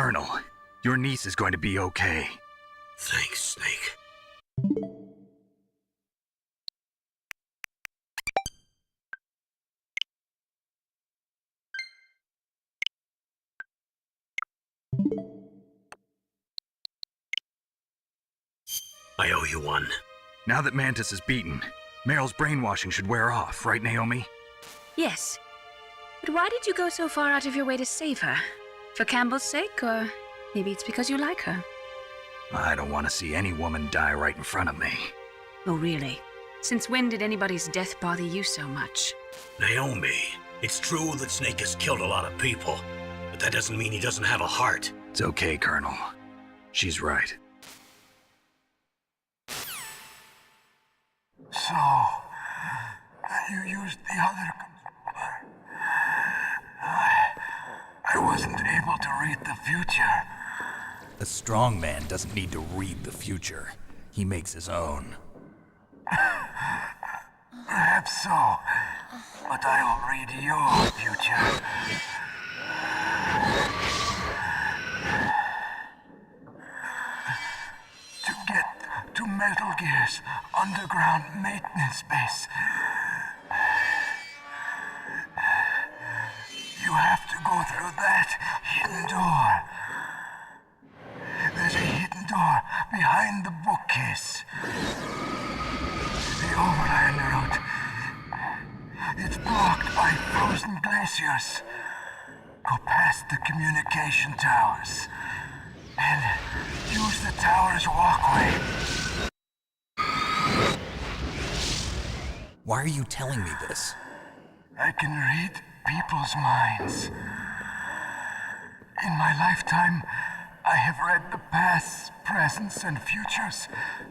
Colonel, your niece is going to be okay. Thanks, Snake. I owe you one. Now that Mantis is beaten, Meryl's brainwashing should wear off, right, Naomi? Yes. But why did you go so far out of your way to save her? For Campbell's sake, or maybe it's because you like her? I don't want to see any woman die right in front of me. Oh, really? Since when did anybody's death bother you so much? Naomi, it's true that Snake has killed a lot of people, but that doesn't mean he doesn't have a heart. It's okay, Colonel. She's right. So, you used the other... I wasn't able to read the future. A strong man doesn't need to read the future. He makes his own. Perhaps so, but I will read your future. To get to Metal Gear's underground maintenance base, you have to go through that hidden door. There's a hidden door behind the bookcase. The overland route. It's blocked by frozen glaciers. Go past the communication towers and use the tower's walkway. Why are you telling me this? I can read people's minds. In my lifetime, I have read the pasts, presents, and futures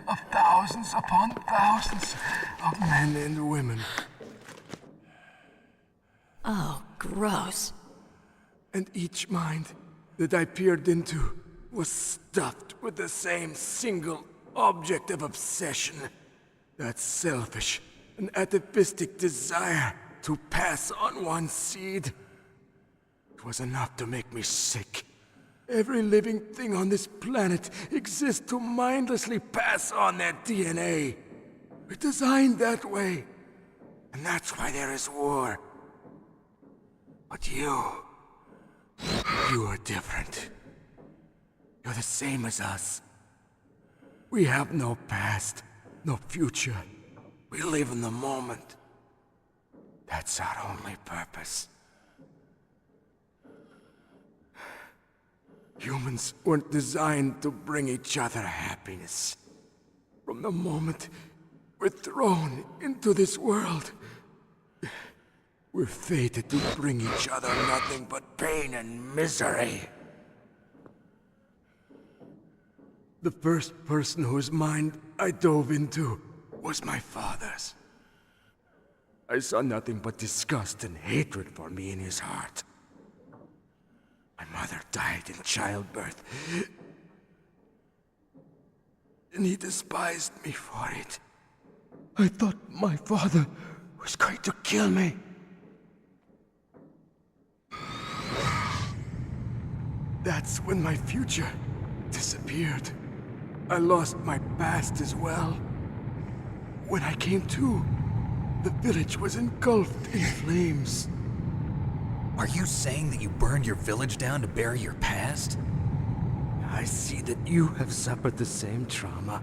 of thousands upon thousands of men and women. Oh, gross. And each mind that I peered into was stuffed with the same single object of obsession. That selfish and atavistic desire to pass on one's seed. It was enough to make me sick. Every living thing on this planet exists to mindlessly pass on their DNA. We're designed that way. And that's why there is war. But you are different. You're the same as us. We have no past, no future. We live in the moment. That's our only purpose. Humans weren't designed to bring each other happiness. From the moment we're thrown into this world, we're fated to bring each other nothing but pain and misery. The first person whose mind I dove into was my father's. I saw nothing but disgust and hatred for me in his heart. My mother died in childbirth, and he despised me for it. I thought my father was going to kill me. That's when my future disappeared. I lost my past as well. When I came to, the village was engulfed in flames. Are you saying that you burned your village down to bury your past? I see that you have suffered the same trauma.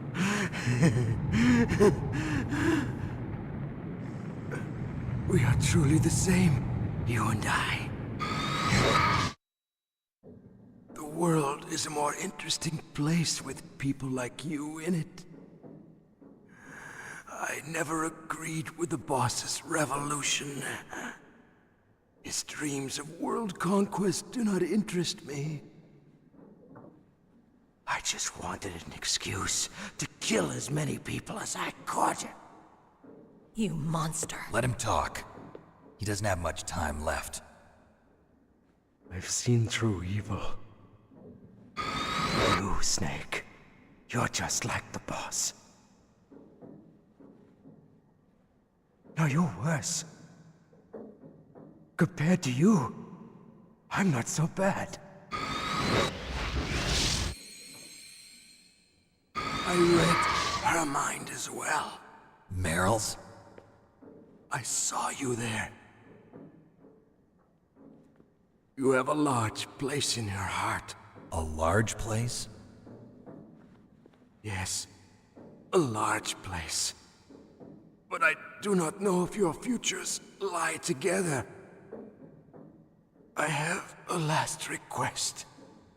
We are truly the same, you and I. The world is a more interesting place with people like you in it. I never agreed with the boss's revolution. His dreams of world conquest do not interest me. I just wanted an excuse to kill as many people as I could. You monster. Let him talk. He doesn't have much time left. I've seen through evil. You, Snake, you're just like the boss. No, you're worse. Compared to you, I'm not so bad. I read her mind as well. Meryl's? I saw you there. You have a large place in her heart. A large place? Yes, a large place. But I do not know if your futures lie together. I have a last request.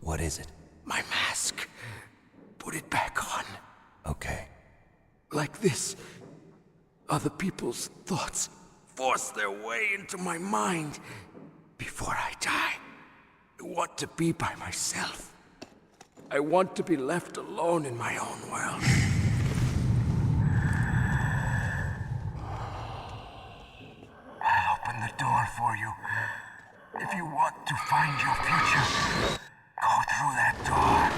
What is it? My mask. Put it back on. Okay. Like this, other people's thoughts force their way into my mind. Before I die, I want to be by myself. I want to be left alone in my own world. I'll open the door for you. If you want to find your future, go through that door.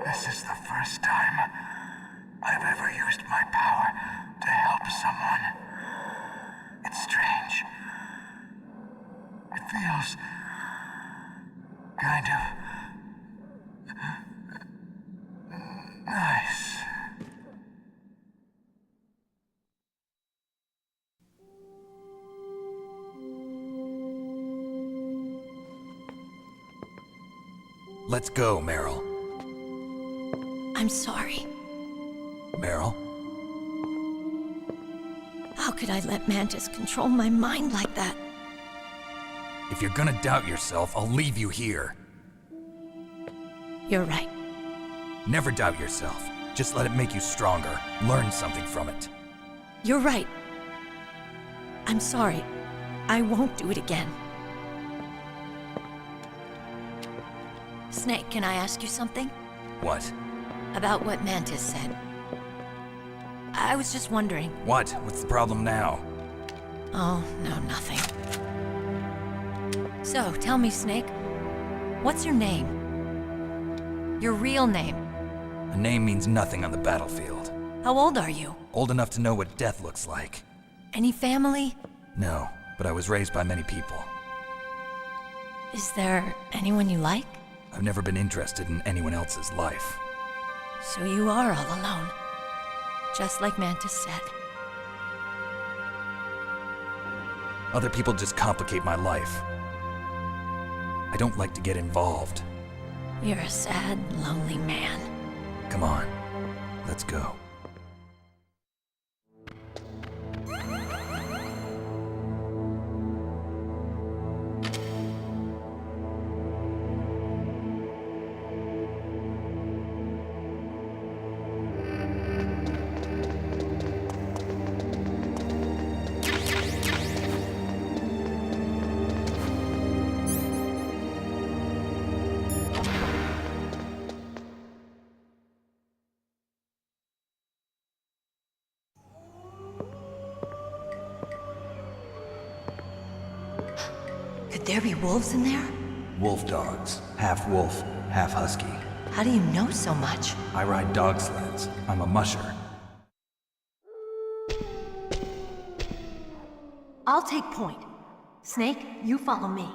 This is the first time I've ever used my power to help someone. It's strange. It feels kind of nice. Let's go, Meryl. I'm sorry. Meryl? How could I let Mantis control my mind like that? If you're gonna doubt yourself, I'll leave you here. You're right. Never doubt yourself. Just let it make you stronger. Learn something from it. You're right. I'm sorry. I won't do it again. Snake, can I ask you something? What? About what Mantis said. I was just wondering. What? What's the problem now? Oh, no, nothing. So, tell me, Snake. What's your name? Your real name? A name means nothing on the battlefield. How old are you? Old enough to know what death looks like. Any family? No, but I was raised by many people. Is there anyone you like? I've never been interested in anyone else's life. So you are all alone. Just like Mantis said. Other people just complicate my life. I don't like to get involved. You're a sad, lonely man. Come on, let's go. Could there be wolves in there? Wolf dogs. Half wolf, half husky. How do you know so much? I ride dog sleds. I'm a musher. I'll take point. Snake, you follow me.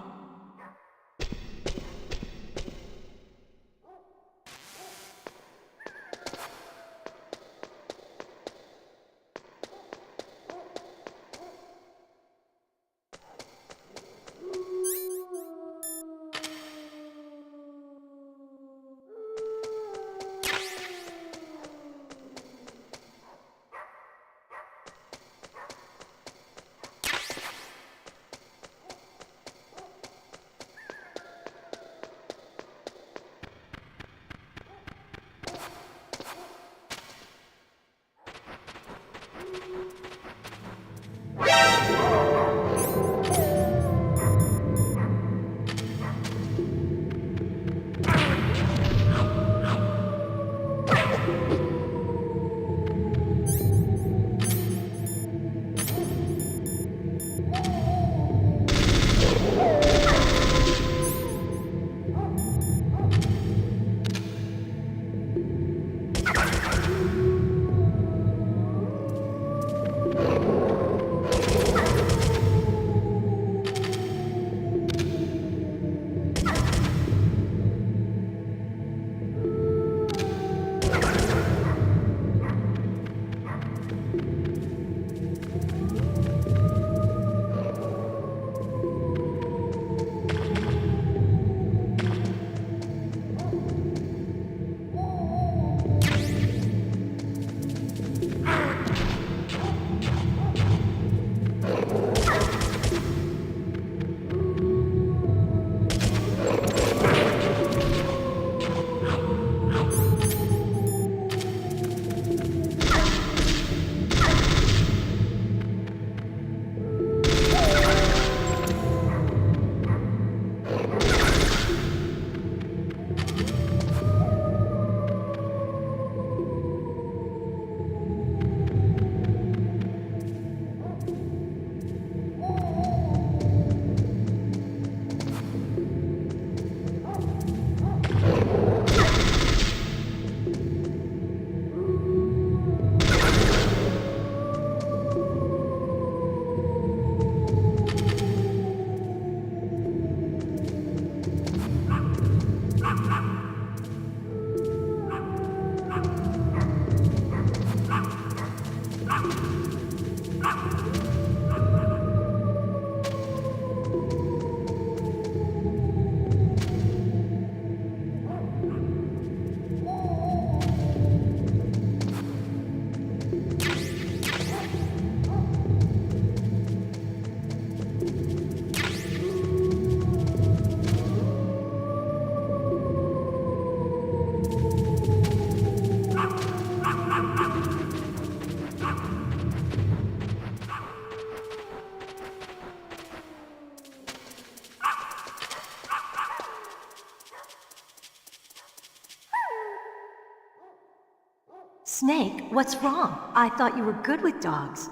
Snake, what's wrong? I thought you were good with dogs.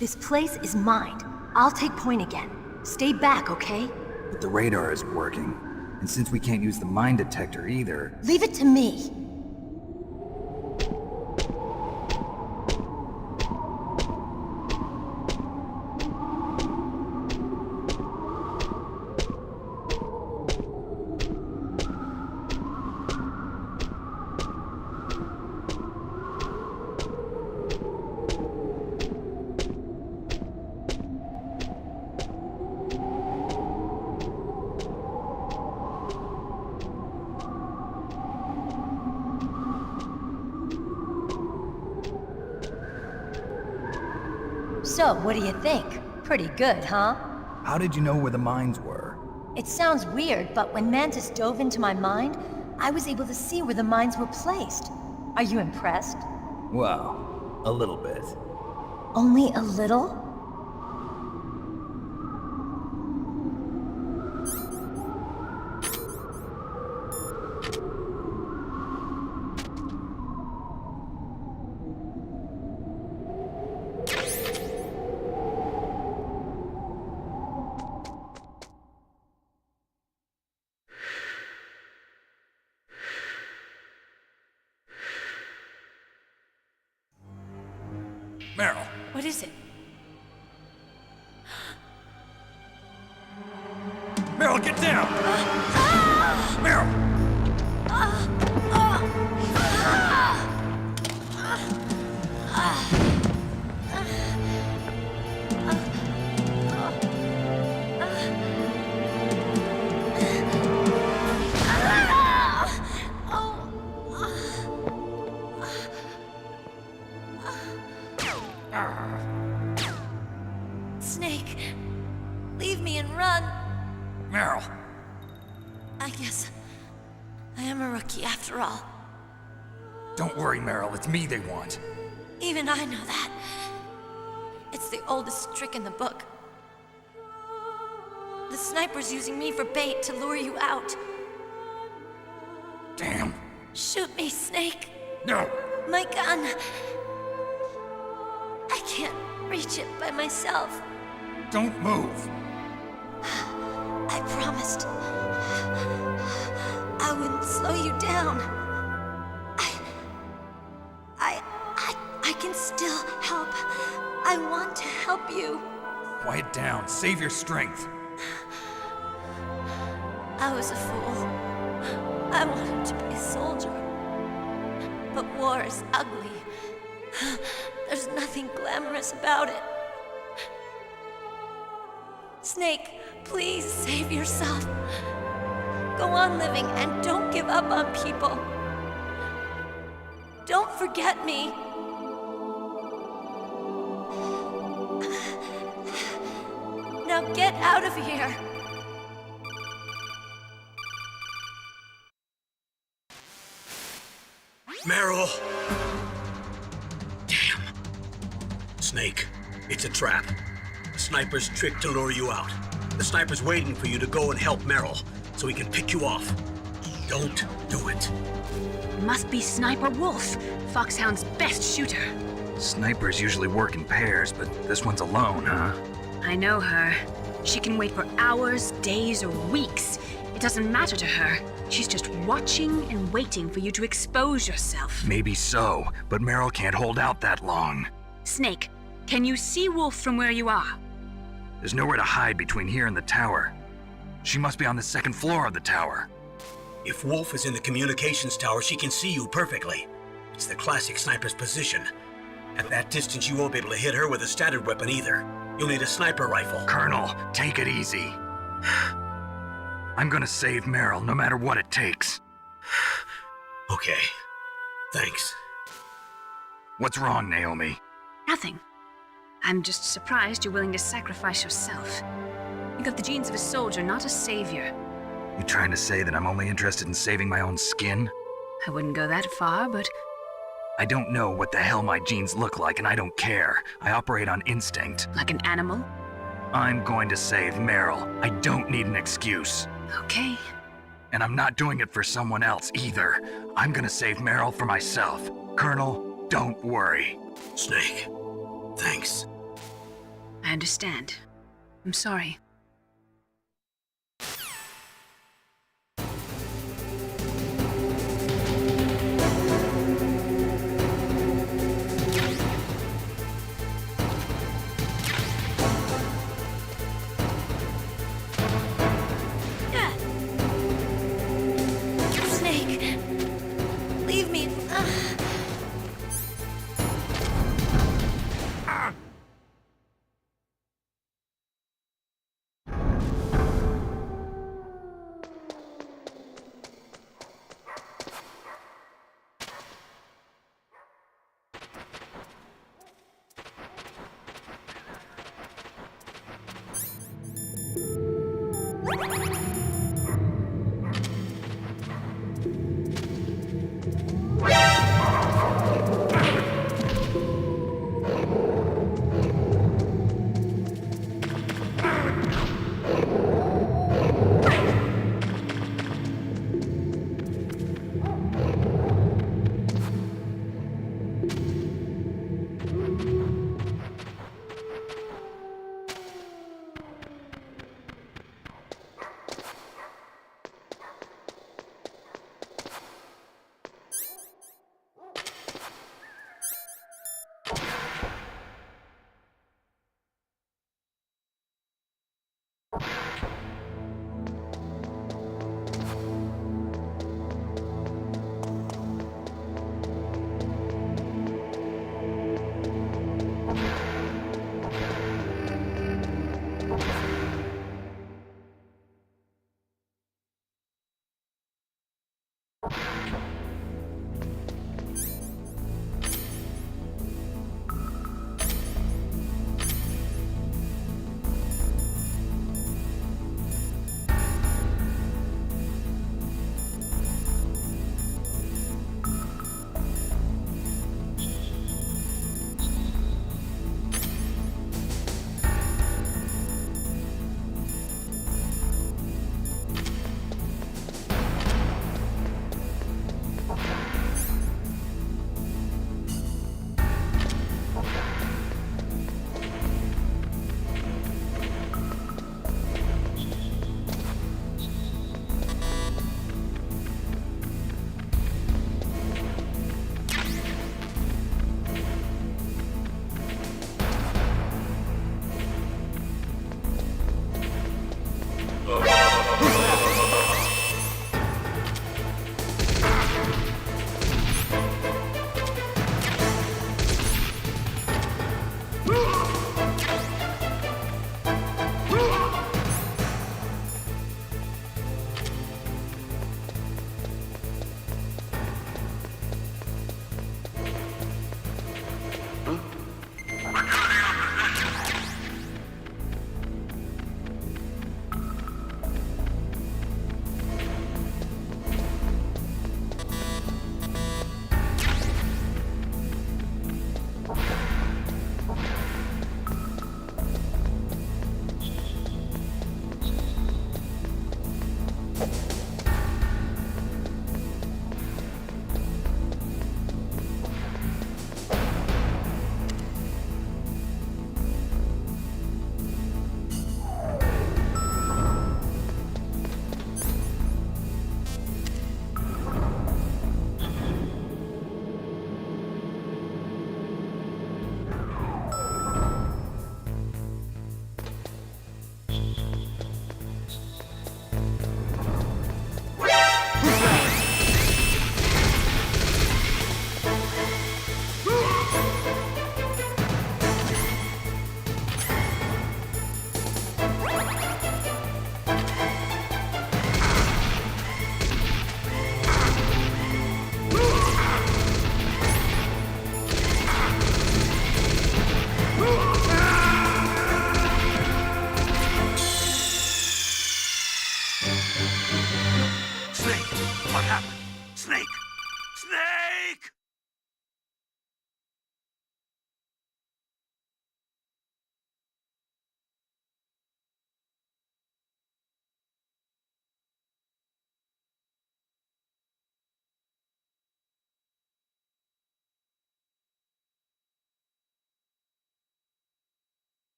This place is mine. I'll take point again. Stay back, okay? But the radar isn't working. And since we can't use the mine detector either... Leave it to me. So, what do you think? Pretty good, huh? How did you know where the mines were? It sounds weird, but when Mantis dove into my mind, I was able to see where the mines were placed. Are you impressed? Well, a little bit. Only a little? Meryl! What is it? Meryl, get down! Meryl! Snake, leave me and run. Meryl! I guess I am a rookie after all. Don't worry, Meryl. It's me they want. Even I know that. It's the oldest trick in the book. The sniper's using me for bait to lure you out. Damn. Shoot me, Snake. No! My gun. I can't reach it by myself. Don't move. I promised I wouldn't slow you down. I can still help. I want to help you. Quiet down. Save your strength. I was a fool. I wanted to be a soldier. But war is ugly. There's nothing glamorous about it. Snake, please save yourself. Go on living and don't give up on people. Don't forget me. Now get out of here. Meryl! Damn. Snake, it's a trap. The sniper's trick to lure you out. The sniper's waiting for you to go and help Meryl, so he can pick you off. Don't do it. Must be Sniper Wolf, Foxhound's best shooter. Snipers usually work in pairs, but this one's alone, huh? I know her. She can wait for hours, days, or weeks. It doesn't matter to her. She's just watching and waiting for you to expose yourself. Maybe so, but Meryl can't hold out that long. Snake, can you see Wolf from where you are? There's nowhere to hide between here and the tower. She must be on the second floor of the tower. If Wolf is in the communications tower, she can see you perfectly. It's the classic sniper's position. At that distance, you won't be able to hit her with a standard weapon either. You'll need a sniper rifle. Colonel, take it easy. I'm gonna save Meryl, no matter what it takes. Okay. Thanks. What's wrong, Naomi? Nothing. I'm just surprised you're willing to sacrifice yourself. You got the genes of a soldier, not a savior. You trying to say that I'm only interested in saving my own skin? I wouldn't go that far, but I don't know what the hell my genes look like, and I don't care. I operate on instinct. like an animal? I'm going to save Meryl. I don't need an excuse. Okay. And I'm not doing it for someone else either. I'm gonna save Meryl for myself. Colonel, don't worry. Snake, thanks. I understand. I'm sorry. Snake! Leave me!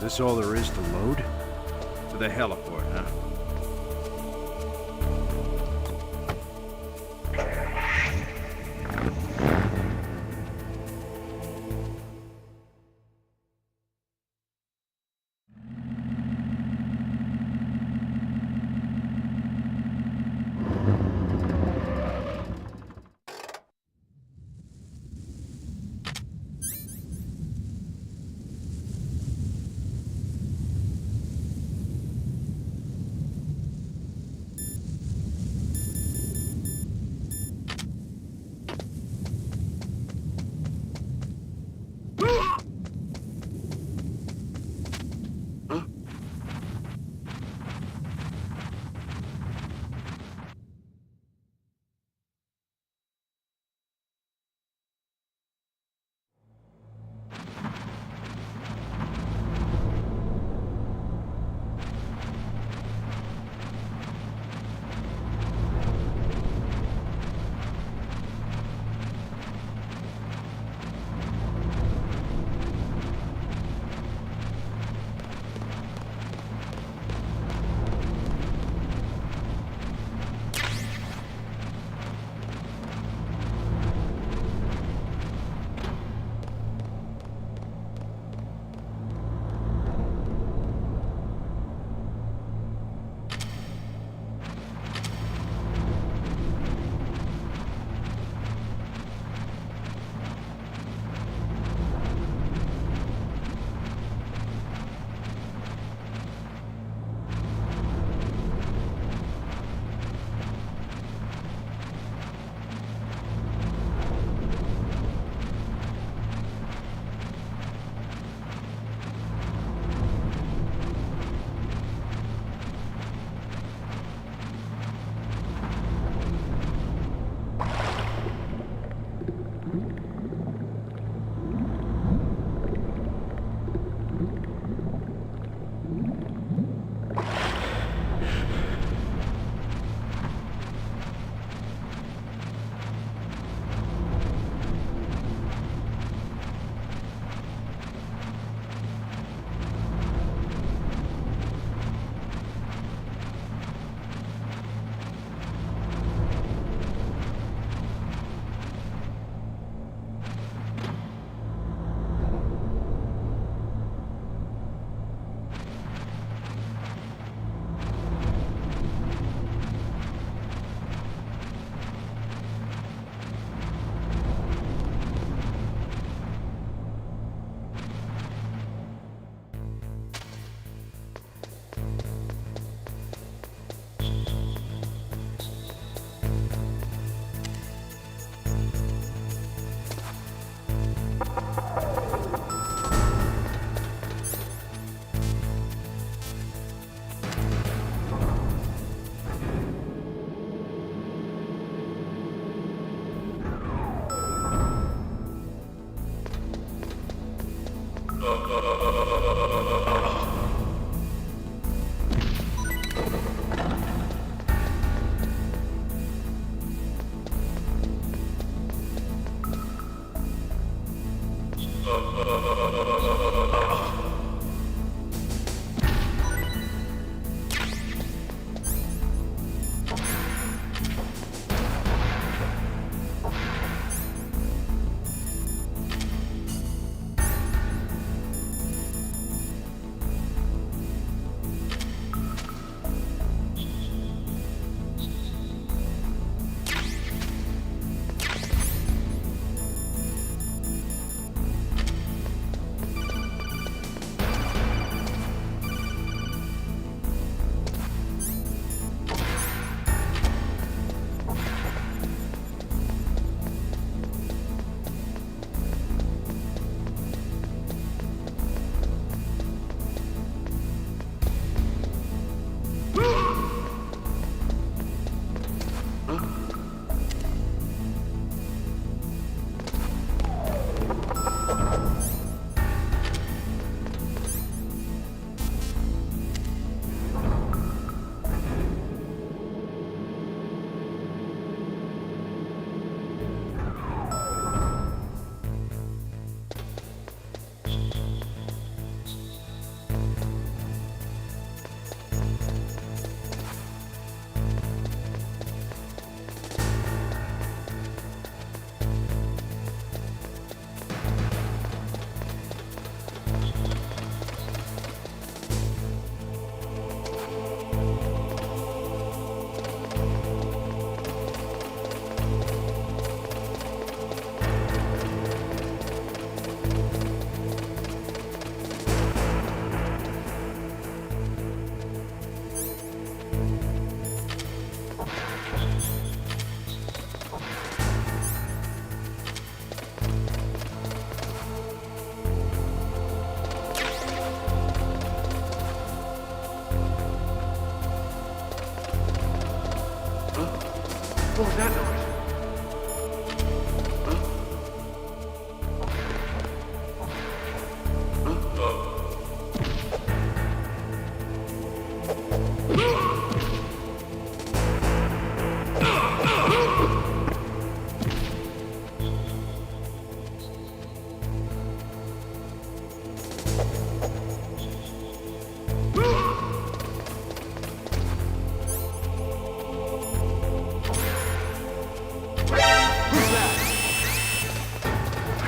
this all there is to load? To the heliport, huh?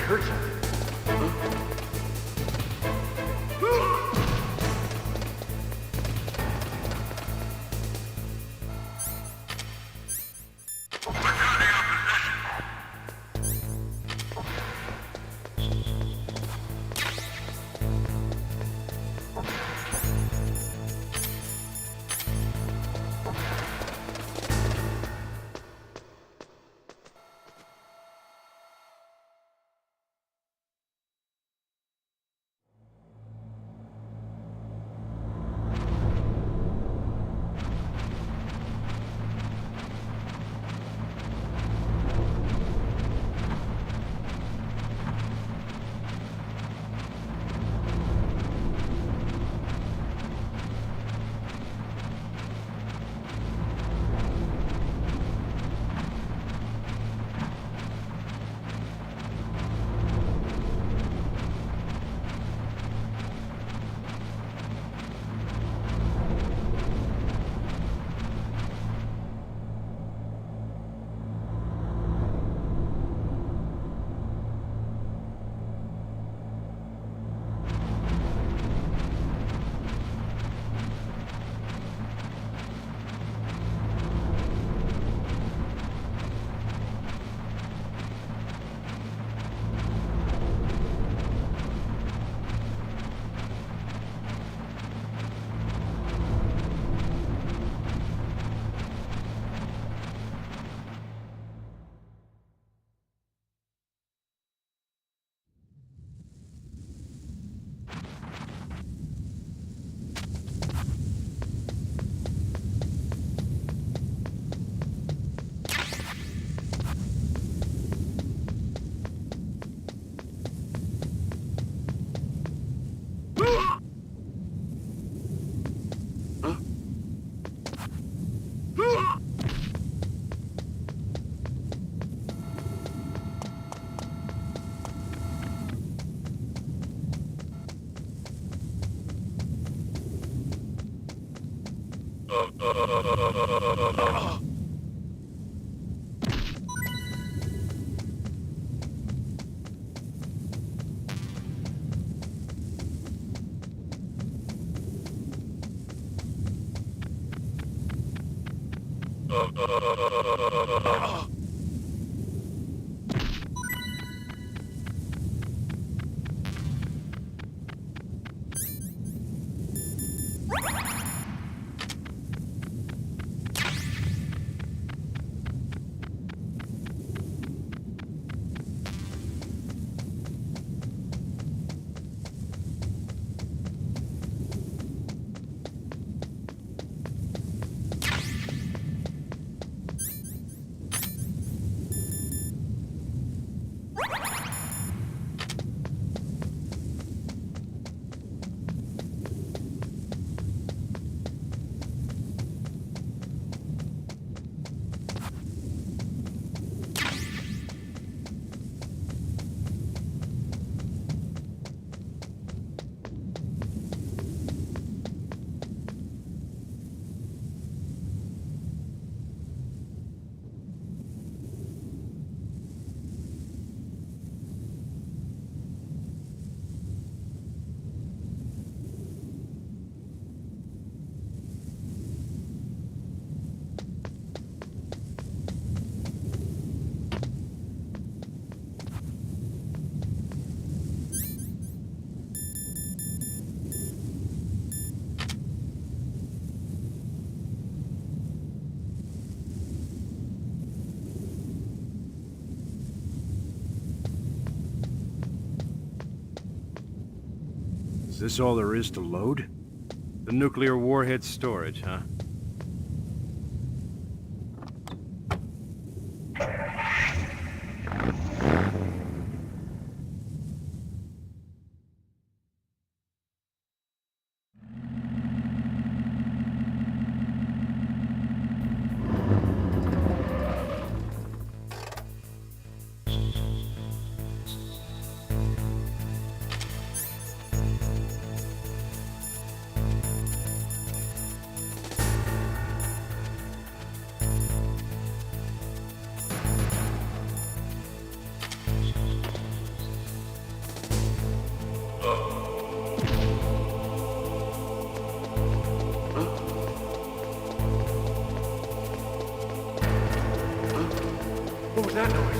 heard something. Is this all there is to load? The nuclear warhead storage, huh? What was that noise?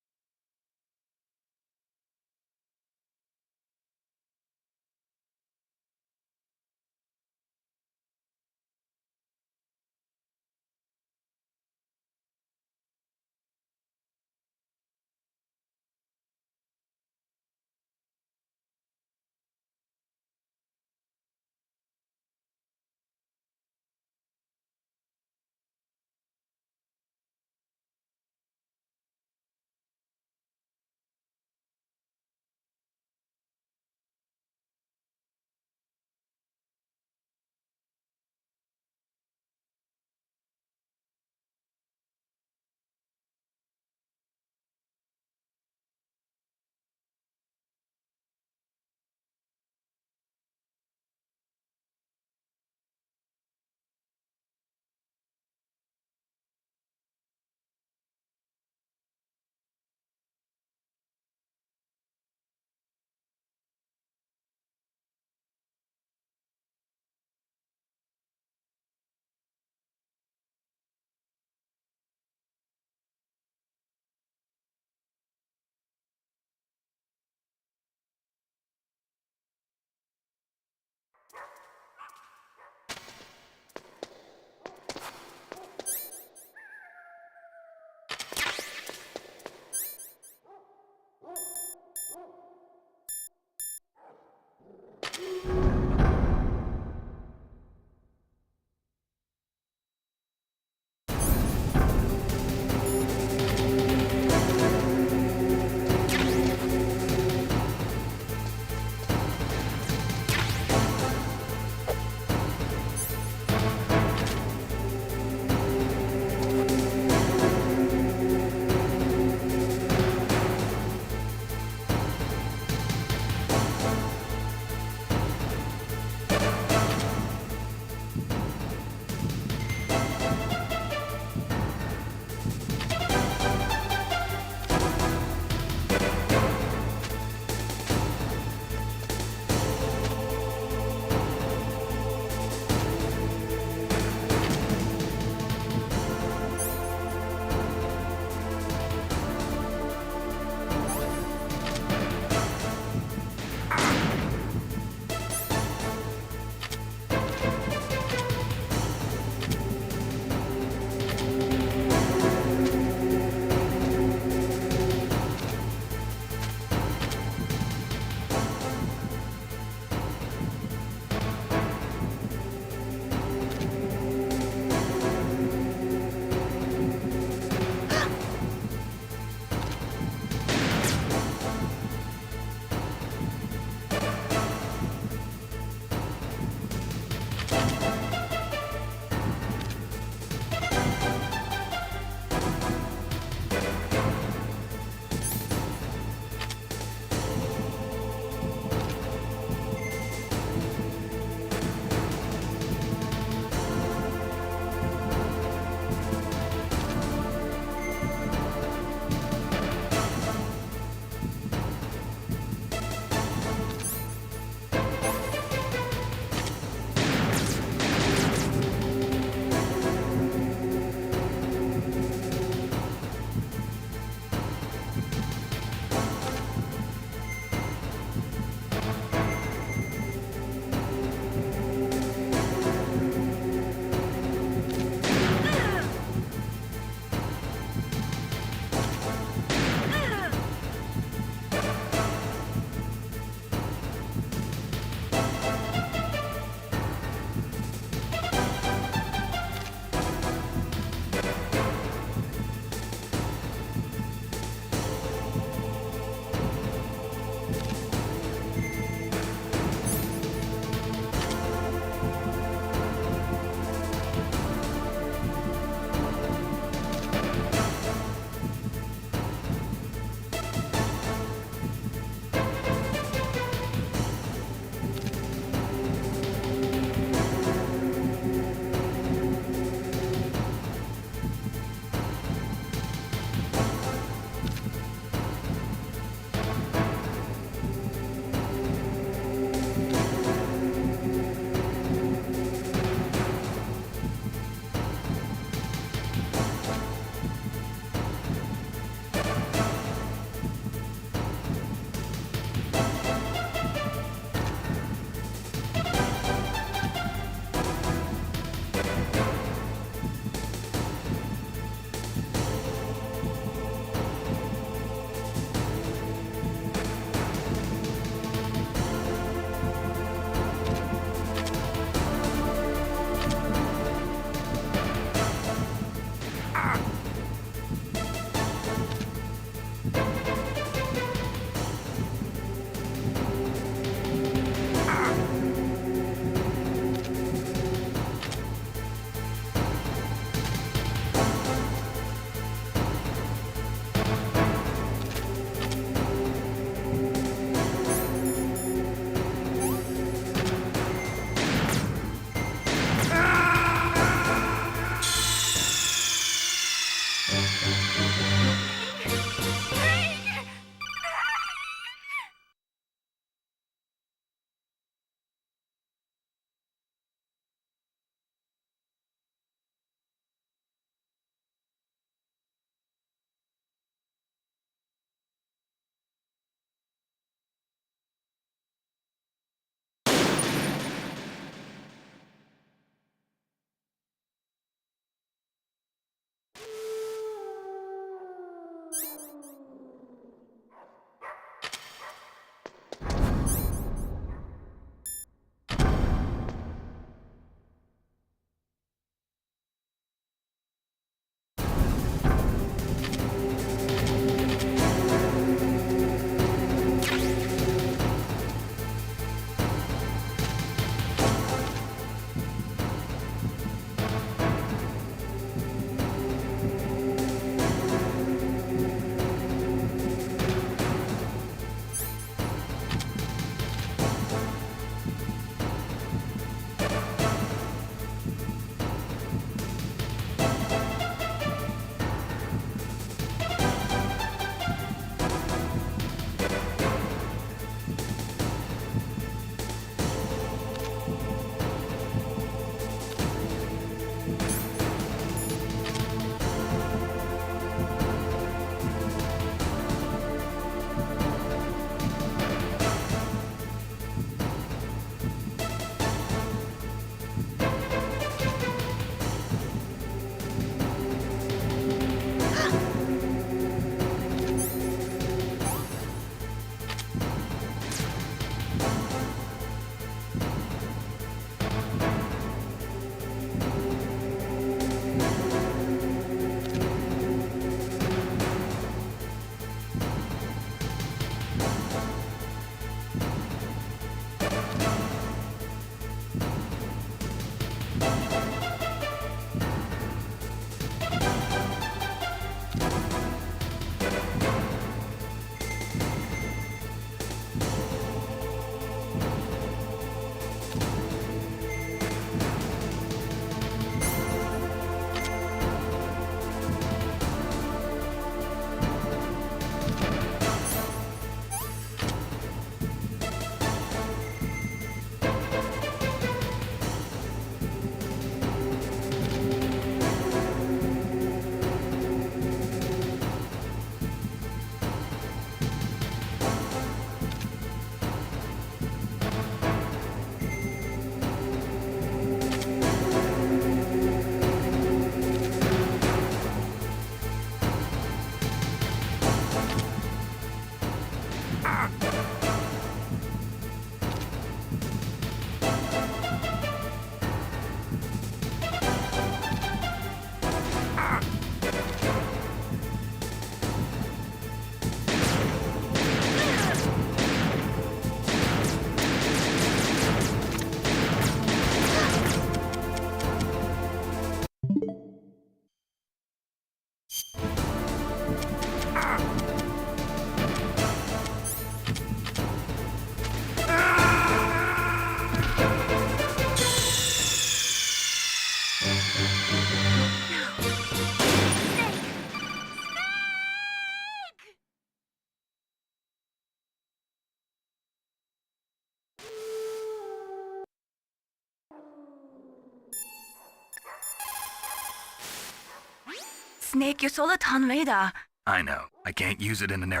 Snake, your soliton radar. I know. I can't use it in an air.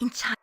In China.